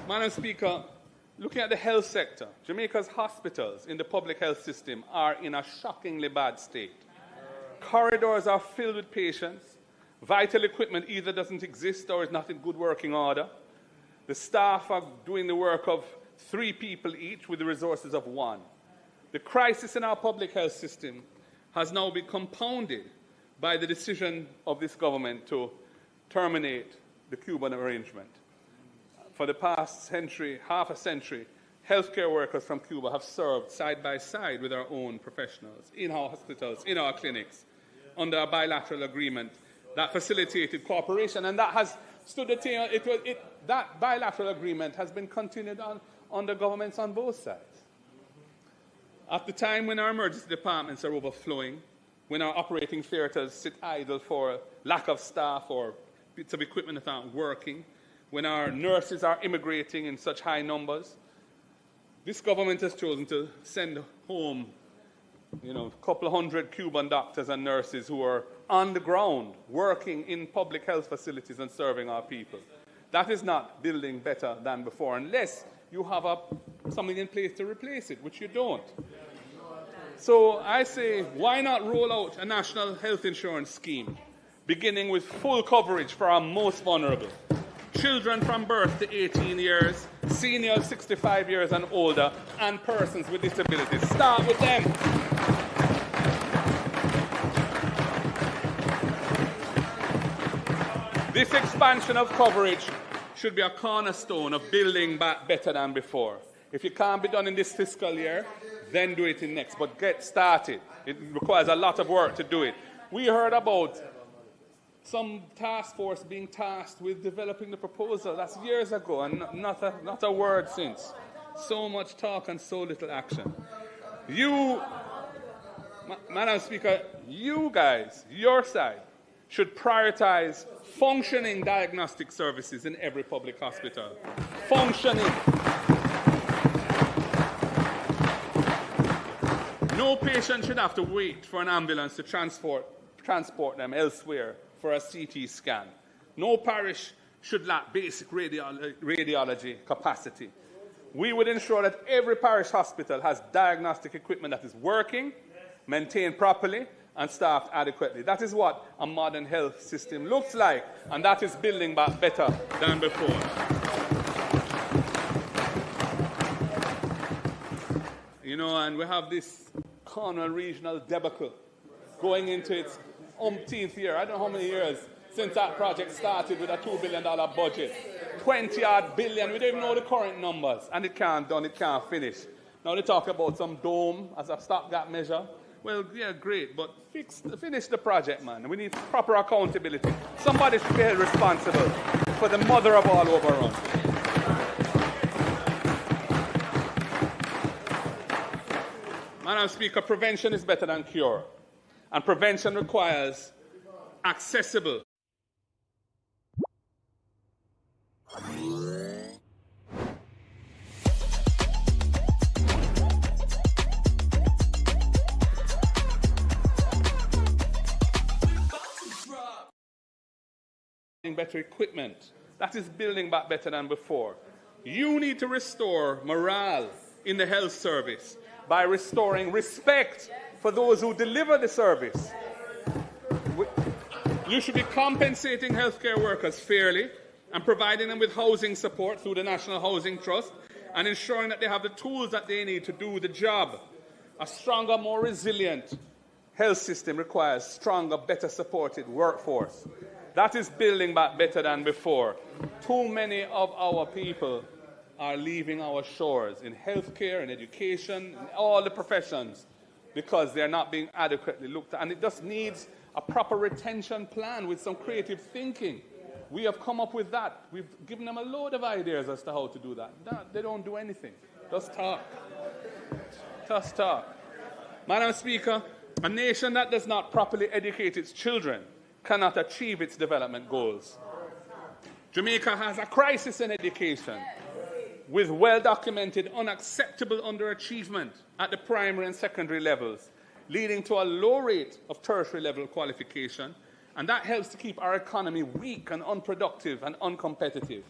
Madam Speaker, looking at the health sector, Jamaica's hospitals in the public health system are in a shockingly bad state. Corridors are filled with patients. Vital equipment either doesn't exist or is not in good working order. The staff are doing the work of 3 people each with the resources of 1. The crisis in our public health system has now been compounded by the decision of this government to terminate the Cuban arrangement. For the past century, half a century, healthcare workers from Cuba have served side by side with our own professionals in our hospitals, in our clinics, under a bilateral agreement that facilitated cooperation, and that has stood the table. That bilateral agreement has been continued on under governments on both sides. At the time when our emergency departments are overflowing, when our operating theatres sit idle for lack of staff or bits of equipment that aren't working, when our nurses are immigrating in such high numbers, this government has chosen to send home, a couple of hundred Cuban doctors and nurses who are on the ground, working in public health facilities and serving our people. That is not building better than before, unless you have something in place to replace it, which you don't. So I say, why not roll out a national health insurance scheme, beginning with full coverage for our most vulnerable? Children from birth to 18 years, seniors 65 years and older, and persons with disabilities. Start with them. This expansion of coverage should be a cornerstone of building back better than before. If it can't be done in this fiscal year, then do it in next. But get started. It requires a lot of work to do it. We heard about some task force being tasked with developing the proposal. That's years ago, and not a word since. So much talk and so little action. You, Madam Speaker, you guys, your side, should prioritize functioning diagnostic services in every public hospital. Functioning. No patient should have to wait for an ambulance to transport them elsewhere for a CT scan. No parish should lack basic radiology capacity. We would ensure that every parish hospital has diagnostic equipment that is working, maintained properly, and staffed adequately. That is what a modern health system looks like, and that is building back better than before. You know, and we have this Cornwall regional debacle going into its umpteenth year. I don't know how many years since that project started with a $2 billion budget. 20-odd billion. We don't even know the current numbers. And it can't done, it can't finish. Now they talk about some dome as a stopgap measure. Well, yeah, great, but finish the project, man. We need proper accountability. Somebody should be held responsible for the mother of all overruns. Madam Speaker, prevention is better than cure. And prevention requires accessible. Better equipment. That is building back better than before. You need to restore morale in the health service by restoring respect for those who deliver the service. You should be compensating healthcare workers fairly and providing them with housing support through the National Housing Trust and ensuring that they have the tools that they need to do the job. A stronger, more resilient health system requires stronger, better supported workforce. That is building back better than before. Too many of our people are leaving our shores in healthcare, in education, in all the professions because they're not being adequately looked at. And it just needs a proper retention plan with some creative thinking. We have come up with that. We've given them a load of ideas as to how to do that. No, they don't do anything. Just talk. Just talk. Madam Speaker, a nation that does not properly educate its children cannot achieve its development goals. Jamaica has a crisis in education with well-documented unacceptable underachievement at the primary and secondary levels, leading to a low rate of tertiary level qualification, and that helps to keep our economy weak and unproductive and uncompetitive.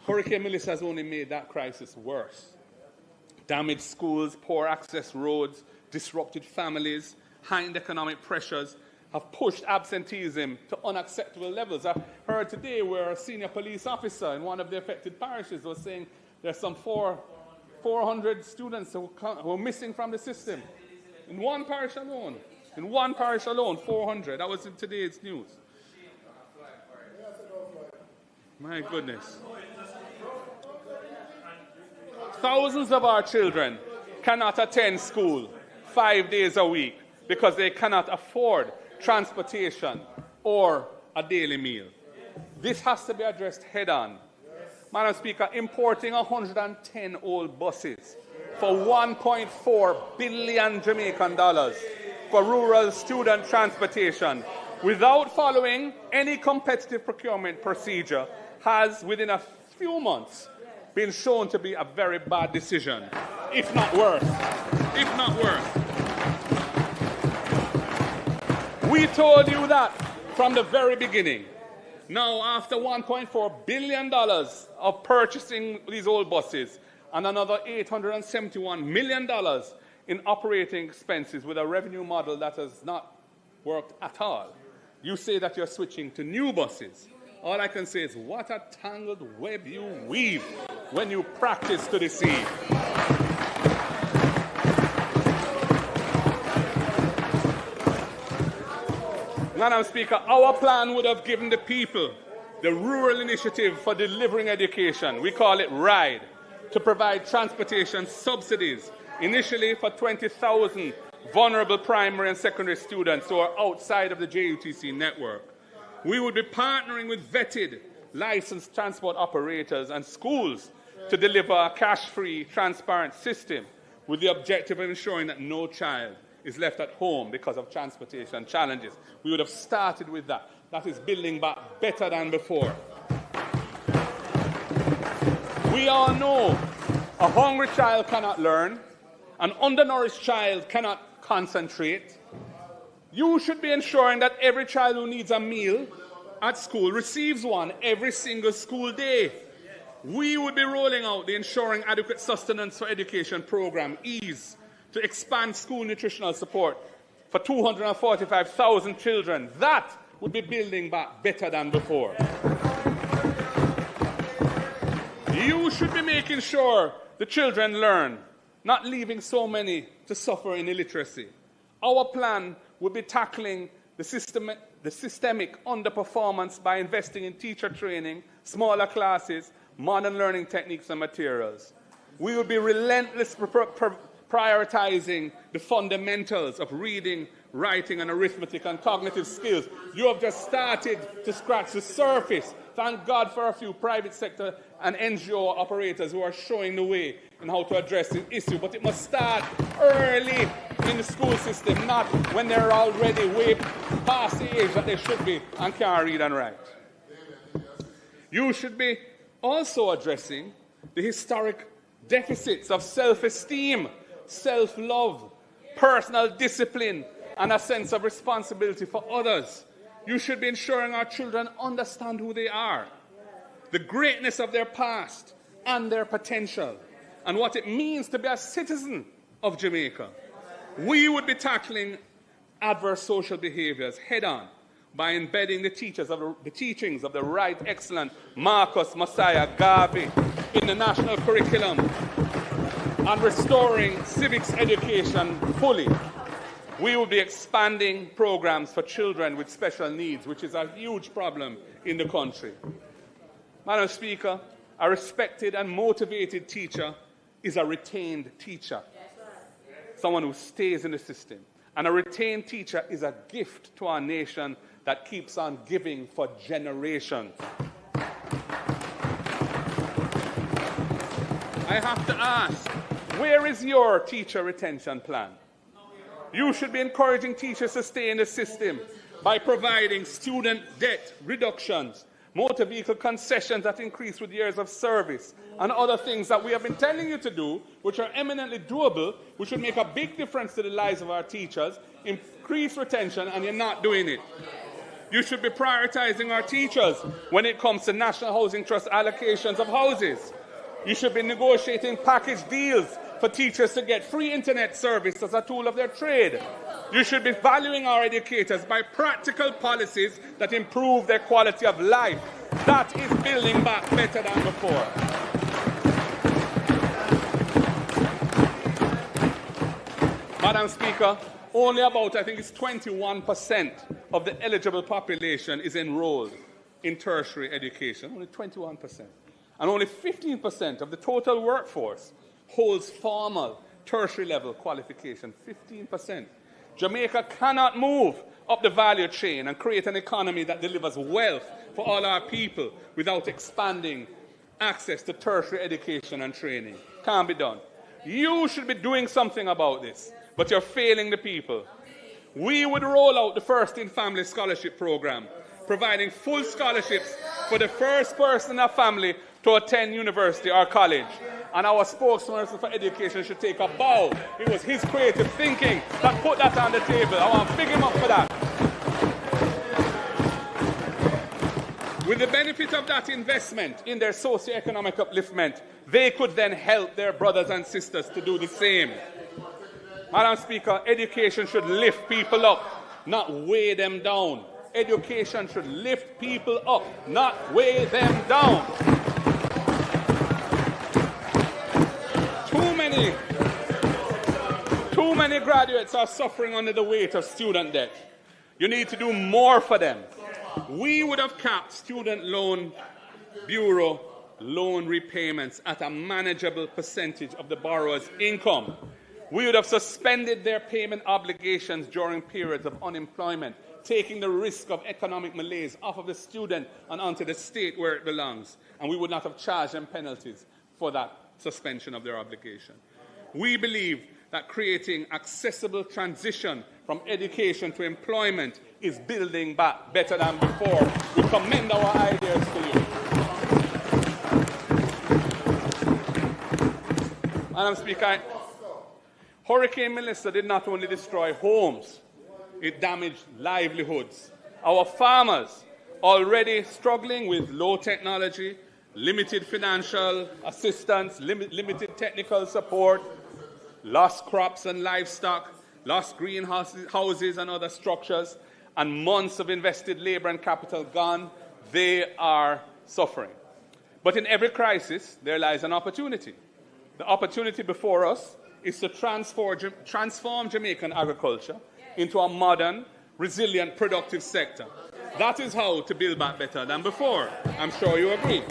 Hurricane Melissa has only made that crisis worse. Damaged schools, poor access roads, disrupted families, heightened economic pressures have pushed absenteeism to unacceptable levels. I heard today where a senior police officer in one of the affected parishes was saying there's some 400 students who are missing from the system. In one parish alone. In one parish alone, 400. That was in today's news. My goodness. Thousands of our children cannot attend school 5 days a week because they cannot afford transportation or a daily meal. This has to be addressed head-on. Madam Speaker, importing 110 old buses for $1.4 billion Jamaican dollars for rural student transportation without following any competitive procurement procedure has, within a few months, been shown to be a very bad decision, if not worse. If not worse. We told you that from the very beginning. Now, after $1.4 billion of purchasing these old buses and another $871 million in operating expenses with a revenue model that has not worked at all, you say that you're switching to new buses. All I can say is, what a tangled web you weave when you practice to deceive. Madam Speaker, our plan would have given the people the Rural Initiative for Delivering Education, we call it RIDE, to provide transportation subsidies, initially for 20,000 vulnerable primary and secondary students who are outside of the JUTC network. We would be partnering with vetted, licensed transport operators and schools to deliver a cash-free, transparent system with the objective of ensuring that no child is left at home because of transportation challenges. We would have started with that. That is building back better than before. We all know a hungry child cannot learn, an undernourished child cannot concentrate. You should be ensuring that every child who needs a meal at school receives one every single school day. We would be rolling out the Ensuring Adequate Sustenance for Education program, EASE, to expand school nutritional support for 245,000 children. That would be building back better than before. You should be making sure the children learn, not leaving so many to suffer in illiteracy. Our plan would be tackling the systemic underperformance by investing in teacher training, smaller classes, modern learning techniques and materials. We will be relentlessly prioritizing the fundamentals of reading, writing and arithmetic and cognitive skills. You have just started to scratch the surface. Thank God for a few private sector and NGO operators who are showing the way in how to address this issue. But it must start early in the school system, not when they're already way past the age that they should be and can't read and write. You should be also addressing the historic deficits of self-esteem, self-love, personal discipline, and a sense of responsibility for others. You should be ensuring our children understand who they are, the greatness of their past and their potential, and what it means to be a citizen of Jamaica. We would be tackling adverse social behaviors head-on by embedding the teachings of the right excellent Marcus, Messiah, Garvey in the national curriculum and restoring civics education fully. We will be expanding programs for children with special needs, which is a huge problem in the country. Madam Speaker, a respected and motivated teacher is a retained teacher, someone who stays in the system. And a retained teacher is a gift to our nation that keeps on giving for generations. I have to ask, where is your teacher retention plan? You should be encouraging teachers to stay in the system by providing student debt reductions, motor vehicle concessions that increase with years of service, and other things that we have been telling you to do, which are eminently doable, which would make a big difference to the lives of our teachers, increase retention, and you're not doing it. You should be prioritizing our teachers when it comes to National Housing Trust allocations of houses. You should be negotiating package deals for teachers to get free internet service as a tool of their trade. You should be valuing our educators by practical policies that improve their quality of life. That is building back better than before. Madam Speaker, only about, I think it's 21% of the eligible population is enrolled in tertiary education, only 21%. And only 15% of the total workforce holds formal tertiary level qualification, 15%. Jamaica cannot move up the value chain and create an economy that delivers wealth for all our people without expanding access to tertiary education and training. Can't be done. You should be doing something about this, but you're failing the people. We would roll out the First in Family Scholarship Program, providing full scholarships for the first person in a family to attend university or college. And our spokesperson for education should take a bow. It was his creative thinking that put that on the table. I want to big him up for that. With the benefit of that investment in their socio-economic upliftment, they could then help their brothers and sisters to do the same. Madam Speaker, education should lift people up, not weigh them down. Education should lift people up, not weigh them down. Too many graduates are suffering under the weight of student debt. You need to do more for them. We would have capped Student Loan Bureau loan repayments at a manageable percentage of the borrower's income. We would have suspended their payment obligations during periods of unemployment, taking the risk of economic malaise off of the student and onto the state where it belongs. And we would not have charged them penalties for that suspension of their obligation. We believe that creating accessible transition from education to employment is building back better than before. We commend our ideas to you. Madam Speaker, Hurricane Melissa did not only destroy homes, it damaged livelihoods. Our farmers, already struggling with low technology, limited financial assistance, limited technical support, lost crops and livestock, lost greenhouses and other structures, and months of invested labor and capital gone, they are suffering. But in every crisis, there lies an opportunity. The opportunity before us is to transform Jamaican agriculture into a modern, resilient, productive sector. That is how to build back better than before. I'm sure you agree.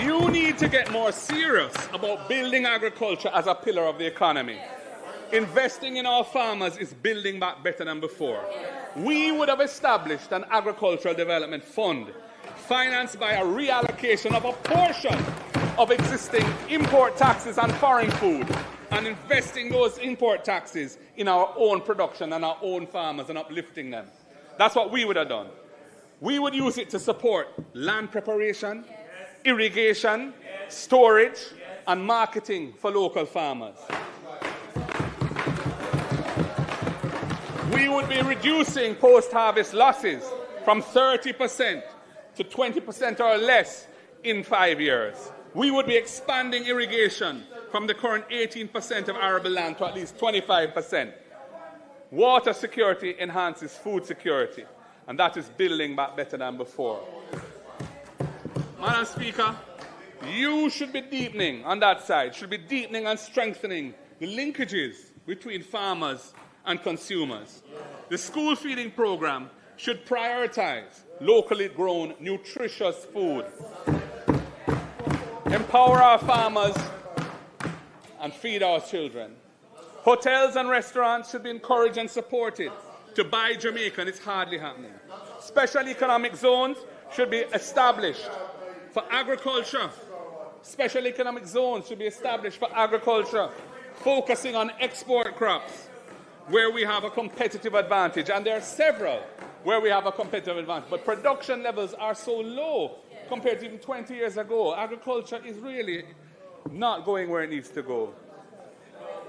You need to get more serious about building agriculture as a pillar of the economy. Investing in our farmers is building back better than before. We would have established an agricultural development fund financed by a reallocation of a portion of existing import taxes on foreign food and investing those import taxes in our own production and our own farmers and uplifting them. That's what we would have done. We would use it to support land preparation, irrigation, storage, and marketing for local farmers. We would be reducing post-harvest losses from 30% to 20% or less in 5 years. We would be expanding irrigation from the current 18% of arable land to at least 25%. Water security enhances food security, and that is building back better than before. Madam Speaker, you should be deepening on that side, should be deepening and strengthening the linkages between farmers and consumers. The school feeding program should prioritize locally grown, nutritious food. Empower our farmers and feed our children. Hotels and restaurants should be encouraged and supported to buy Jamaican. It's hardly happening. Special economic zones should be established for agriculture. Special economic zones should be established for agriculture, focusing on export crops where we have a competitive advantage. And there are several where we have a competitive advantage. But production levels are so low compared to even 20 years ago. Agriculture is really not going where it needs to go.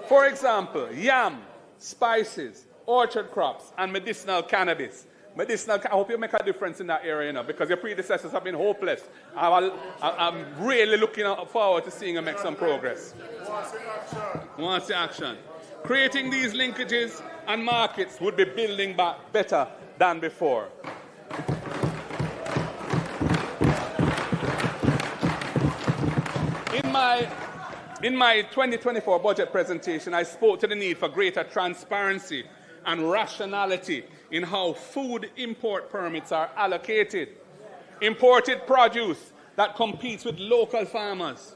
For example, yam, spices, orchard crops, and medicinal cannabis. I hope you make a difference in that area, because your predecessors have been hopeless. I'm really looking forward to seeing you make some progress. Want to see action. Creating these linkages and markets would be building back better than before. In my 2024 budget presentation, I spoke to the need for greater transparency and rationality in how food import permits are allocated. Imported produce that competes with local farmers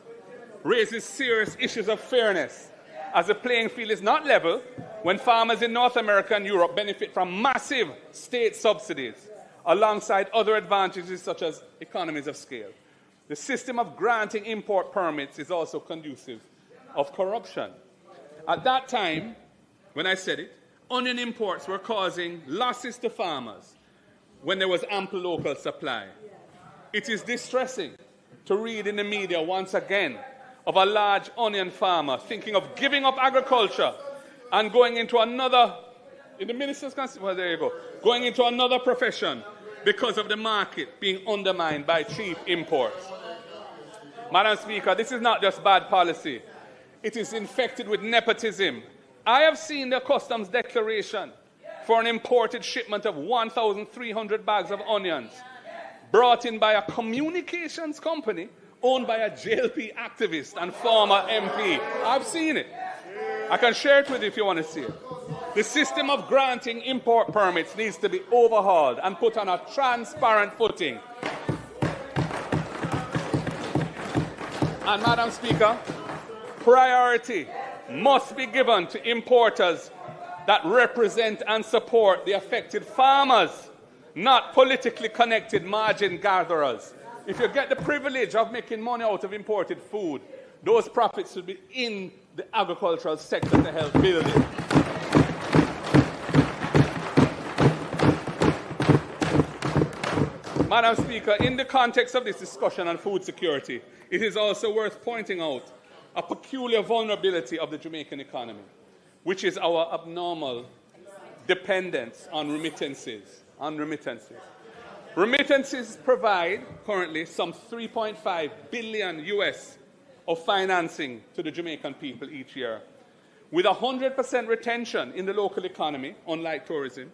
raises serious issues of fairness, as the playing field is not level when farmers in North America and Europe benefit from massive state subsidies alongside other advantages such as economies of scale. The system of granting import permits is also conducive of corruption. At that time, when I said it, onion imports were causing losses to farmers when there was ample local supply. It is distressing to read in the media once again of a large onion farmer thinking of giving up agriculture and going into another, in the minister's constitution, well, there you go, going into another profession because of the market being undermined by cheap imports. Madam Speaker, this is not just bad policy. It is infected with nepotism. I have seen the customs declaration for an imported shipment of 1,300 bags of onions brought in by a communications company owned by a JLP activist and former MP. I've seen it. I can share it with you if you want to see it. The system of granting import permits needs to be overhauled and put on a transparent footing. And Madam Speaker, priority must be given to importers that represent and support the affected farmers, not politically connected margin gatherers. If you get the privilege of making money out of imported food, those profits should be in the agricultural sector to help build it. Madam Speaker, in the context of this discussion on food security, it is also worth pointing out a peculiar vulnerability of the Jamaican economy, which is our abnormal dependence on remittances. Remittances provide currently some 3.5 billion US of financing to the Jamaican people each year. With 100% retention in the local economy, unlike tourism,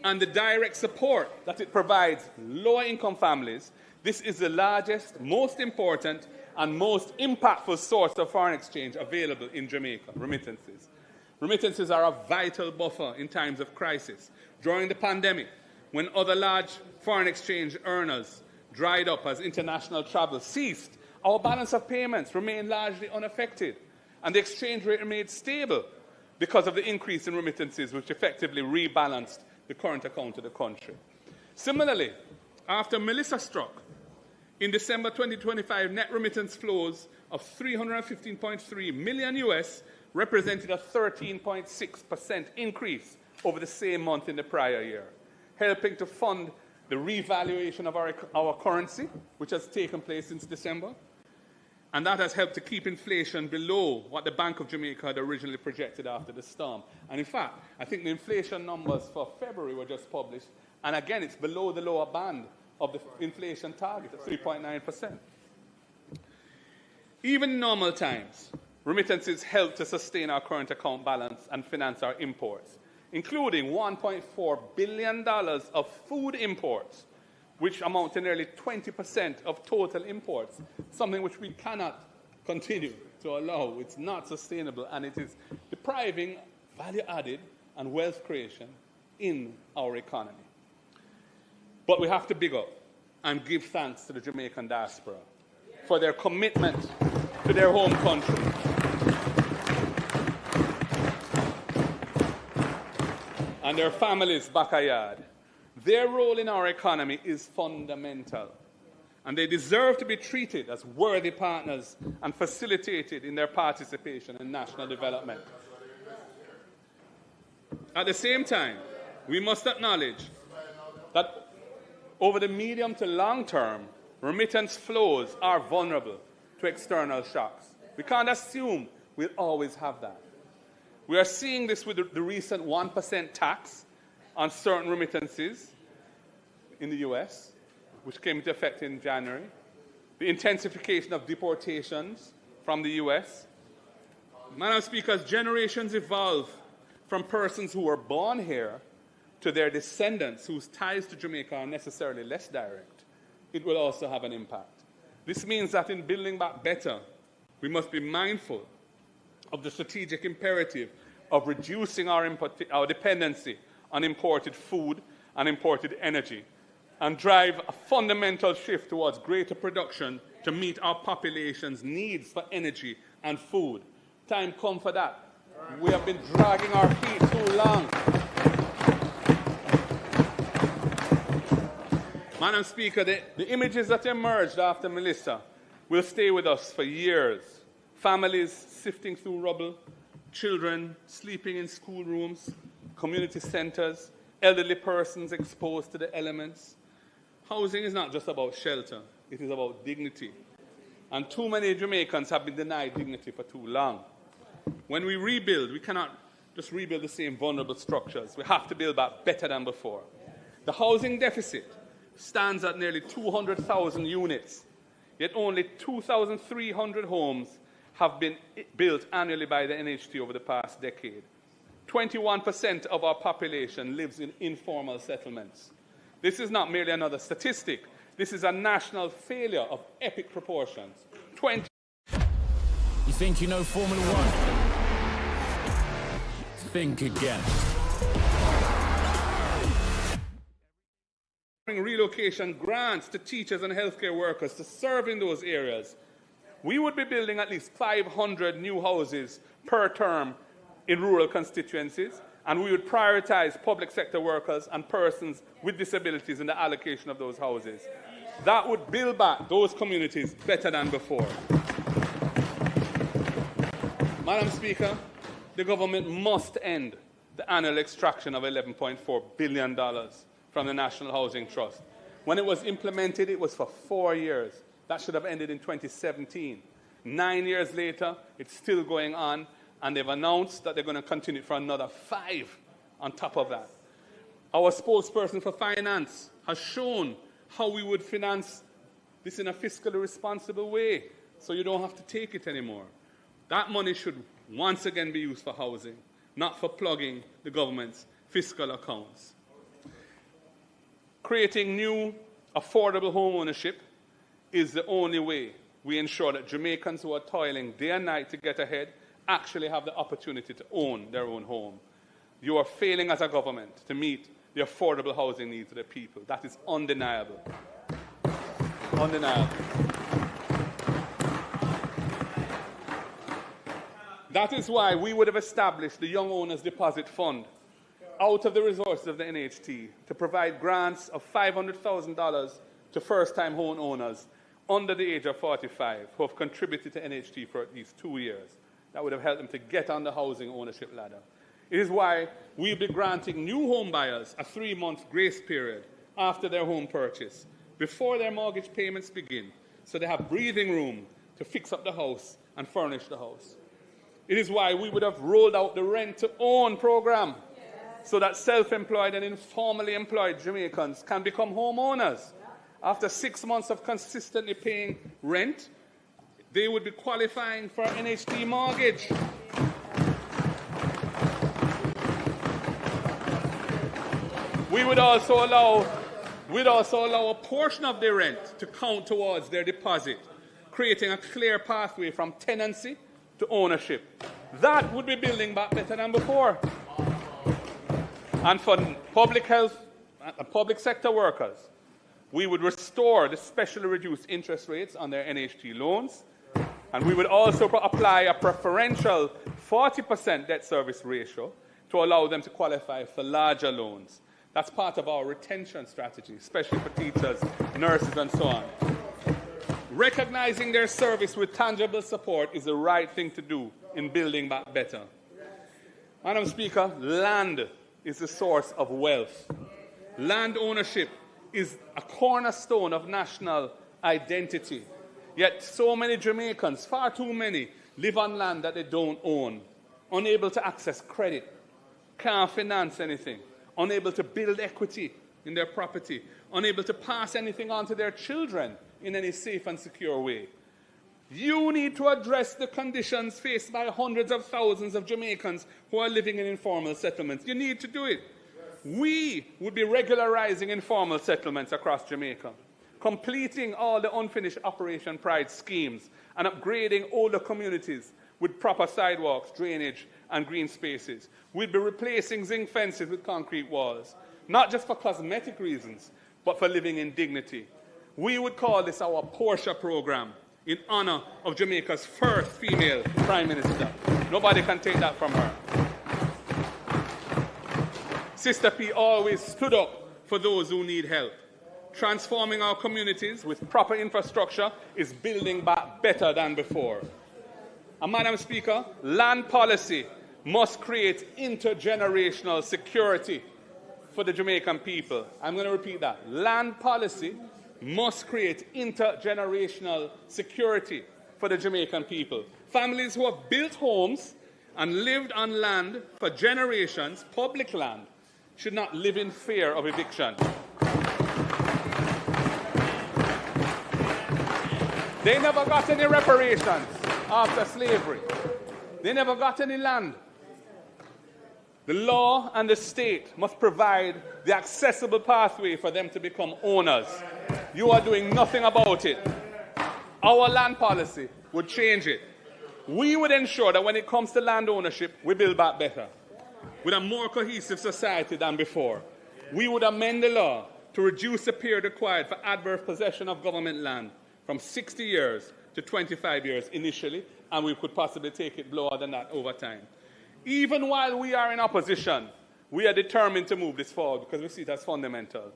and the direct support that it provides lower-income families, this is the largest, most important, and most impactful source of foreign exchange available in Jamaica, remittances. Remittances are a vital buffer in times of crisis. During the pandemic, when other large foreign exchange earners dried up as international travel ceased, our balance of payments remained largely unaffected, and the exchange rate remained stable because of the increase in remittances, which effectively rebalanced the current account of the country. Similarly, after Melissa struck, in December 2025, net remittance flows of $315.3 million US represented a 13.6% increase over the same month in the prior year, helping to fund the revaluation of our currency, which has taken place since December, and that has helped to keep inflation below what the Bank of Jamaica had originally projected after the storm. And in fact, I think the inflation numbers for February were just published, and again, it's below the lower band of the inflation target at 3.9%. Even in normal times, remittances help to sustain our current account balance and finance our imports, including $1.4 billion of food imports, which amount to nearly 20% of total imports, something which we cannot continue to allow. It's not sustainable, and it is depriving value added and wealth creation in our economy. But we have to big up and give thanks to the Jamaican diaspora for their commitment to their home country. And their families' backyard. Their role in our economy is fundamental, and they deserve to be treated as worthy partners and facilitated in their participation in national development. At the same time, we must acknowledge that over the medium to long term, remittance flows are vulnerable to external shocks. We can't assume we'll always have that. We are seeing this with the recent 1% tax on certain remittances in the US, which came into effect in January, the intensification of deportations from the US. Madam Speaker, as generations evolve from persons who were born here to their descendants whose ties to Jamaica are necessarily less direct, it will also have an impact. This means that in building back better, we must be mindful of the strategic imperative of reducing our dependency on imported food and imported energy, and drive a fundamental shift towards greater production to meet our population's needs for energy and food. Time come for that. We have been dragging our feet too long. Madam Speaker, the images that emerged after Melissa will stay with us for years. Families sifting through rubble, children sleeping in schoolrooms, community centers, elderly persons exposed to the elements. Housing is not just about shelter, it is about dignity. And too many Jamaicans have been denied dignity for too long. When we rebuild, we cannot just rebuild the same vulnerable structures. We have to build back better than before. The housing deficit stands at nearly 200,000 units, yet only 2,300 homes have been built annually by the NHT over the past decade. 21% of our population lives in informal settlements. This is not merely another statistic. This is a national failure of epic proportions. You think you know Formula One? think again. Relocation grants to teachers and healthcare workers to serve in those areas. We would be building at least 500 new houses per term in rural constituencies, and we would prioritize public sector workers and persons with disabilities in the allocation of those houses. That would build back those communities better than before. Madam Speaker, the government must end the annual extraction of $11.4 billion from the National Housing Trust. When it was implemented, it was for 4 years. That should have ended in 2017. 9 years later, it's still going on, and they've announced that they're going to continue for another 5 on top of that. Our spokesperson for finance has shown how we would finance this in a fiscally responsible way, so you don't have to take it anymore. That money should once again be used for housing, not for plugging the government's fiscal accounts. Creating new, affordable home ownership is the only way we ensure that Jamaicans who are toiling day and night to get ahead actually have the opportunity to own their own home. You are failing as a government to meet the affordable housing needs of the people. That is undeniable. Undeniable. That is why we would have established the Young Owners Deposit Fund out of the resources of the NHT to provide grants of $500,000 to first-time home owners under the age of 45 who have contributed to NHT for at least 2 years. That would have helped them to get on the housing ownership ladder. It is why we'll be granting new home buyers a 3-month grace period after their home purchase, before their mortgage payments begin, so they have breathing room to fix up the house and furnish the house. It is why we would have rolled out the rent-to-own program, so that self-employed and informally employed Jamaicans can become homeowners. After 6 months of consistently paying rent, they would be qualifying for an NHT mortgage. We would also allow a portion of their rent to count towards their deposit, creating a clear pathway from tenancy to ownership. That would be building back better than before. And for public health and public sector workers, we would restore the specially reduced interest rates on their NHT loans, and we would also apply a preferential 40% debt service ratio to allow them to qualify for larger loans. That's part of our retention strategy, especially for teachers, nurses, and so on. Recognizing their service with tangible support is the right thing to do in building back better. Madam Speaker, land is the source of wealth. Land ownership is a cornerstone of national identity. Yet so many Jamaicans, far too many, live on land that they don't own, unable to access credit, can't finance anything, unable to build equity in their property, unable to pass anything on to their children in any safe and secure way. You need to address the conditions faced by hundreds of thousands of Jamaicans who are living in informal settlements. You need to do it. We would be regularizing informal settlements across Jamaica, completing all the unfinished Operation Pride schemes, and upgrading older communities with proper sidewalks, drainage, and green spaces. We'd be replacing zinc fences with concrete walls, not just for cosmetic reasons, but for living in dignity. We would call this our Portia program, in honor of Jamaica's first female Prime Minister. Nobody can take that from her. Sister P always stood up for those who need help. Transforming our communities with proper infrastructure is building back better than before. And Madam Speaker, land policy must create intergenerational security for the Jamaican people. I'm going to repeat that. Land policy must create intergenerational security for the Jamaican people. Families who have built homes and lived on land for generations, public land, should not live in fear of eviction. They never got any reparations after slavery. They never got any land. The law and the state must provide the accessible pathway for them to become owners. You are doing nothing about it. Our land policy would change it. We would ensure that when it comes to land ownership, we build back better. with a more cohesive society than before. We would amend the law to reduce the period required for adverse possession of government land from 60 years to 25 years initially, and we could possibly take it lower than that over time. Even while we are in opposition, we are determined to move this forward because we see it as fundamental.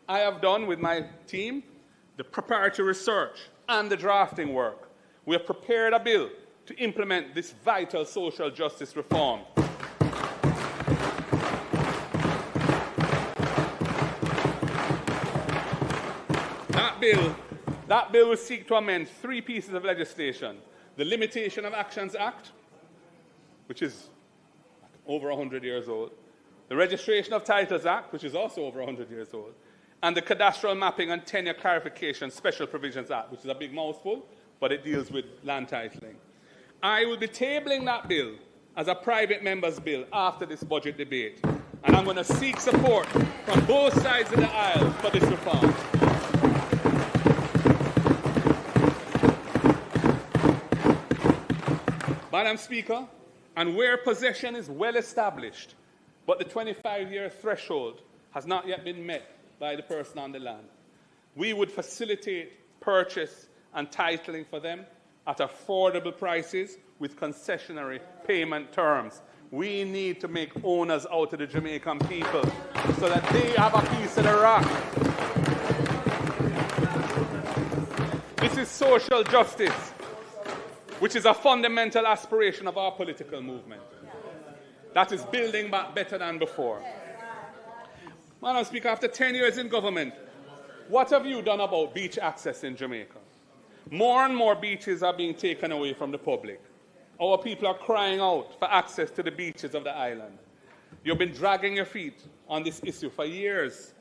I have done with my team the preparatory research and the drafting work. We have prepared a bill to implement this vital social justice reform. That bill will seek to amend 3 pieces of legislation. The Limitation of Actions Act, which is over 100 years old. The Registration of Titles Act, which is also over 100 years old. And the Cadastral Mapping and Tenure Clarification Special Provisions Act, which is a big mouthful, but it deals with land titling. I will be tabling that bill as a private member's bill after this budget debate. And I'm going to seek support from both sides of the aisle for this reform. Madam Speaker, and where possession is well established, but the 25-year threshold has not yet been met by the person on the land, we would facilitate purchase and titling for them at affordable prices with concessionary payment terms. We need to make owners out of the Jamaican people so that they have a piece of the rock. This is social justice, which is a fundamental aspiration of our political movement. That is building back better than before. Madam Speaker, after 10 years in government, what have you done about beach access in Jamaica? More and more beaches are being taken away from the public. Our people are crying out for access to the beaches of the island. You've been dragging your feet on this issue for years.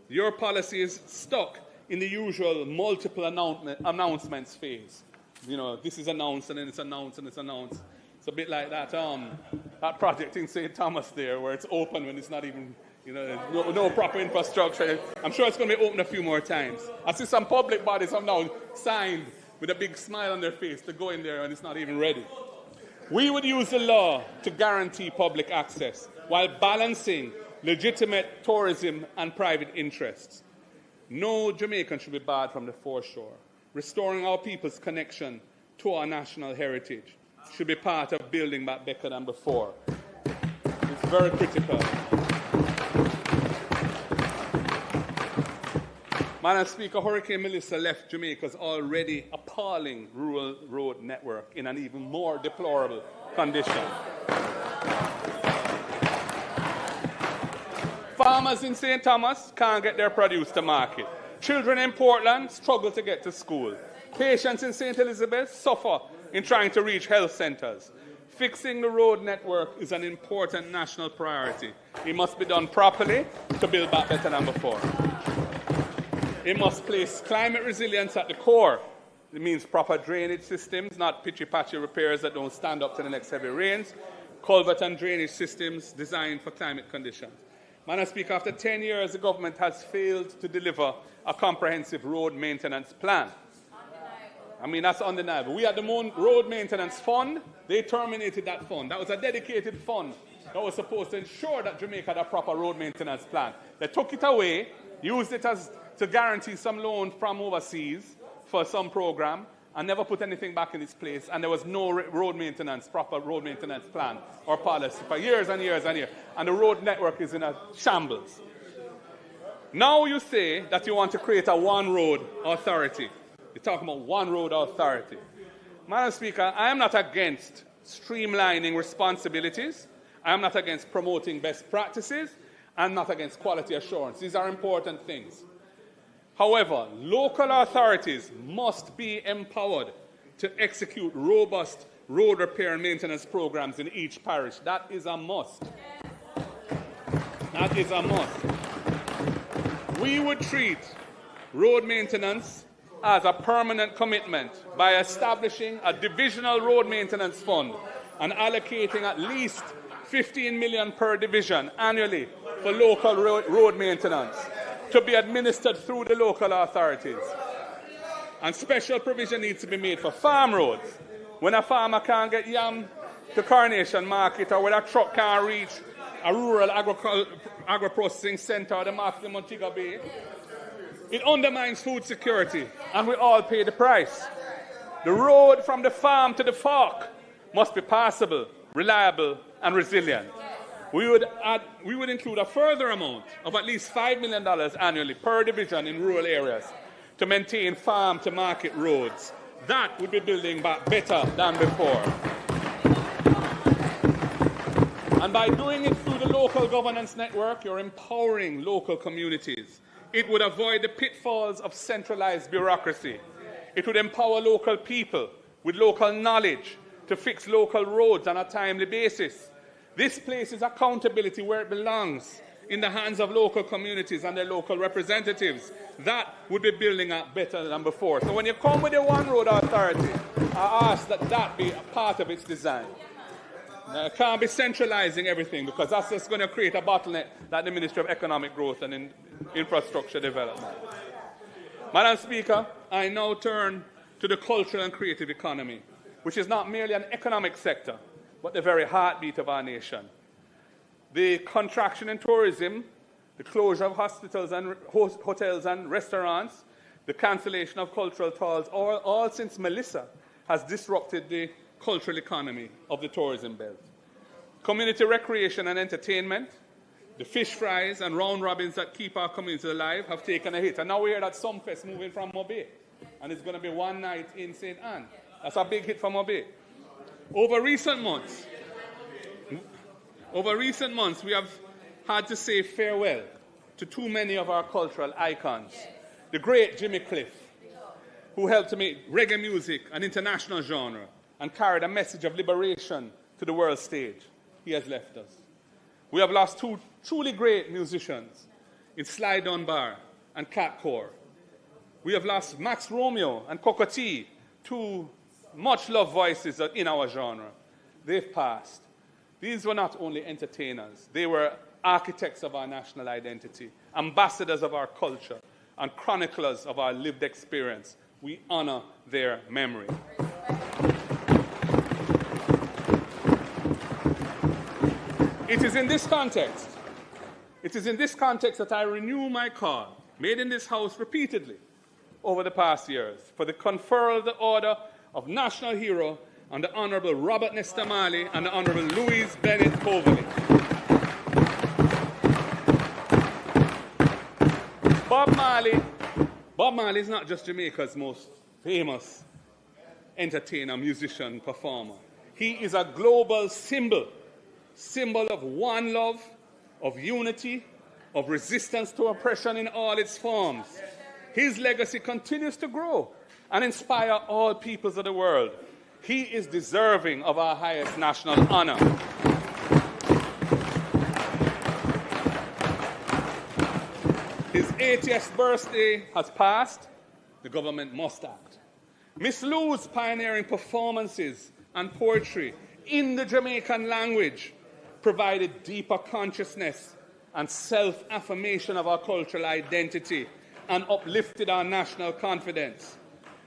Your policy is stuck in the usual multiple announcements phase. You know, this is announced and then it's announced and it's announced. It's a bit like that project in St. Thomas there where it's open when it's not even, no proper infrastructure. I'm sure it's going to be open a few more times. I see some public bodies have now signed with a big smile on their face to go in there and it's not even ready. We would use the law to guarantee public access while balancing legitimate tourism and private interests. No Jamaican should be barred from the foreshore. Restoring our people's connection to our national heritage should be part of building back better than before. It's very critical. Madam Speaker, Hurricane Melissa left Jamaica's already appalling rural road network in an even more deplorable condition. Farmers in St. Thomas can't get their produce to market. Children in Portland struggle to get to school. Patients in St. Elizabeth suffer in trying to reach health centers. Fixing the road network is an important national priority. It must be done properly to build back better than before. It must place climate resilience at the core. It means proper drainage systems, not pitchy-patchy repairs that don't stand up to the next heavy rains. Culvert and drainage systems designed for climate conditions. Madam Speaker, after 10 years, the government has failed to deliver a comprehensive road maintenance plan. I mean, that's undeniable. We had the road maintenance fund. They terminated that fund. That was a dedicated fund that was supposed to ensure that Jamaica had a proper road maintenance plan. They took it away, used it to guarantee some loan from overseas for some program, and never put anything back in its place. And there was no proper road maintenance plan or policy for years and years and years. And the road network is in a shambles. Now you say that you want to create a one-road authority. You're talking about one-road authority. Madam Speaker, I am not against streamlining responsibilities. I am not against promoting best practices. I'm not against quality assurance. These are important things. However, local authorities must be empowered to execute robust road repair and maintenance programs in each parish. That is a must. That is a must. We would treat road maintenance as a permanent commitment by establishing a divisional road maintenance fund and allocating at least 15 million per division annually for local road maintenance to be administered through the local authorities. And special provision needs to be made for farm roads. When a farmer can't get yam to Coronation Market or when a truck can't reach a rural agro-processing center of the Market in Montego Bay, it undermines food security, and we all pay the price. The road from the farm to the fork must be passable, reliable, and resilient. We would include a further amount of at least $5 million annually per division in rural areas to maintain farm-to-market roads. That would be building back better than before. And by doing it through the local governance network, you're empowering local communities. It would avoid the pitfalls of centralized bureaucracy. It would empower local people with local knowledge to fix local roads on a timely basis. This places accountability where it belongs, in the hands of local communities and their local representatives. That would be building up better than before. So when you come with the One Road Authority, I ask that that be a part of its design. It can't be centralizing everything, because that's just going to create a bottleneck like the Ministry of Economic Growth and Infrastructure Development. Madam Speaker, I now turn to the cultural and creative economy, which is not merely an economic sector, but the very heartbeat of our nation. The contraction in tourism, the closure of hospitals and hotels and restaurants, the cancellation of cultural tours, all since Melissa, has disrupted the cultural economy of the tourism belt. Community recreation and entertainment, the fish fries and round robins that keep our community alive have taken a hit. And now we hear that Sumfest moving from Mobay, and it's going to be one night in St. Anne. That's a big hit for Mobay. Over recent months, we have had to say farewell to too many of our cultural icons. The great Jimmy Cliff, who helped to make reggae music an international genre and carried a message of liberation to the world stage. He has left us. We have lost two truly great musicians in Sly Dunbar and Cat Core. We have lost Max Romeo and Cocotte, two much-loved voices in our genre. They've passed. These were not only entertainers, they were architects of our national identity, ambassadors of our culture, and chroniclers of our lived experience. We honor their memory. It is in this context that I renew my call, made in this House repeatedly over the past years, for the conferral of the Order of National Hero on the Honourable Robert Nesta Marley and the Honourable Louise Bennett Coverley. Bob Marley is not just Jamaica's most famous entertainer, musician, performer. He is a global symbol of one love, of unity, of resistance to oppression in all its forms. His legacy continues to grow and inspire all peoples of the world. He is deserving of our highest national honor. His 80th birthday has passed. The government must act. Miss Lou's pioneering performances and poetry in the Jamaican language provided deeper consciousness and self-affirmation of our cultural identity and uplifted our national confidence.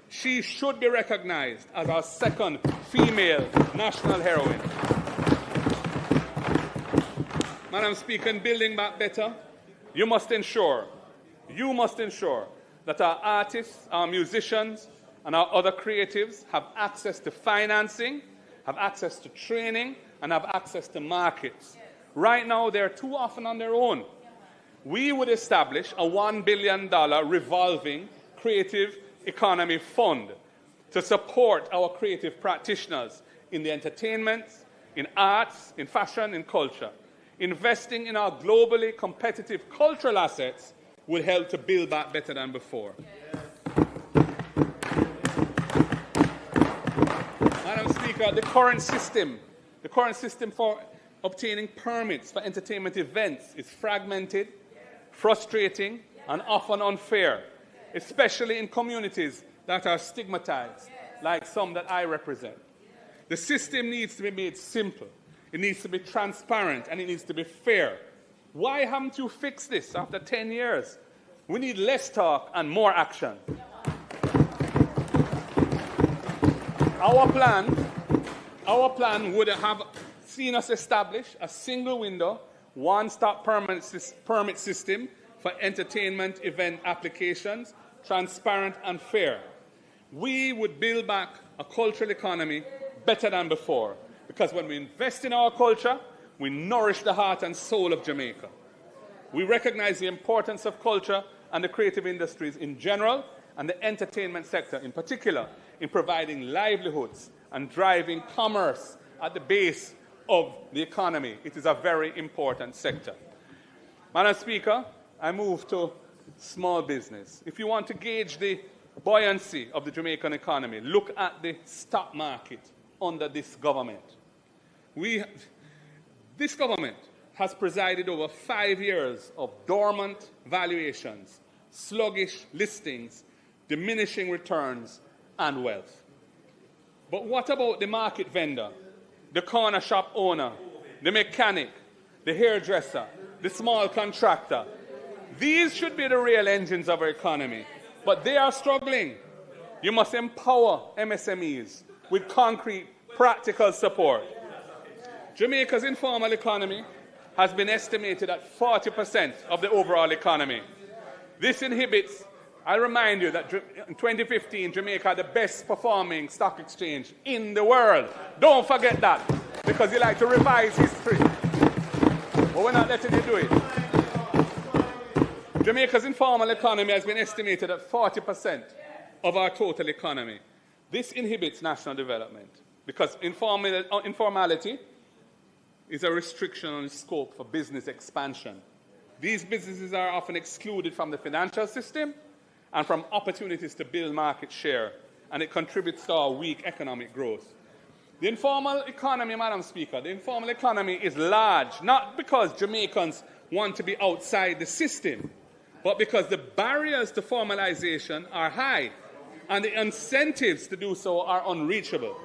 She should be recognized as our second female national heroine. Madam Speaker, in building back better, you must ensure that our artists, our musicians, and our other creatives have access to financing, have access to training, and have access to markets. Right now, they're too often on their own. We would establish a $1 billion revolving creative economy fund to support our creative practitioners in the entertainment, in arts, in fashion, in culture. Investing in our globally competitive cultural assets will help to build back better than before. Madam Speaker, the current system for obtaining permits for entertainment events is fragmented, frustrating, and often unfair, especially in communities that are stigmatized, like some that I represent. The system needs to be made simple, it needs to be transparent, and it needs to be fair. Why haven't you fixed this after 10 years? We need less talk and more action. Our plan would have seen us establish a single window one-stop permit system for entertainment event applications, transparent and fair. We would build back a cultural economy better than before, because when we invest in our culture, we nourish the heart and soul of Jamaica. We recognize the importance of culture and the creative industries in general, and the entertainment sector in particular, in providing livelihoods and driving commerce at the base of the economy. It is a very important sector. Madam Speaker, I move to small business. If you want to gauge the buoyancy of the Jamaican economy, look at the stock market under this government. This government has presided over 5 years of dormant valuations, sluggish listings, diminishing returns, and wealth. But what about the market vendor, the corner shop owner, the mechanic, the hairdresser, the small contractor? These should be the real engines of our economy, but they are struggling. You must empower MSMEs with concrete, practical support. Jamaica's informal economy has been estimated at 40% of the overall economy. This inhibits, I remind you that in 2015, Jamaica had the best performing stock exchange in the world. Don't forget that, because you like to revise history. But we're not letting you do it. Jamaica's informal economy has been estimated at 40% of our total economy. This inhibits national development, because informality is a restriction on the scope for business expansion. These businesses are often excluded from the financial system and from opportunities to build market share, and it contributes to our weak economic growth. The informal economy, Madam Speaker, the informal economy is large, not because Jamaicans want to be outside the system, but because the barriers to formalization are high and the incentives to do so are unreachable.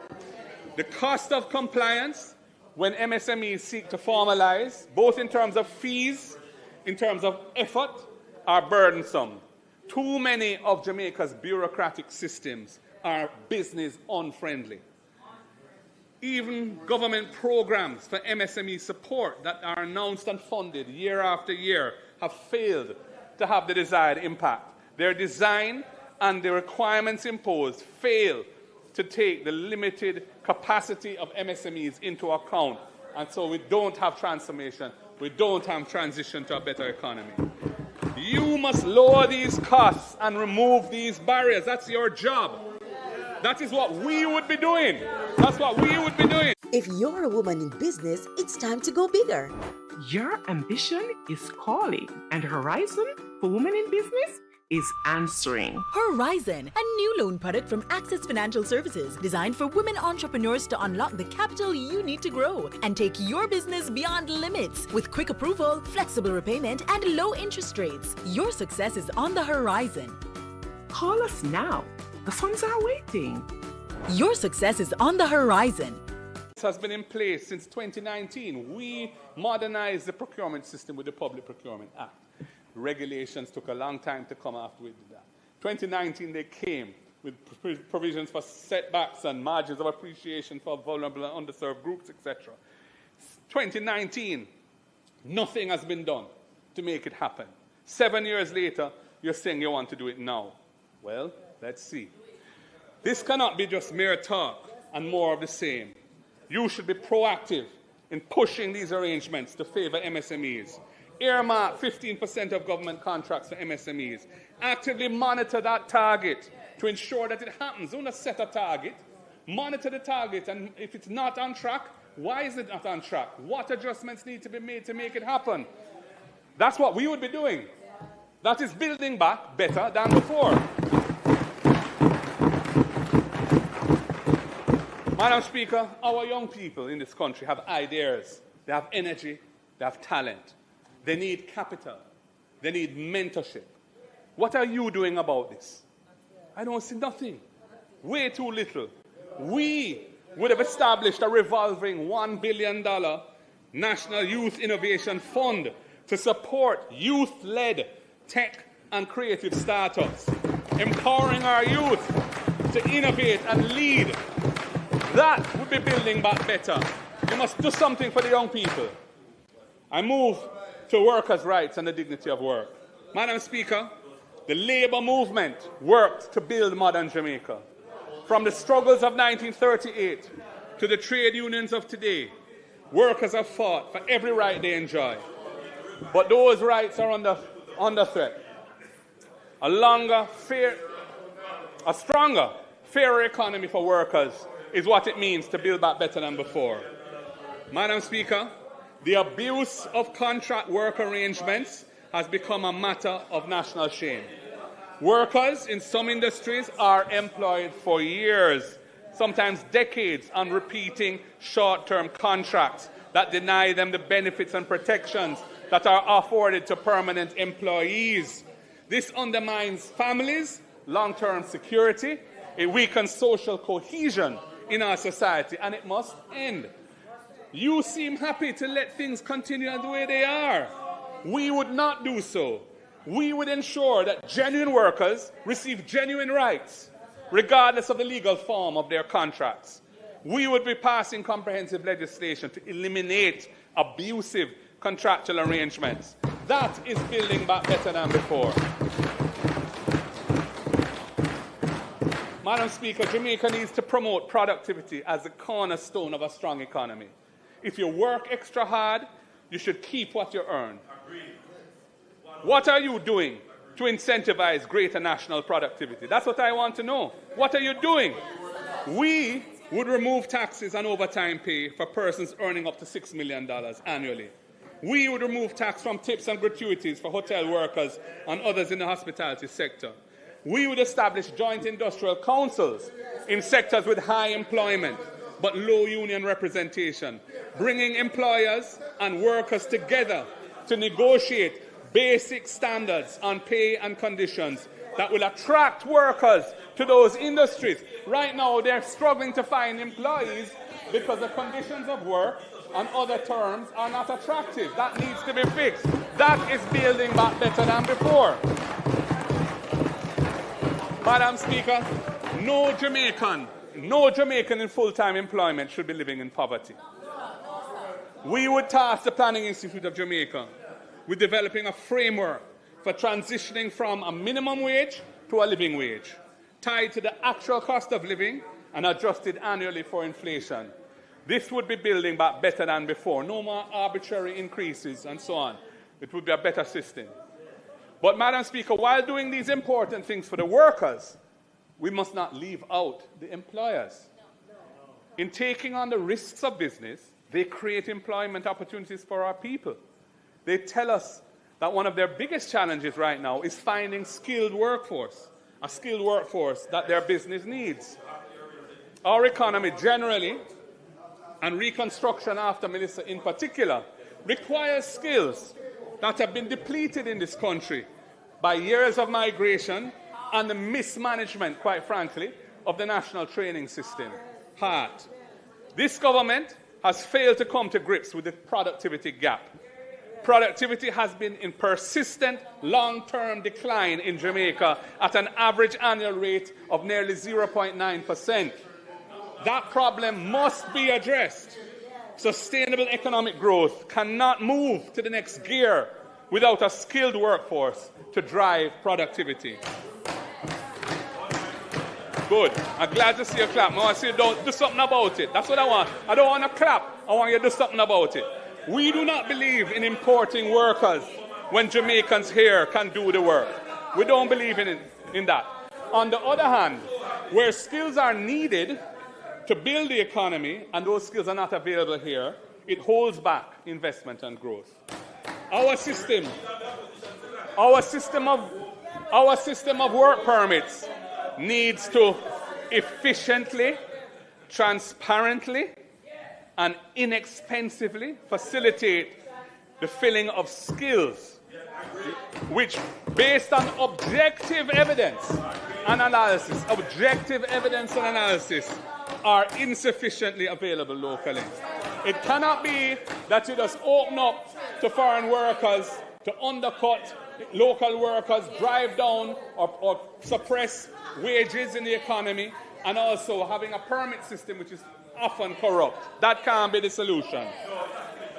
The cost of compliance when MSMEs seek to formalize, both in terms of fees, in terms of effort, are burdensome. Too many of Jamaica's bureaucratic systems are business unfriendly. Even government programs for MSME support that are announced and funded year after year have failed to have the desired impact. Their design and the requirements imposed fail to take the limited capacity of MSMEs into account. And so we don't have transformation, we don't have transition to a better economy. You must lower these costs and remove these barriers. That's your job. That is what we would be doing. That's what we would be doing. If you're a woman in business, it's time to go bigger. Your ambition is calling, and Horizon for Women in Business is answering. Horizon, a new loan product from Access Financial Services designed for women entrepreneurs to unlock the capital you need to grow and take your business beyond limits with quick approval, flexible repayment, and low interest rates. Your success is on the horizon. Call us now. The funds are waiting. Your success is on the horizon. This has been in place since 2019. We modernized the procurement system with the Public Procurement Act. Regulations took a long time to come after we did that. 2019, they came with provisions for setbacks and margins of appreciation for vulnerable and underserved groups, etc. 2019, nothing has been done to make it happen. 7 years later, you're saying you want to do it now. Well, let's see. This cannot be just mere talk and more of the same. You should be proactive in pushing these arrangements to favor MSMEs. Earmark 15% of government contracts for MSMEs. Actively monitor that target to ensure that it happens. Don't just set a target. Monitor the target, and if it's not on track, why is it not on track? What adjustments need to be made to make it happen? That's what we would be doing. That is building back better than before. Madam Speaker, our young people in this country have ideas, they have energy, they have talent. They need capital. They need mentorship. What are you doing about this? I don't see nothing. Way too little. We would have established a revolving $1 billion National Youth Innovation Fund to support youth-led tech and creative startups, empowering our youth to innovate and lead. That would be building back better. You must do something for the young people. I move to workers' rights and the dignity of work. Madam Speaker, the labor movement worked to build modern Jamaica. From the struggles of 1938 to the trade unions of today, workers have fought for every right they enjoy. But those rights are under threat. A stronger, fairer economy for workers is what it means to build back better than before. Madam Speaker, the abuse of contract work arrangements has become a matter of national shame. Workers in some industries are employed for years, sometimes decades, on repeating short-term contracts that deny them the benefits and protections that are afforded to permanent employees. This undermines families' long-term security, it weakens social cohesion in our society, and it must end. You seem happy to let things continue the way they are. We would not do so. We would ensure that genuine workers receive genuine rights, regardless of the legal form of their contracts. We would be passing comprehensive legislation to eliminate abusive contractual arrangements. That is building back better than before. Madam Speaker, Jamaica needs to promote productivity as the cornerstone of a strong economy. If you work extra hard, you should keep what you earn. What are you doing to incentivize greater national productivity? That's what I want to know. What are you doing? We would remove taxes on overtime pay for persons earning up to $6 million annually. We would remove tax from tips and gratuities for hotel workers and others in the hospitality sector. We would establish joint industrial councils in sectors with high employment but low union representation, bringing employers and workers together to negotiate basic standards on pay and conditions that will attract workers to those industries. Right now, they're struggling to find employees because the conditions of work and other terms are not attractive. That needs to be fixed. That is building back better than before. Madam Speaker, no Jamaican in full-time employment should be living in poverty. We would task the Planning Institute of Jamaica with developing a framework for transitioning from a minimum wage to a living wage, tied to the actual cost of living and adjusted annually for inflation. This would be building back better than before. No more arbitrary increases and so on. It would be a better system. But, Madam Speaker, while doing these important things for the workers, we must not leave out the employers. In taking on the risks of business, they create employment opportunities for our people. They tell us that one of their biggest challenges right now is finding skilled workforce, a skilled workforce that their business needs. Our economy generally, and reconstruction after Melissa in particular, requires skills that have been depleted in this country by years of migration and the mismanagement, quite frankly, of the national training system. This government has failed to come to grips with the productivity gap. Productivity has been in persistent long-term decline in Jamaica at an average annual rate of nearly 0.9%. That problem must be addressed. Sustainable economic growth cannot move to the next gear without a skilled workforce to drive productivity. Good. I'm glad to see you clap. I want to see you do something about it. That's what I want. I don't want to clap. I want you to do something about it. We do not believe in importing workers when Jamaicans here can do the work. We don't believe in that. On the other hand, where skills are needed to build the economy and those skills are not available here, it holds back investment and growth. Our system of work permits needs to efficiently, transparently, and inexpensively facilitate the filling of skills which, based on objective evidence and analysis, are insufficiently available locally. It cannot be that you just open up to foreign workers to undercut local workers, drive down or suppress wages in the economy, and also having a permit system which is often corrupt. That can't be the solution.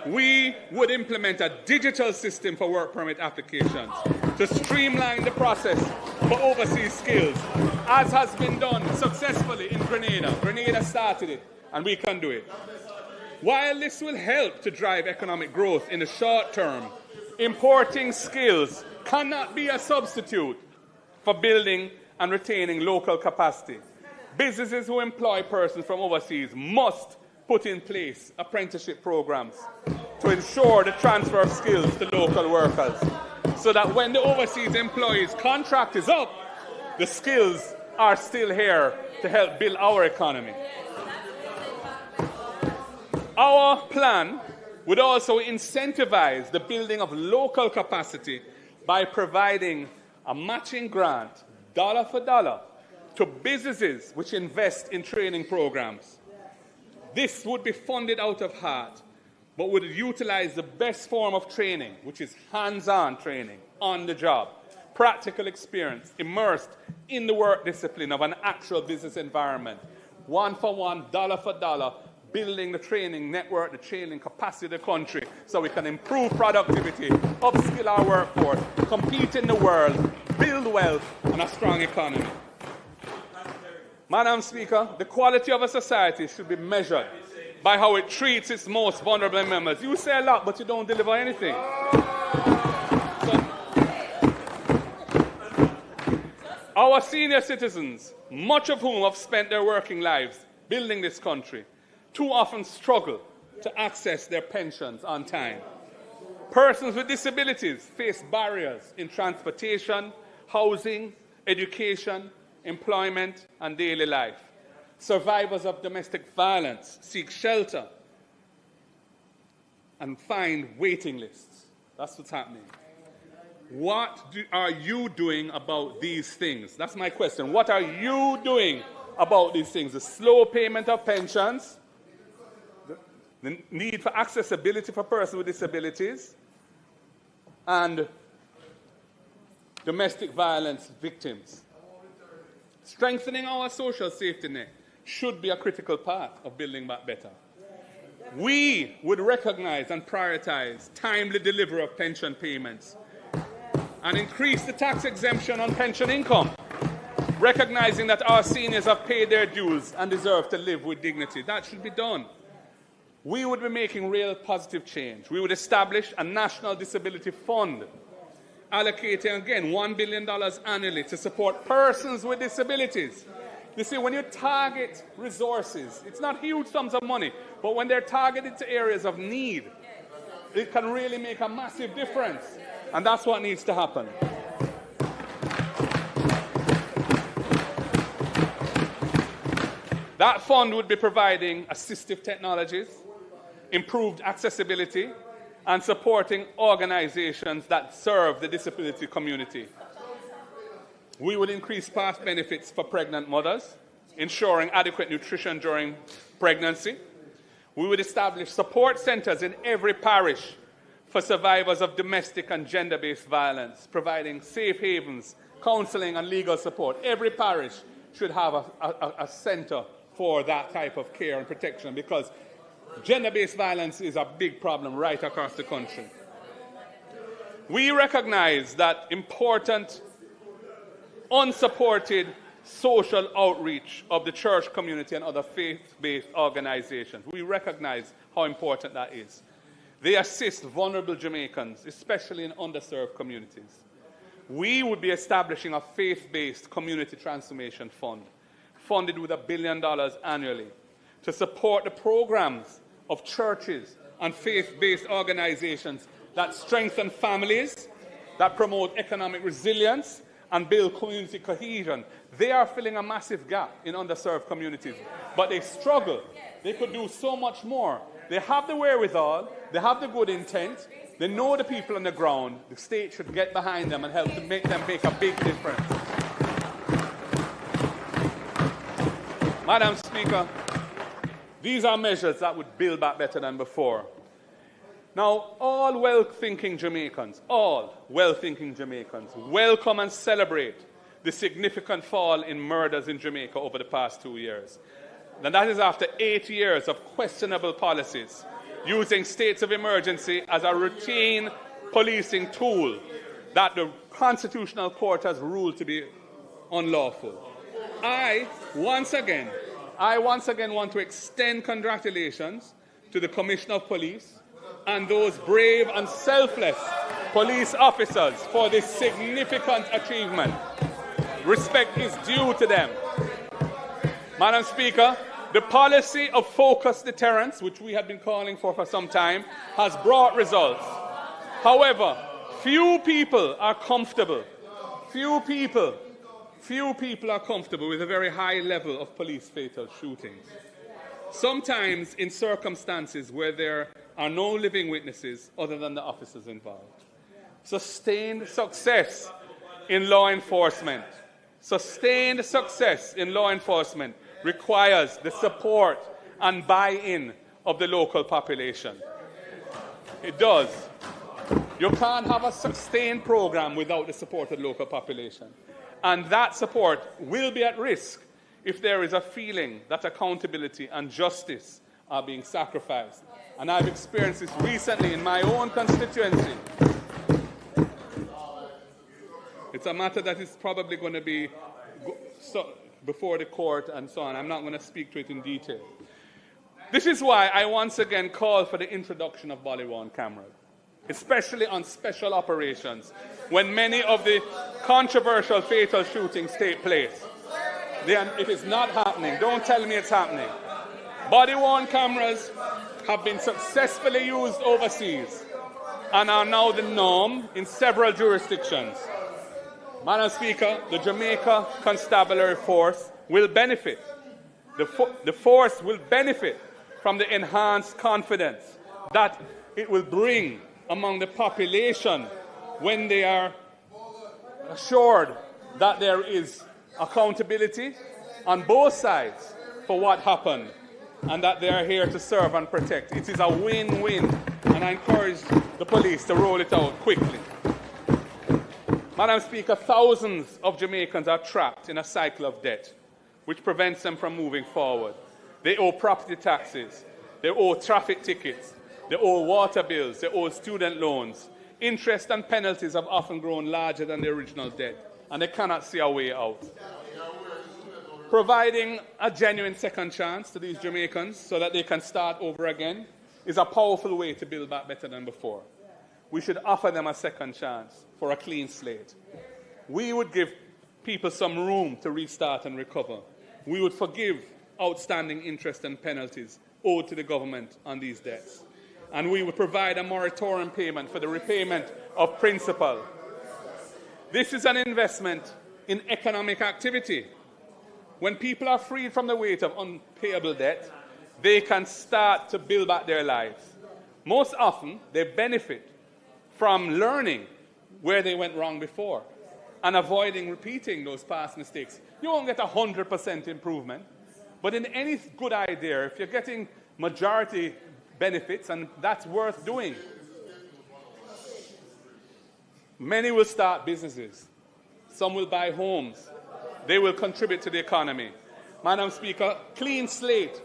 We would implement a digital system for work permit applications to streamline the process for overseas skills, as has been done successfully in Grenada. Grenada started it, and we can do it. While this will help to drive economic growth in the short term, importing skills cannot be a substitute for building and retaining local capacity. Businesses who employ persons from overseas must put in place apprenticeship programs to ensure the transfer of skills to local workers, so that when the overseas employees' contract is up, the skills are still here to help build our economy. Our plan would also incentivize the building of local capacity by providing a matching grant, dollar for dollar, to businesses which invest in training programs. This would be funded out of heart, but would utilize the best form of training, which is hands-on training, on the job, practical experience, immersed in the work discipline of an actual business environment, one for one, dollar for dollar, building the training network, the training capacity of the country, so we can improve productivity, upskill our workforce, compete in the world, build wealth and a strong economy. Madam Speaker, the quality of a society should be measured by how it treats its most vulnerable members. You say a lot, but you don't deliver anything. Our senior citizens, much of whom have spent their working lives building this country, too often struggle to access their pensions on time. Persons with disabilities face barriers in transportation, housing, education, employment, and daily life. Survivors of domestic violence seek shelter and find waiting lists. That's what's happening. What are you doing about these things? That's my question. What are you doing about these things? The slow payment of pensions, the need for accessibility for persons with disabilities, and domestic violence victims. Strengthening our social safety net should be a critical part of building back better. We would recognize and prioritize timely delivery of pension payments and increase the tax exemption on pension income, recognizing that our seniors have paid their dues and deserve to live with dignity. That should be done. We would be making real positive change. We would establish a national disability fund, allocating, again, $1 billion annually to support persons with disabilities. You see, when you target resources, it's not huge sums of money, but when they're targeted to areas of need, it can really make a massive difference. And that's what needs to happen. That fund would be providing assistive technologies, improved accessibility, and supporting organizations that serve the disability community. We would increase past benefits for pregnant mothers, ensuring adequate nutrition during pregnancy. We would establish support centers in every parish for survivors of domestic and gender-based violence, providing safe havens, counseling, and legal support. Every parish should have a center for that type of care and protection, because gender-based violence is a big problem right across the country. We recognize that important, unsupported social outreach of the church community and other faith-based organizations. We recognize how important that is. They assist vulnerable Jamaicans, especially in underserved communities. We would be establishing a faith-based community transformation fund, funded with $1 billion annually, to support the programs of churches and faith-based organizations that strengthen families, that promote economic resilience, and build community cohesion. They are filling a massive gap in underserved communities, but they struggle. They could do so much more. They have the wherewithal, they have the good intent, they know the people on the ground. The state should get behind them and help to make them make a big difference. Madam Speaker, these are measures that would build back better than before. Now, all well-thinking Jamaicans, welcome and celebrate the significant fall in murders in Jamaica over the past 2 years. And that is after 8 years of questionable policies using states of emergency as a routine policing tool that the Constitutional Court has ruled to be unlawful. I once again want to extend congratulations to the Commissioner of Police and those brave and selfless police officers for this significant achievement. Respect is due to them. Madam Speaker, the policy of focused deterrence, which we have been calling for some time, has brought results. However, few people are comfortable with a very high level of police fatal shootings. Sometimes in circumstances where there are no living witnesses other than the officers involved. Sustained success in law enforcement requires the support and buy-in of the local population. It does. You can't have a sustained program without the support of the local population. And that support will be at risk if there is a feeling that accountability and justice are being sacrificed. And I've experienced this recently in my own constituency. It's a matter that is probably going to be before the court and so on. I'm not going to speak to it in detail. This is why I once again call for the introduction of body-worn cameras, especially on special operations, when many of the controversial fatal shootings take place. It is not happening. Don't tell me it's happening. Body-worn cameras have been successfully used overseas and are now the norm in several jurisdictions. Madam Speaker, the Jamaica Constabulary Force will benefit. The force will benefit from the enhanced confidence that it will bring among the population when they are assured that there is accountability on both sides for what happened and that they are here to serve and protect. It is a win-win, and I encourage the police to roll it out quickly. Madam Speaker, thousands of Jamaicans are trapped in a cycle of debt, which prevents them from moving forward. They owe property taxes, they owe traffic tickets, they owe water bills, they owe student loans. Interest and penalties have often grown larger than the original debt, and they cannot see a way out. Providing a genuine second chance to these Jamaicans so that they can start over again is a powerful way to build back better than before. We should offer them a second chance for a clean slate. We would give people some room to restart and recover. We would forgive outstanding interest and penalties owed to the government on these debts. And we would provide a moratorium payment for the repayment of principal. This is an investment in economic activity. When people are freed from the weight of unpayable debt, they can start to build back their lives. Most often, they benefit from learning where they went wrong before and avoiding repeating those past mistakes. You won't get 100% improvement, but in any good idea, if you're getting majority benefits, and that's worth doing. Many will start businesses. Some will buy homes. They will contribute to the economy. Madam Speaker, clean slate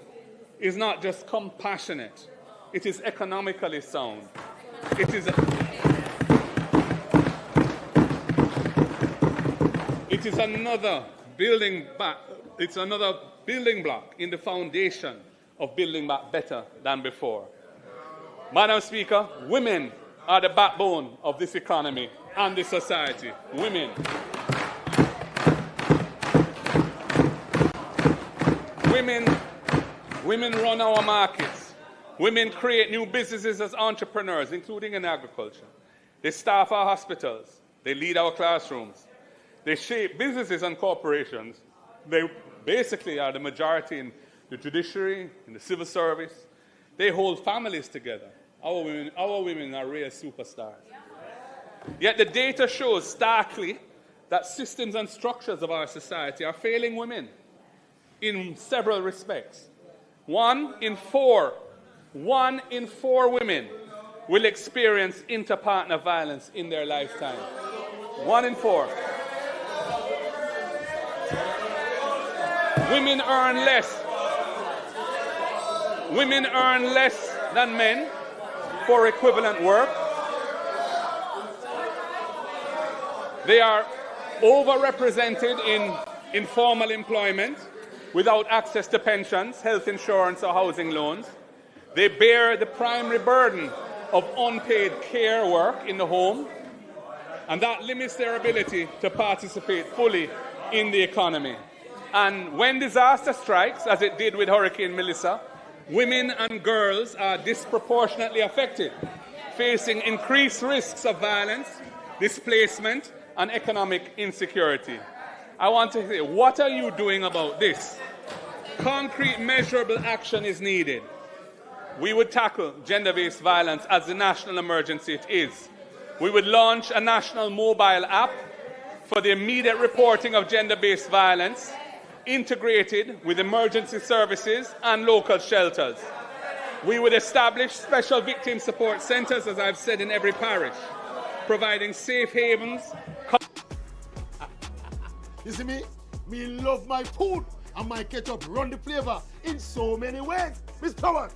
is not just compassionate. It is economically sound. It is another building back. It's another building block in the foundation of building back better than before. Madam Speaker, women are the backbone of this economy and this society. Women. Women run our markets. Women create new businesses as entrepreneurs, including in agriculture. They staff our hospitals. They lead our classrooms. They shape businesses and corporations. They basically are the majority in the judiciary, in the civil service. They hold families together. Our women are real superstars. Yet the data shows starkly that systems and structures of our society are failing women in several respects. 1 in 4 women will experience interpartner violence in their lifetime. 1 in 4. Women earn less than men for equivalent work. They are overrepresented in informal employment without access to pensions, health insurance, or housing loans. They bear the primary burden of unpaid care work in the home, and that limits their ability to participate fully in the economy. And when disaster strikes, as it did with Hurricane Melissa, women and girls are disproportionately affected, facing increased risks of violence, displacement, and economic insecurity. I want to say, what are you doing about this? Concrete, measurable action is needed. We would tackle gender-based violence as the national emergency it is. We would launch a national mobile app for the immediate reporting of gender-based violence, integrated with emergency services and local shelters. We would establish special victim support centres, as I've said, in every parish, providing safe havens. You see me? Me love my food, and my ketchup run the flavour in so many ways. Miss Power,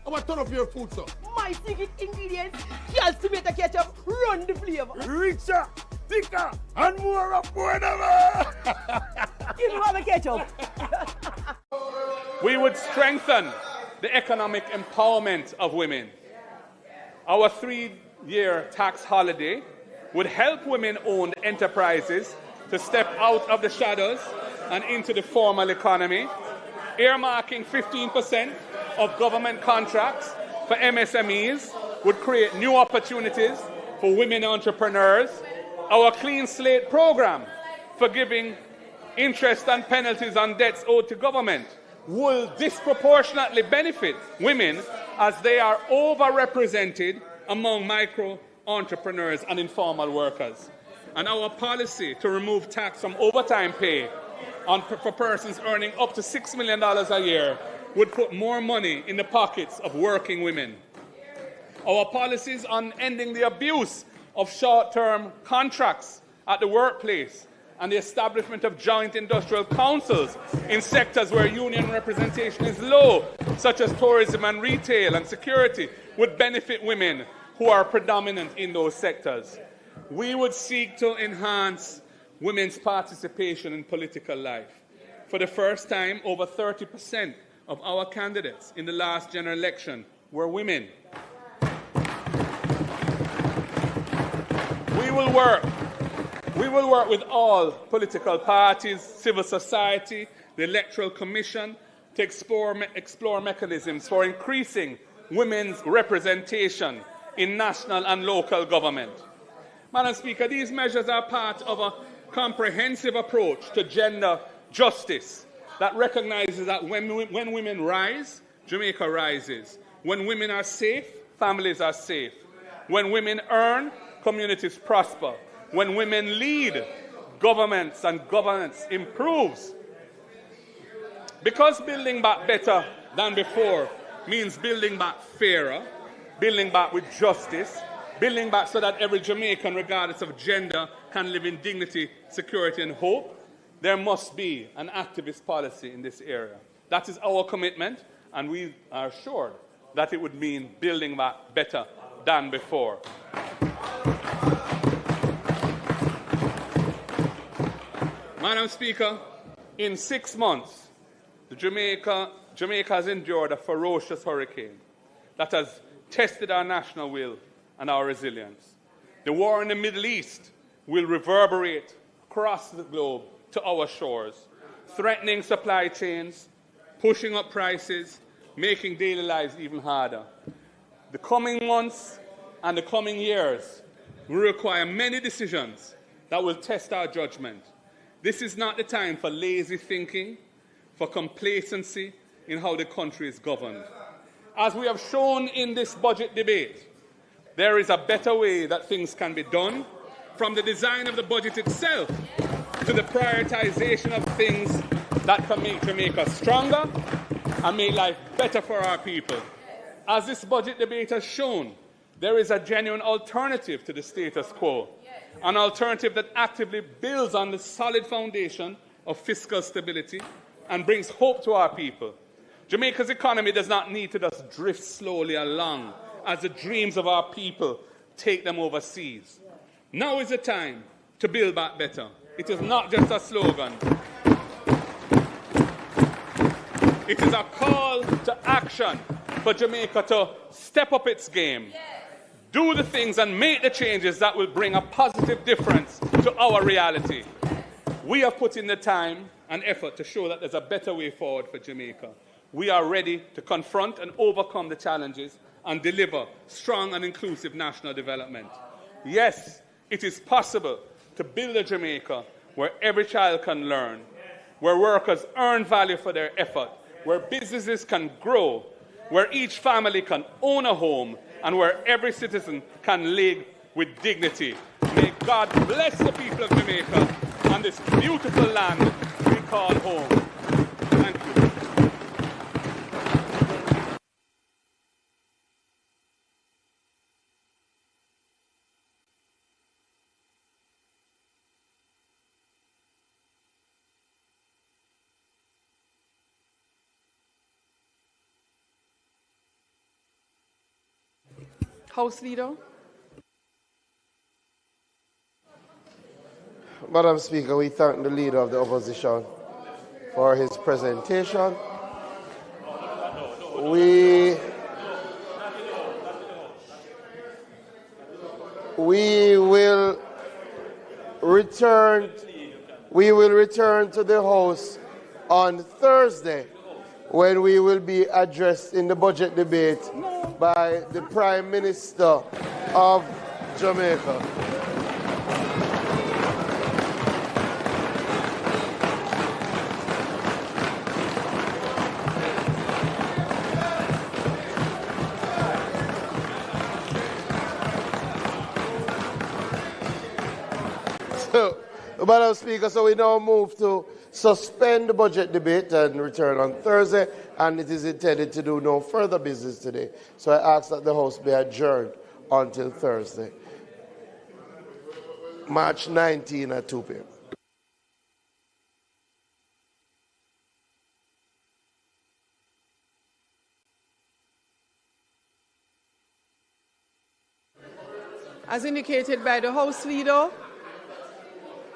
I want to turn up your food, sir. My secret ingredients, just tomato ketchup, run the flavor. Richer, thicker, and more affordable. You have a ketchup. We would strengthen the economic empowerment of women. Our 3-year tax holiday would help women-owned enterprises to step out of the shadows and into the formal economy, earmarking 15% of government contracts for MSMEs would create new opportunities for women entrepreneurs. Our Clean Slate program for giving interest and penalties on debts owed to government will disproportionately benefit women, as they are overrepresented among micro entrepreneurs and informal workers. And our policy to remove tax from overtime pay for persons earning up to $6 million a year would put more money in the pockets of working women. Our policies on ending the abuse of short-term contracts at the workplace and the establishment of joint industrial councils in sectors where union representation is low, such as tourism and retail and security, would benefit women who are predominant in those sectors. We would seek to enhance women's participation in political life. For the first time, over 30% of our candidates in the last general election were women. We will work with all political parties, civil society, the Electoral Commission to explore mechanisms for increasing women's representation in national and local government. Madam Speaker, these measures are part of a comprehensive approach to gender justice that recognizes that when women rise, Jamaica rises. When women are safe, families are safe. When women earn, communities prosper. When women lead, governments and governance improves. Because building back better than before means building back fairer, building back with justice, building back so that every Jamaican, regardless of gender, can live in dignity, security, and hope, there must be an activist policy in this area. That is our commitment, and we are assured that it would mean building back better than before. Madam Speaker, in 6 months, Jamaica has endured a ferocious hurricane that has tested our national will and our resilience. The war in the Middle East will reverberate across the globe to our shores, threatening supply chains, pushing up prices, making daily lives even harder. The coming months and the coming years will require many decisions that will test our judgment. This is not the time for lazy thinking, for complacency in how the country is governed. As we have shown in this budget debate, there is a better way that things can be done, from the design of the budget itself to the prioritization of things that can make Jamaica stronger and make life better for our people. As this budget debate has shown, there is a genuine alternative to the status quo, an alternative that actively builds on the solid foundation of fiscal stability and brings hope to our people. Jamaica's economy does not need to just drift slowly along as the dreams of our people take them overseas. Now is the time to build back better. It is not just a slogan. It is a call to action for Jamaica to step up its game, do the things and make the changes that will bring a positive difference to our reality. We have put in the time and effort to show that there's a better way forward for Jamaica. We are ready to confront and overcome the challenges and deliver strong and inclusive national development. Yes, it is possible to build a Jamaica where every child can learn, where workers earn value for their effort, where businesses can grow, where each family can own a home, and where every citizen can live with dignity. May God bless the people of Jamaica and this beautiful land we call home. Thank you. House Leader. Madam Speaker, we thank the Leader of the Opposition for his presentation. We will return to the House on Thursday, when we will be addressed in the budget debate by the Prime Minister of Jamaica. Madam Speaker, so we now move to suspend the budget debate and return on Thursday, and it is intended to do no further business today. So I ask that the House be adjourned until Thursday, March 19 at 2 p.m. As indicated by the House Leader,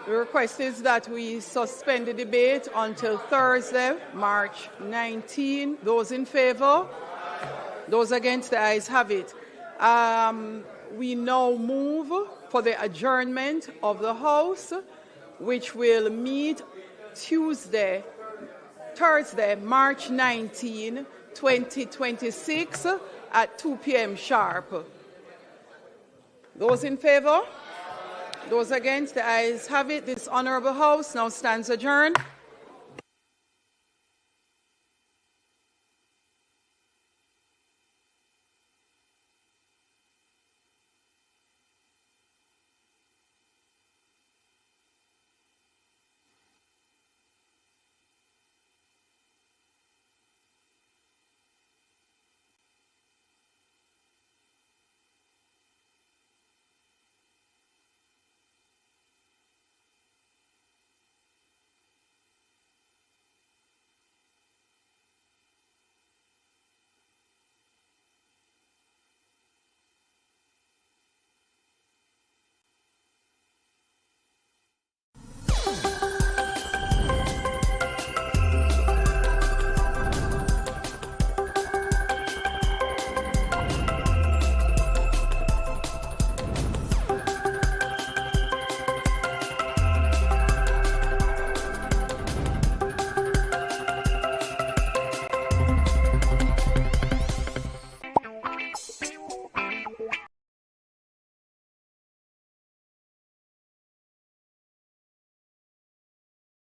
the request is that we suspend the debate until Thursday, March 19. Those in favour? Those against? The ayes have it. We now move for the adjournment of the House, which will meet Thursday, March 19, 2026 at 2 p.m. sharp. Those in favour? Those against? The ayes have it. This honourable House now stands adjourned.